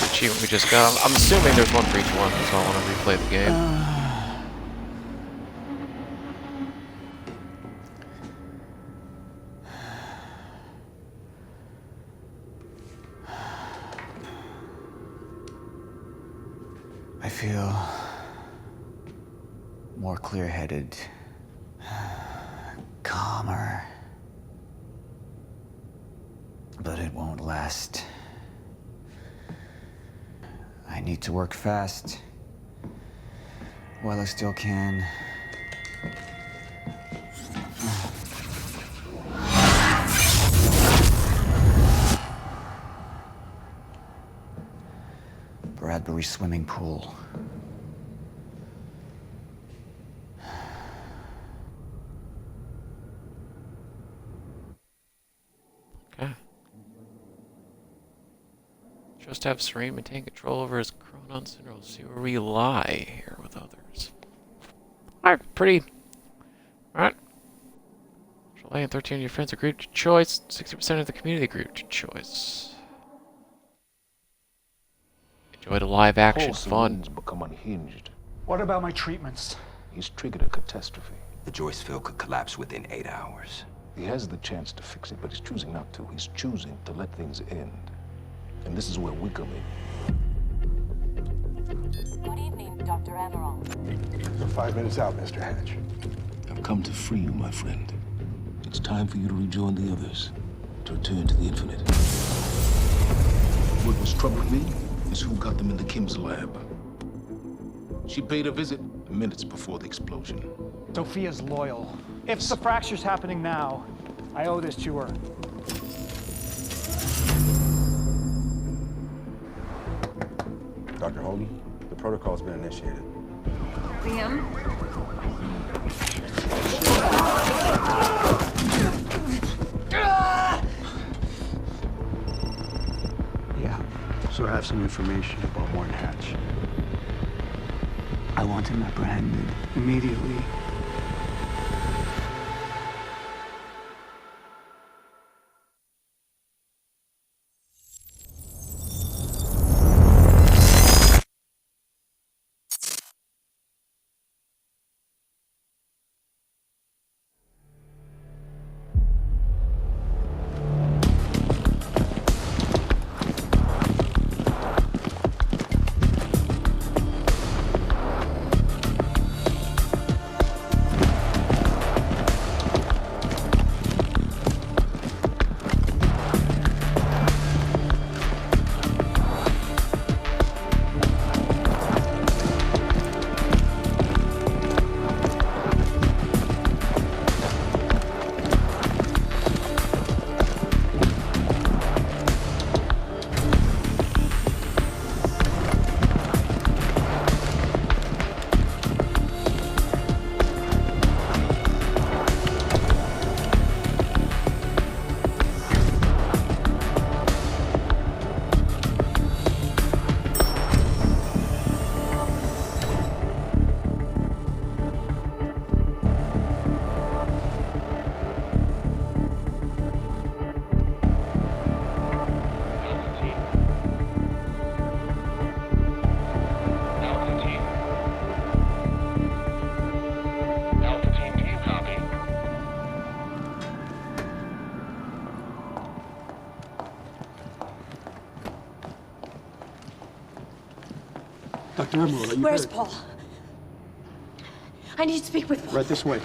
Achievement we just got. I'm assuming there's one for each one, so I want to replay the game. I feel more clear-headed, calmer. But it won't last. I need to work fast while I still can. Bradbury swimming pool. Okay. Just have Serene maintain control over his Chronon Syndrome. See where we lie here with others. Alright, pretty. Alright. Chalet and 13 of your friends agreed to choice. 60% of the community agreed to choice. Enjoy the live action fun. Become unhinged. What about my treatments? He's triggered a catastrophe. The Joyce field could collapse within 8 hours. He has the chance to fix it, but he's choosing not to. He's choosing to let things end. And this is where we come in. Good evening, Dr. Amaral. You're 5 minutes out, Mr. Hatch. I've come to free you, my friend. It's time for you to rejoin the others, to return to the infinite. What was troubling me is who got them in the Kim's lab. She paid a visit minutes before the explosion. Sophia's loyal. If the fracture's happening now, I owe this to her. Dr. Holden, the protocol's been initiated. Liam? also have some information about Morton Hatch. I want him apprehended immediately. Dr. Emerald, are you Where's hurt? Paul? I need to speak with Paul. Right this way.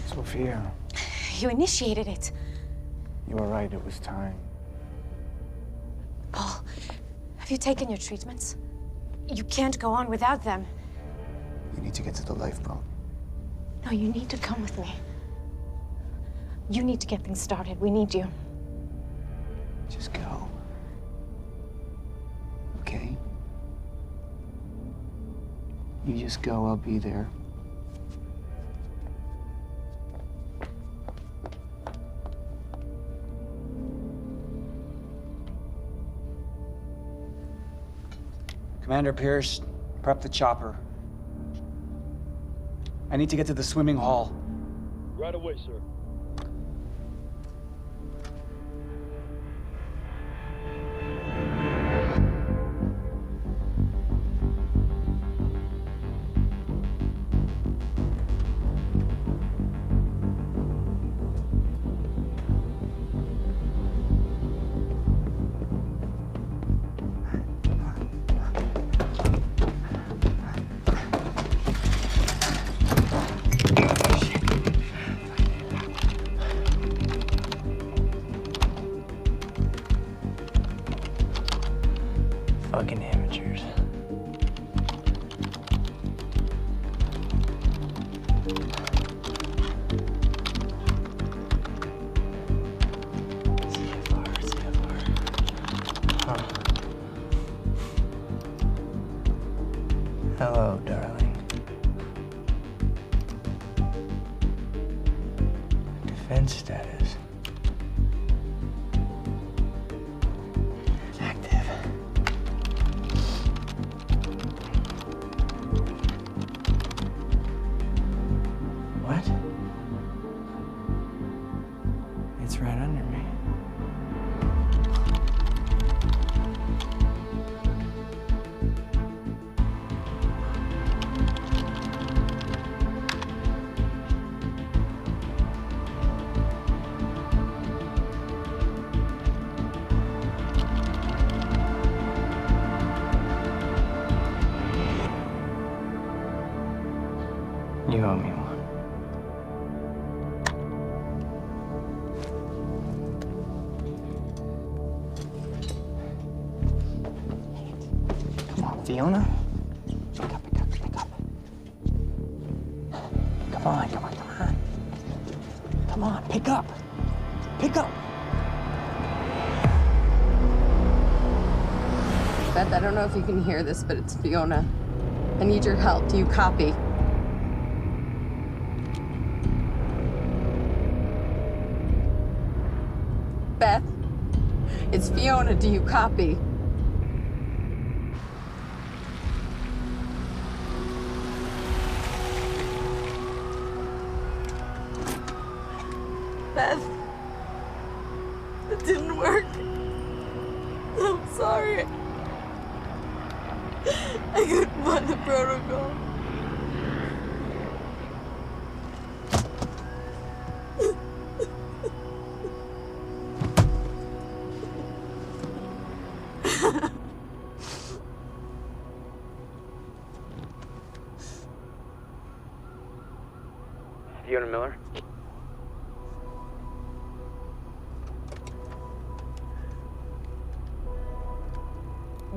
Sophia, You initiated it. you were right. It was time. Paul, have you taken your treatments? You can't go on without them. You need to get to the lifeboat. No, you need to come with me. You need to get things started. We need you. Just go. Okay? You just go, I'll be there. Commander Pierce, prep the chopper. I need to get to the swimming hall. Right away, sir. Fucking amateurs. Hello, darling. Defense status. Active. What? It's right under me. You owe me one. Come on, Fiona. Pick up, pick up, pick up. Come on, come on, come on. Come on, pick up. Pick up. Beth, I don't know if you can hear this, but it's Fiona. I need your help. Do you copy? Beth? It's Fiona. Do you copy? Beth? It didn't work. I'm sorry. I couldn't find the protocol. Fiona Miller?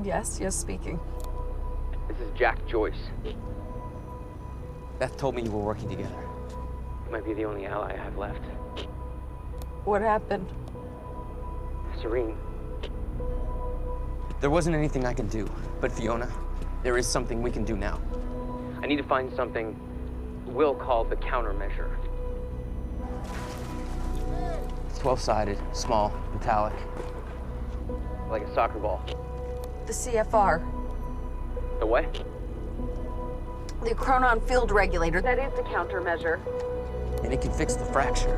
Yes, speaking. This is Jack Joyce. Beth told me you were working together. You might be the only ally I have left. What happened? Serene. There wasn't anything I could do, but Fiona, there is something we can do now. I need to find something Will called the countermeasure. It's 12-sided, small, metallic, like a soccer ball. The CFR. The what? The Chronon Field Regulator. That is the countermeasure. And it can fix the fracture.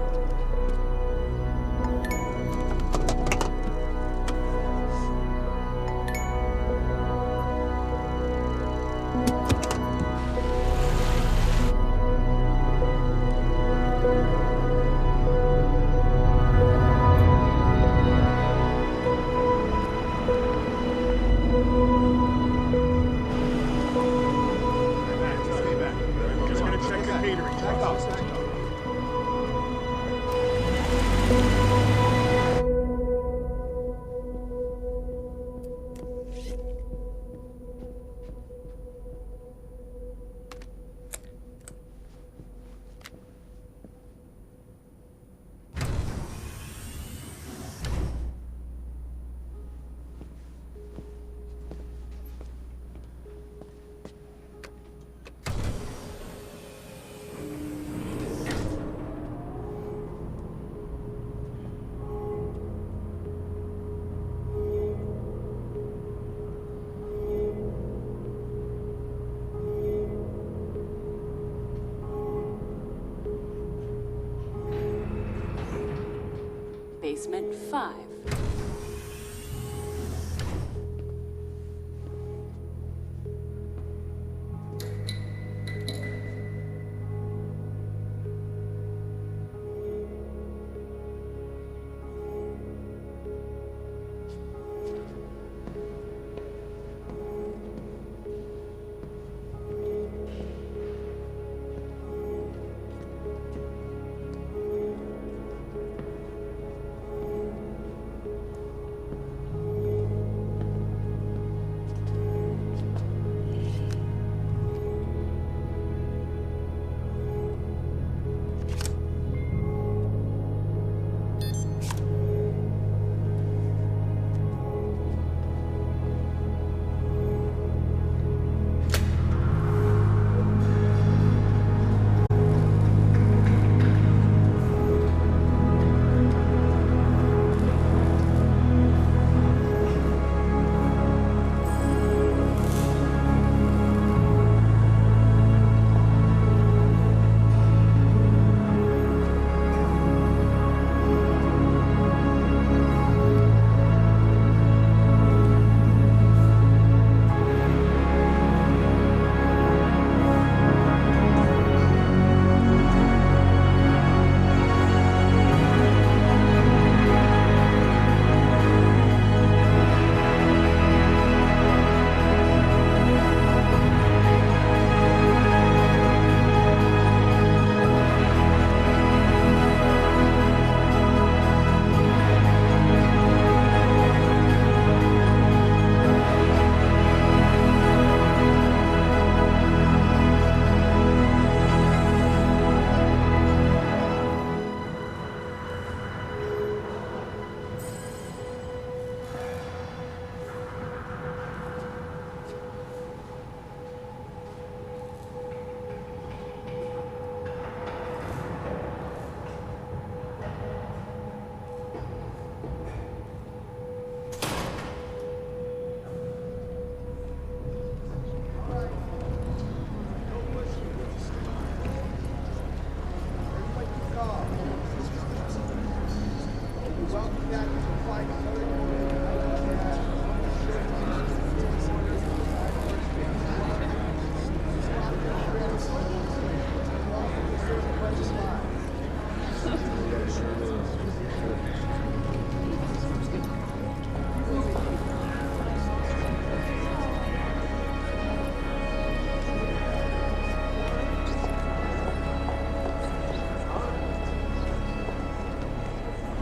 Basement 5.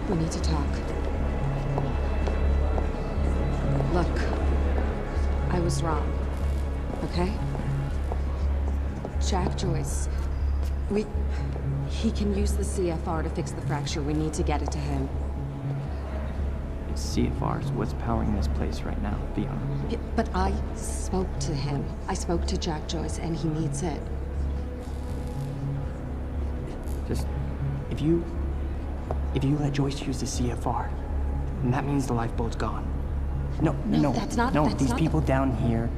We need to talk. Look, I was wrong, okay? Jack Joyce, he can use the CFR to fix the fracture. We need to get it to him. CFR is what's powering this place right now, Fiona. Yeah, but I spoke to him. I spoke to Jack Joyce, and he needs it. Just, if you let Joyce use the CFR, then that means the lifeboat's gone. No, that's not these the- people down here,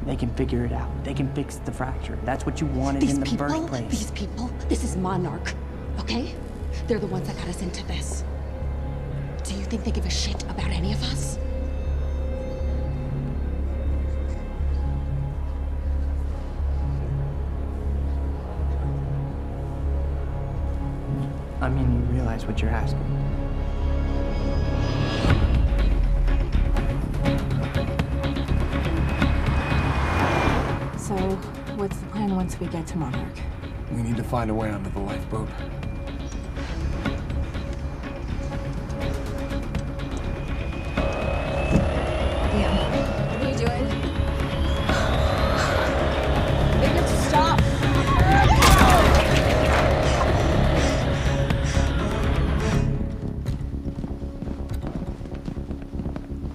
they can figure it out. They can fix the fracture. That's what you wanted in the first place. These people, this is Monarch, okay? They're the ones that got us into this. Do you think they give a shit about any of us? I mean, you realize what you're asking. So, what's the plan once we get to Monarch? We need to find a way onto the lifeboat. What are you doing? Victor, stop!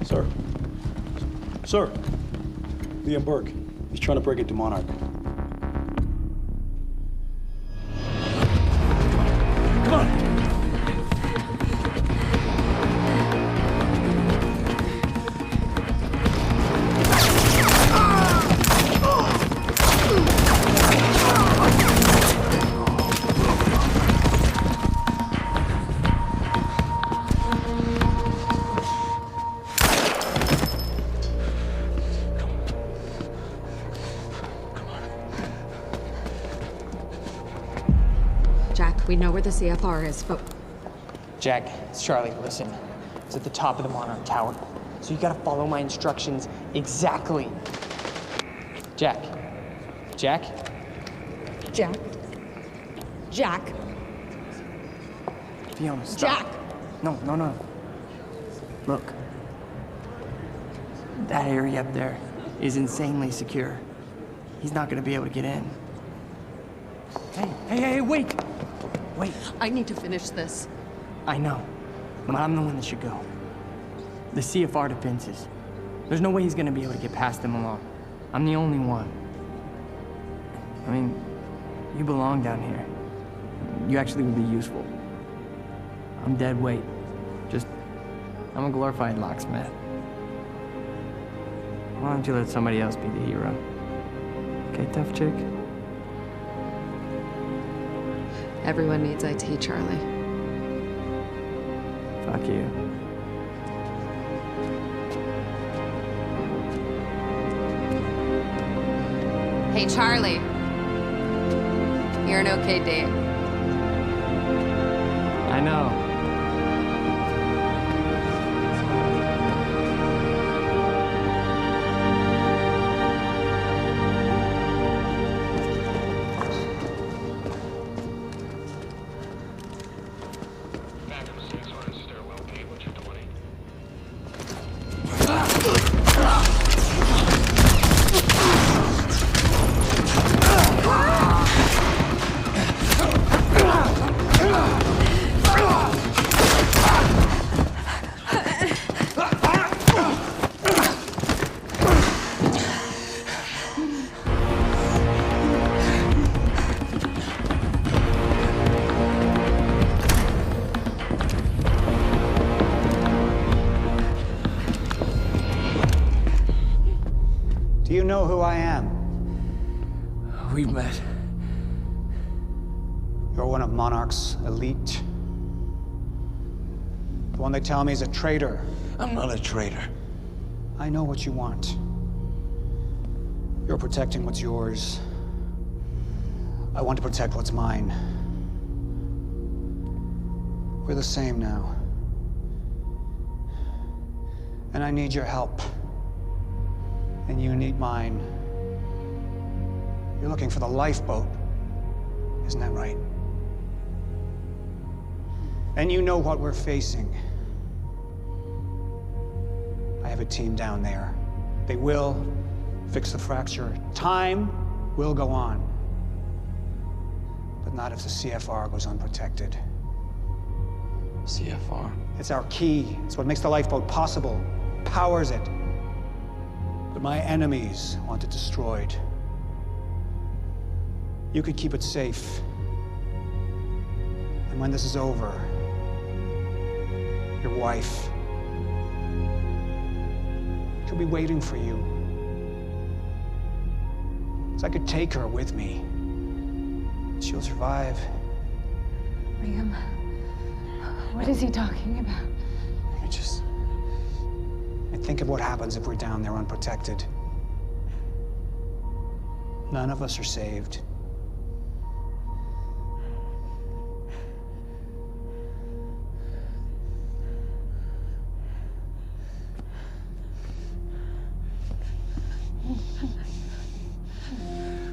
Sir. Sir. Liam Burke. He's trying to break into Monarch. Come on! Jack, we know where the CFR is, but Jack, it's Charlie. Listen, it's at the top of the Monarch Tower. So you gotta follow my instructions exactly. Jack. Jack? Jack. Jack. Fiona, stop. Jack! No. Look. That area up there is insanely secure. He's not gonna be able to get in. Hey, wait! Wait. I need to finish this. I know, but I'm the one that should go. The CFR defenses. There's no way he's gonna be able to get past them alone. I'm the only one. I mean, you belong down here. You actually would be useful. I'm dead weight. I'm a glorified locksmith. Why don't you let somebody else be the hero? Okay, tough chick? Everyone needs IT, Charlie. Fuck you. Hey, Charlie. You're an okay date. I know. Do you know who I am? We've met. You're one of Monarch's elite. The one they tell me is a traitor. I'm not a traitor. I know what you want. You're protecting what's yours. I want to protect what's mine. We're the same now. And I need your help. And you need mine. You're looking for the lifeboat. Isn't that right? And you know what we're facing. I have a team down there. They will fix the fracture. Time will go on. But not if the CFR goes unprotected. CFR? It's our key. It's what makes the lifeboat possible, powers it. But my enemies want it destroyed. You could keep it safe. And when this is over, your wife, she'll be waiting for you. So I could take her with me. She'll survive. Liam, what is he talking about? I think of what happens if we're down there unprotected. None of us are saved.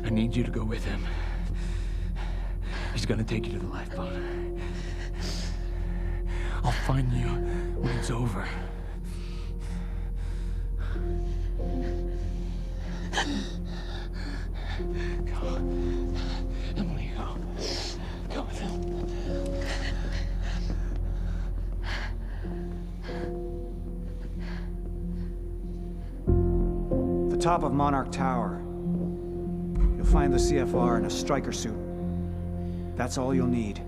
I need you to go with him. He's gonna take you to the lifeboat. I'll find you when it's over. Go. Emily, go. Go with him. The top of Monarch Tower. You'll find the CFR in a striker suit. That's all you'll need.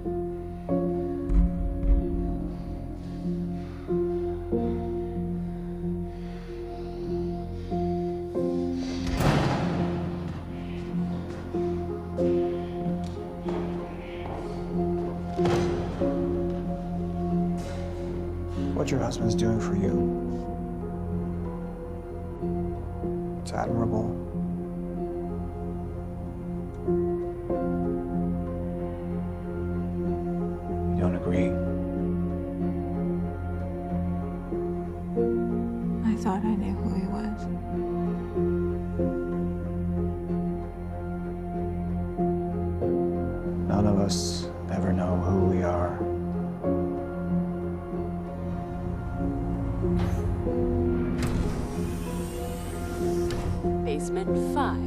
What your husband's doing for you, it's admirable. You don't agree? I thought I knew who he was. None of us ever know who we are. Basement 5.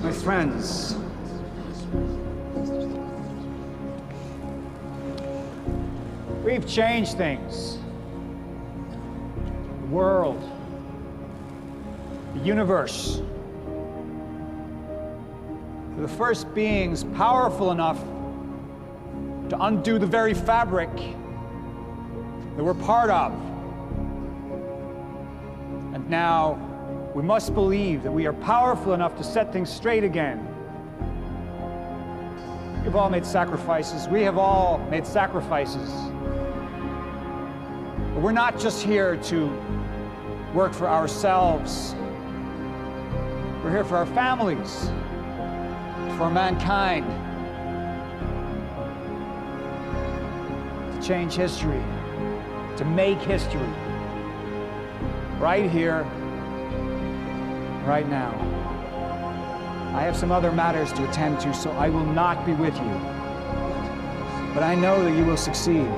My friends, we've changed things. The world, the universe. We're the first beings powerful enough to undo the very fabric that we're part of. And now, we must believe that we are powerful enough to set things straight again. We've all made sacrifices. We have all made sacrifices. But we're not just here to work for ourselves. We're here for our families, for mankind. To change history, to make history. Right here, right now. I have some other matters to attend to, so I will not be with you. But I know that you will succeed.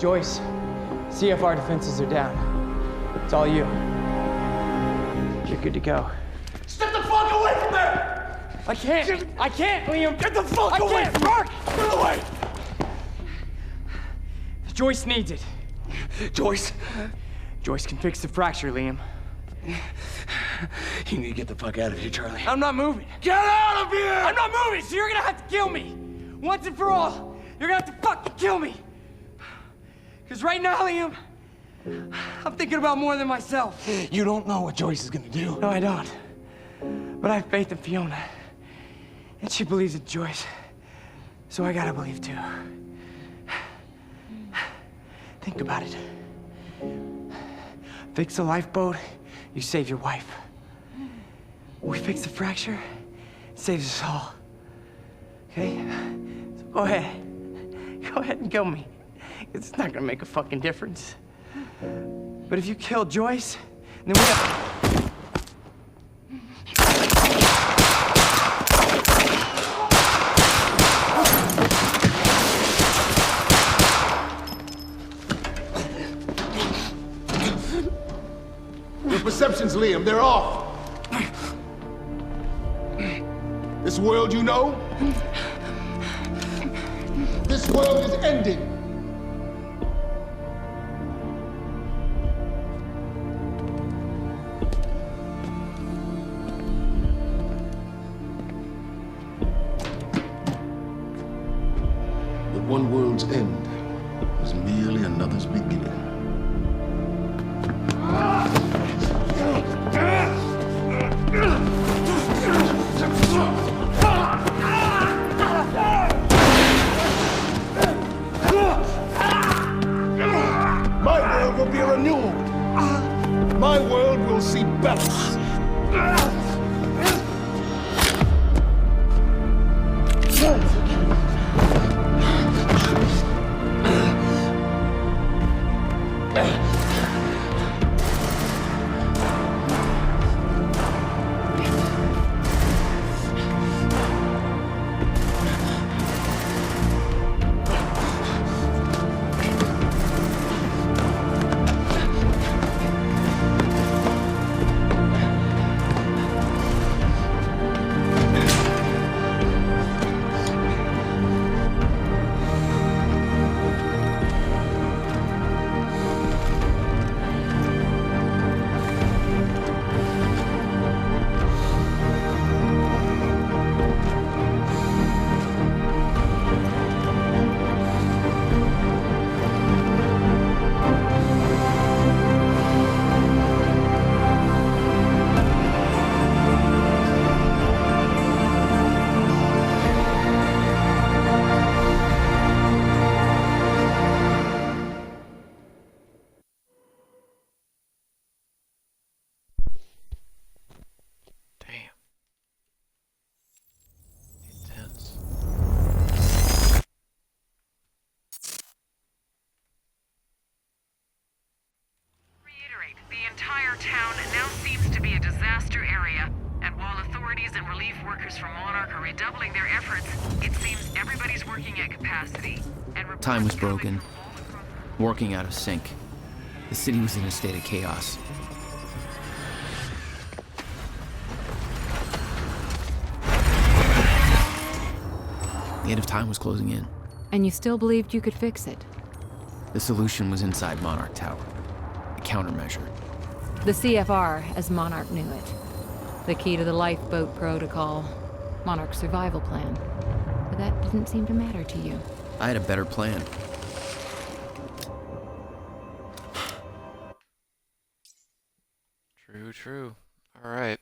Joyce, CFR defenses are down. It's all you. You're good to go. Step the fuck away from there! I can't, Liam! Get the fuck away! Mark! Get away! Joyce needs it. Joyce? Joyce can fix the fracture, Liam. You need to get the fuck out of here, Charlie. I'm not moving. Get out of here! I'm not moving, so you're gonna have to kill me. Once and for all, you're gonna have to fucking kill me. Because right now, Liam, I'm thinking about more than myself. You don't know what Joyce is gonna do. No, I don't. But I have faith in Fiona. And she believes in Joyce. So I gotta believe too. Think about it. Fix the lifeboat, you save your wife. We fix the fracture, it saves us all. Okay? So go ahead. Go ahead and kill me. It's not gonna make a fucking difference. But if you kill Joyce, then we have... Your perceptions, Liam, they're off. This world you know, this world is ending. But one world's end was merely another's beginning. My world will be renewed. My world will see balance. The entire town now seems to be a disaster area, and while authorities and relief workers from Monarch are redoubling their efforts, it seems everybody's working at capacity. And Time was broken, working out of sync. The city was in a state of chaos. The end of time was closing in. And you still believed you could fix it? The solution was inside Monarch Tower. A countermeasure. The CFR, as Monarch knew it. The key to the lifeboat protocol. Monarch's survival plan. But that didn't seem to matter to you. I had a better plan. True. Alright.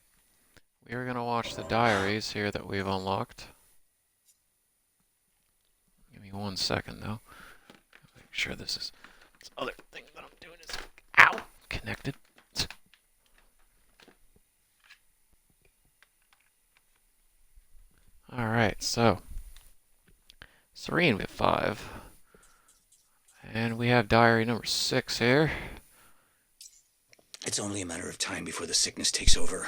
We are gonna watch the diaries here that we've unlocked. Give me 1 second though. Make sure this other thing that I'm doing is connected. Alright, so Serene with 5. And we have diary number 6 here. It's only a matter of time before the sickness takes over.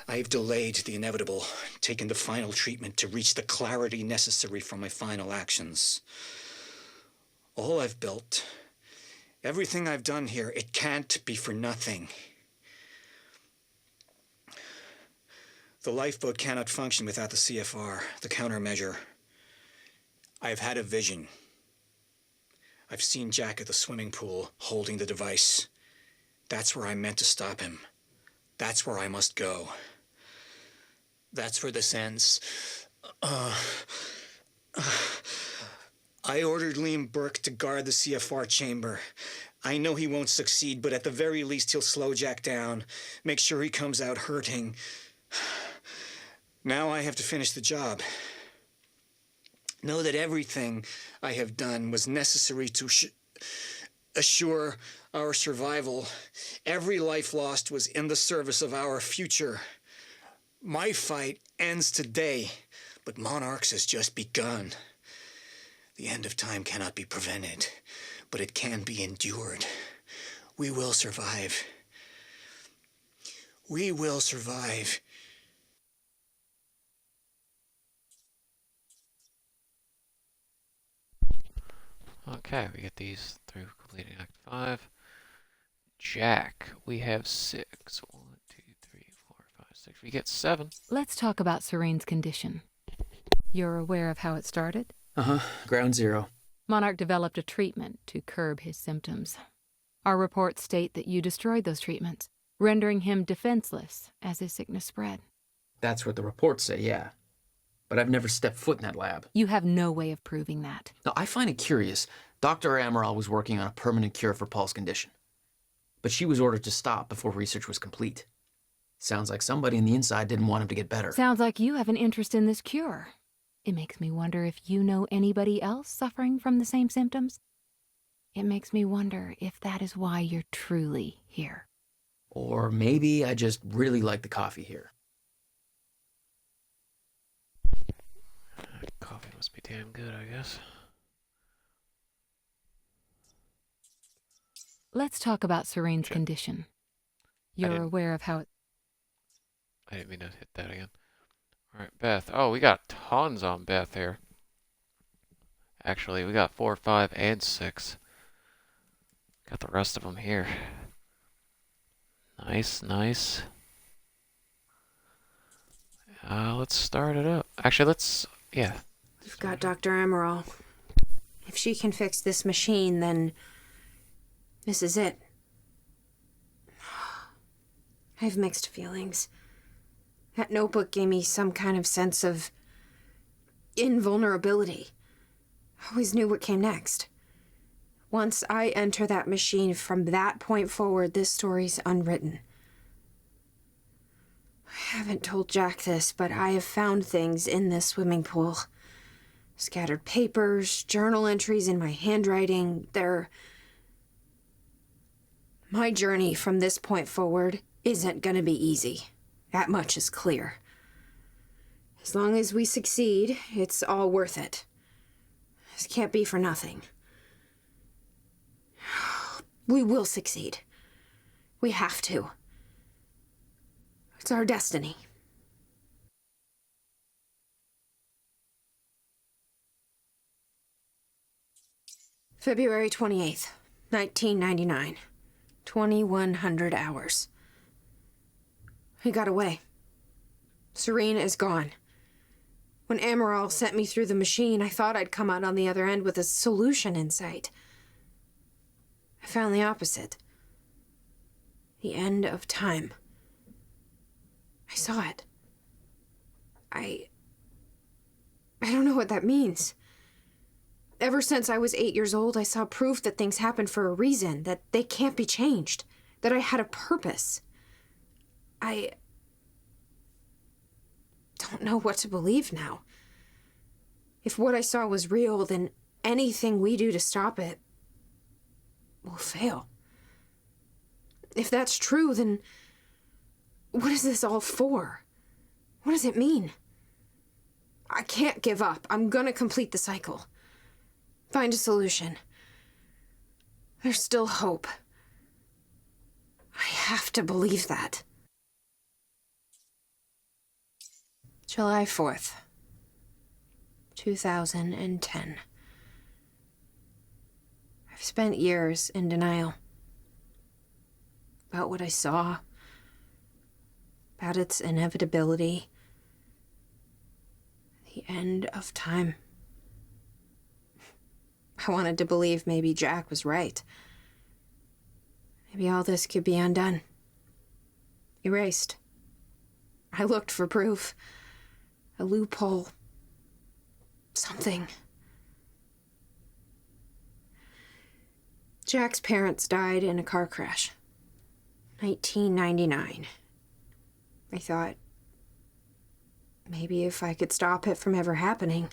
I've delayed the inevitable, taken the final treatment to reach the clarity necessary for my final actions. All I've built, everything I've done here, it can't be for nothing. The lifeboat cannot function without the CFR, the countermeasure. I've had a vision. I've seen Jack at the swimming pool holding the device. That's where I meant to stop him. That's where I must go. That's where this ends. I ordered Liam Burke to guard the CFR chamber. I know he won't succeed, but at the very least he'll slow Jack down, make sure he comes out hurting. Now I have to finish the job. Know that everything I have done was necessary to assure our survival. Every life lost was in the service of our future. My fight ends today, but Monarch's has just begun. The end of time cannot be prevented, but it can be endured. We will survive. We will survive. Okay, we get these through completing Act 5. Jack, we have 6. 1, 2, 3, 4, 5, 6. We get 7. Let's talk about Serene's condition. You're aware of how it started? Ground zero. Monarch developed a treatment to curb his symptoms. Our reports state that you destroyed those treatments, rendering him defenseless as his sickness spread. That's what the reports say, yeah. But I've never stepped foot in that lab. You have no way of proving that. Now, I find it curious. Dr. Amaral was working on a permanent cure for Paul's condition. But she was ordered to stop before research was complete. Sounds like somebody on the inside didn't want him to get better. Sounds like you have an interest in this cure. It makes me wonder if you know anybody else suffering from the same symptoms. It makes me wonder if that is why you're truly here. Or maybe I just really like the coffee here. Coffee must be damn good, I guess. Let's talk about Serene's condition. You're aware of how it... I didn't mean to hit that again. Alright, Beth. Oh, we got tons on Beth here. Actually, we got 4, 5, and 6. Got the rest of them here. Nice, nice. Let's start it up. Actually, yeah. We've got Dr. Amaral. If she can fix this machine, then this is it. I have mixed feelings. That notebook gave me some kind of sense of invulnerability. I always knew what came next. Once I enter that machine, from that point forward, this story's unwritten. I haven't told Jack this, but I have found things in this swimming pool. Scattered papers, journal entries in my handwriting. My journey from this point forward isn't gonna be easy. That much is clear. As long as we succeed, it's all worth it. This can't be for nothing. We will succeed. We have to. It's our destiny. February 28th, 1999. 2100 hours. He got away. Serene is gone. When Amaral sent me through the machine, I thought I'd come out on the other end with a solution in sight. I found the opposite. The end of time. I saw it. I don't know what that means. Ever since I was 8 years old, I saw proof that things happen for a reason, that they can't be changed, that I had a purpose. I don't know what to believe now. If what I saw was real, then anything we do to stop it will fail. If that's true, then what is this all for? What does it mean? I can't give up. I'm gonna complete the cycle. Find a solution. There's still hope. I have to believe that. July 4th, 2010. spent years in denial. About what I saw. About its inevitability. The end of time. I wanted to believe maybe Jack was right. Maybe all this could be undone. Erased. I looked for proof. A loophole. Something. Jack's parents died in a car crash. 1999. I thought, maybe if I could stop it from ever happening,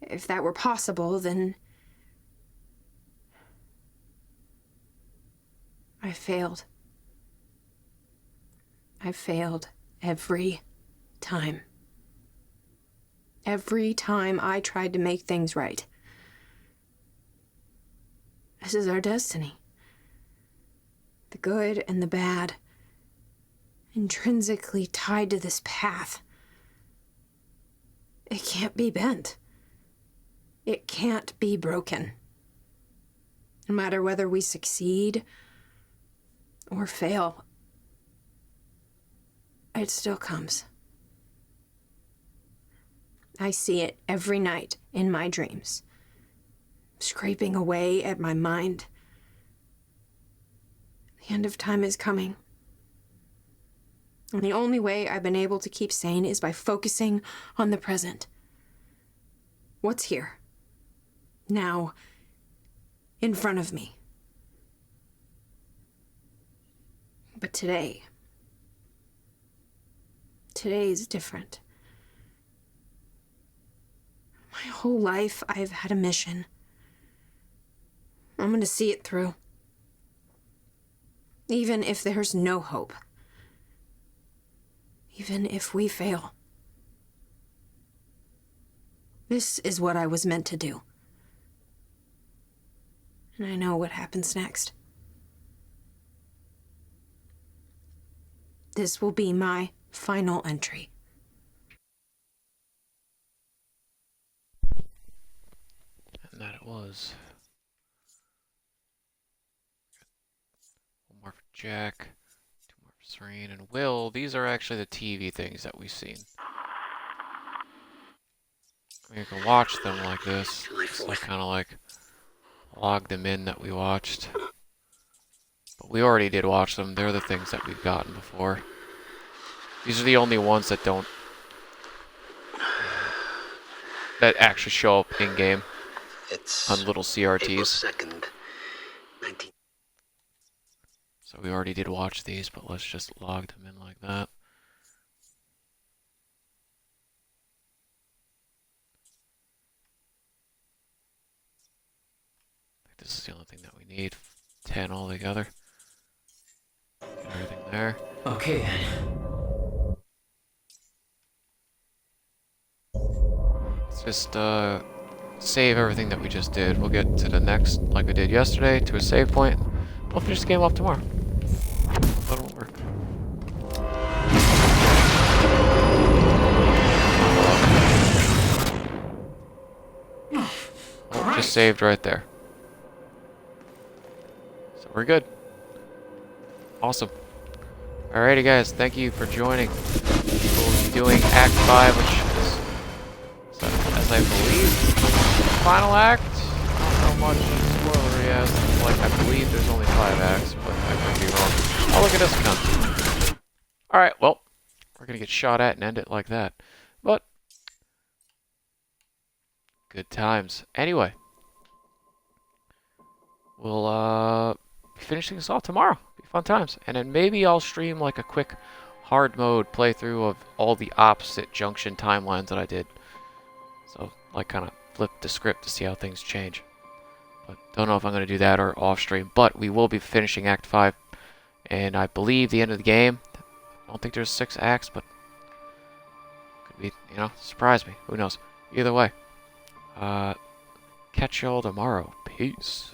if that were possible, then I failed. I failed every time. Every time I tried to make things right. This is our destiny. The good and the bad, intrinsically tied to this path. It can't be bent. It can't be broken. No matter whether we succeed or fail, it still comes. I see it every night in my dreams, scraping away at my mind. The end of time is coming. And the only way I've been able to keep sane is by focusing on the present. What's here? Now, in front of me. But today's different. My whole life, I've had a mission. I'm going to see it through. Even if there's no hope. Even if we fail. This is what I was meant to do. And I know what happens next. This will be my final entry. And that it was. One more for Jack, two more for Serene and Will. These are actually the TV things that we've seen. I mean, you can watch them like this. Just like kind of like log them in that we watched. But we already did watch them. They're the things that we've gotten before. These are the only ones that don't that actually show up in game on little CRTs. So we already did watch these, but let's just log them in like that. I think this is the only thing that we need. 10 altogether. Get everything there. Okay then. Let's just save everything that we just did. We'll get to the next, like we did yesterday, to a save point. We'll finish the game off tomorrow. That'll work. Oh, just saved right there. So we're good. Awesome. Alrighty guys, thank you for joining. We'll be doing Act 5, which is, as I believe, the final act. I don't know much spoilery as, like, I believe there's only 5 acts, but I could be wrong. Oh, look at this cunt. Alright, well, we're gonna get shot at and end it like that. But, good times. Anyway, we'll, be finishing this off tomorrow. Be fun times. And then maybe I'll stream, like, a quick hard mode playthrough of all the opposite junction timelines that I did. So, like, kind of flip the script to see how things change. But don't know if I'm going to do that or off stream. But we will be finishing Act 5. And I believe the end of the game. I don't think there's 6 acts, but could be, you know, surprise me. Who knows? Either way. Catch y'all tomorrow. Peace.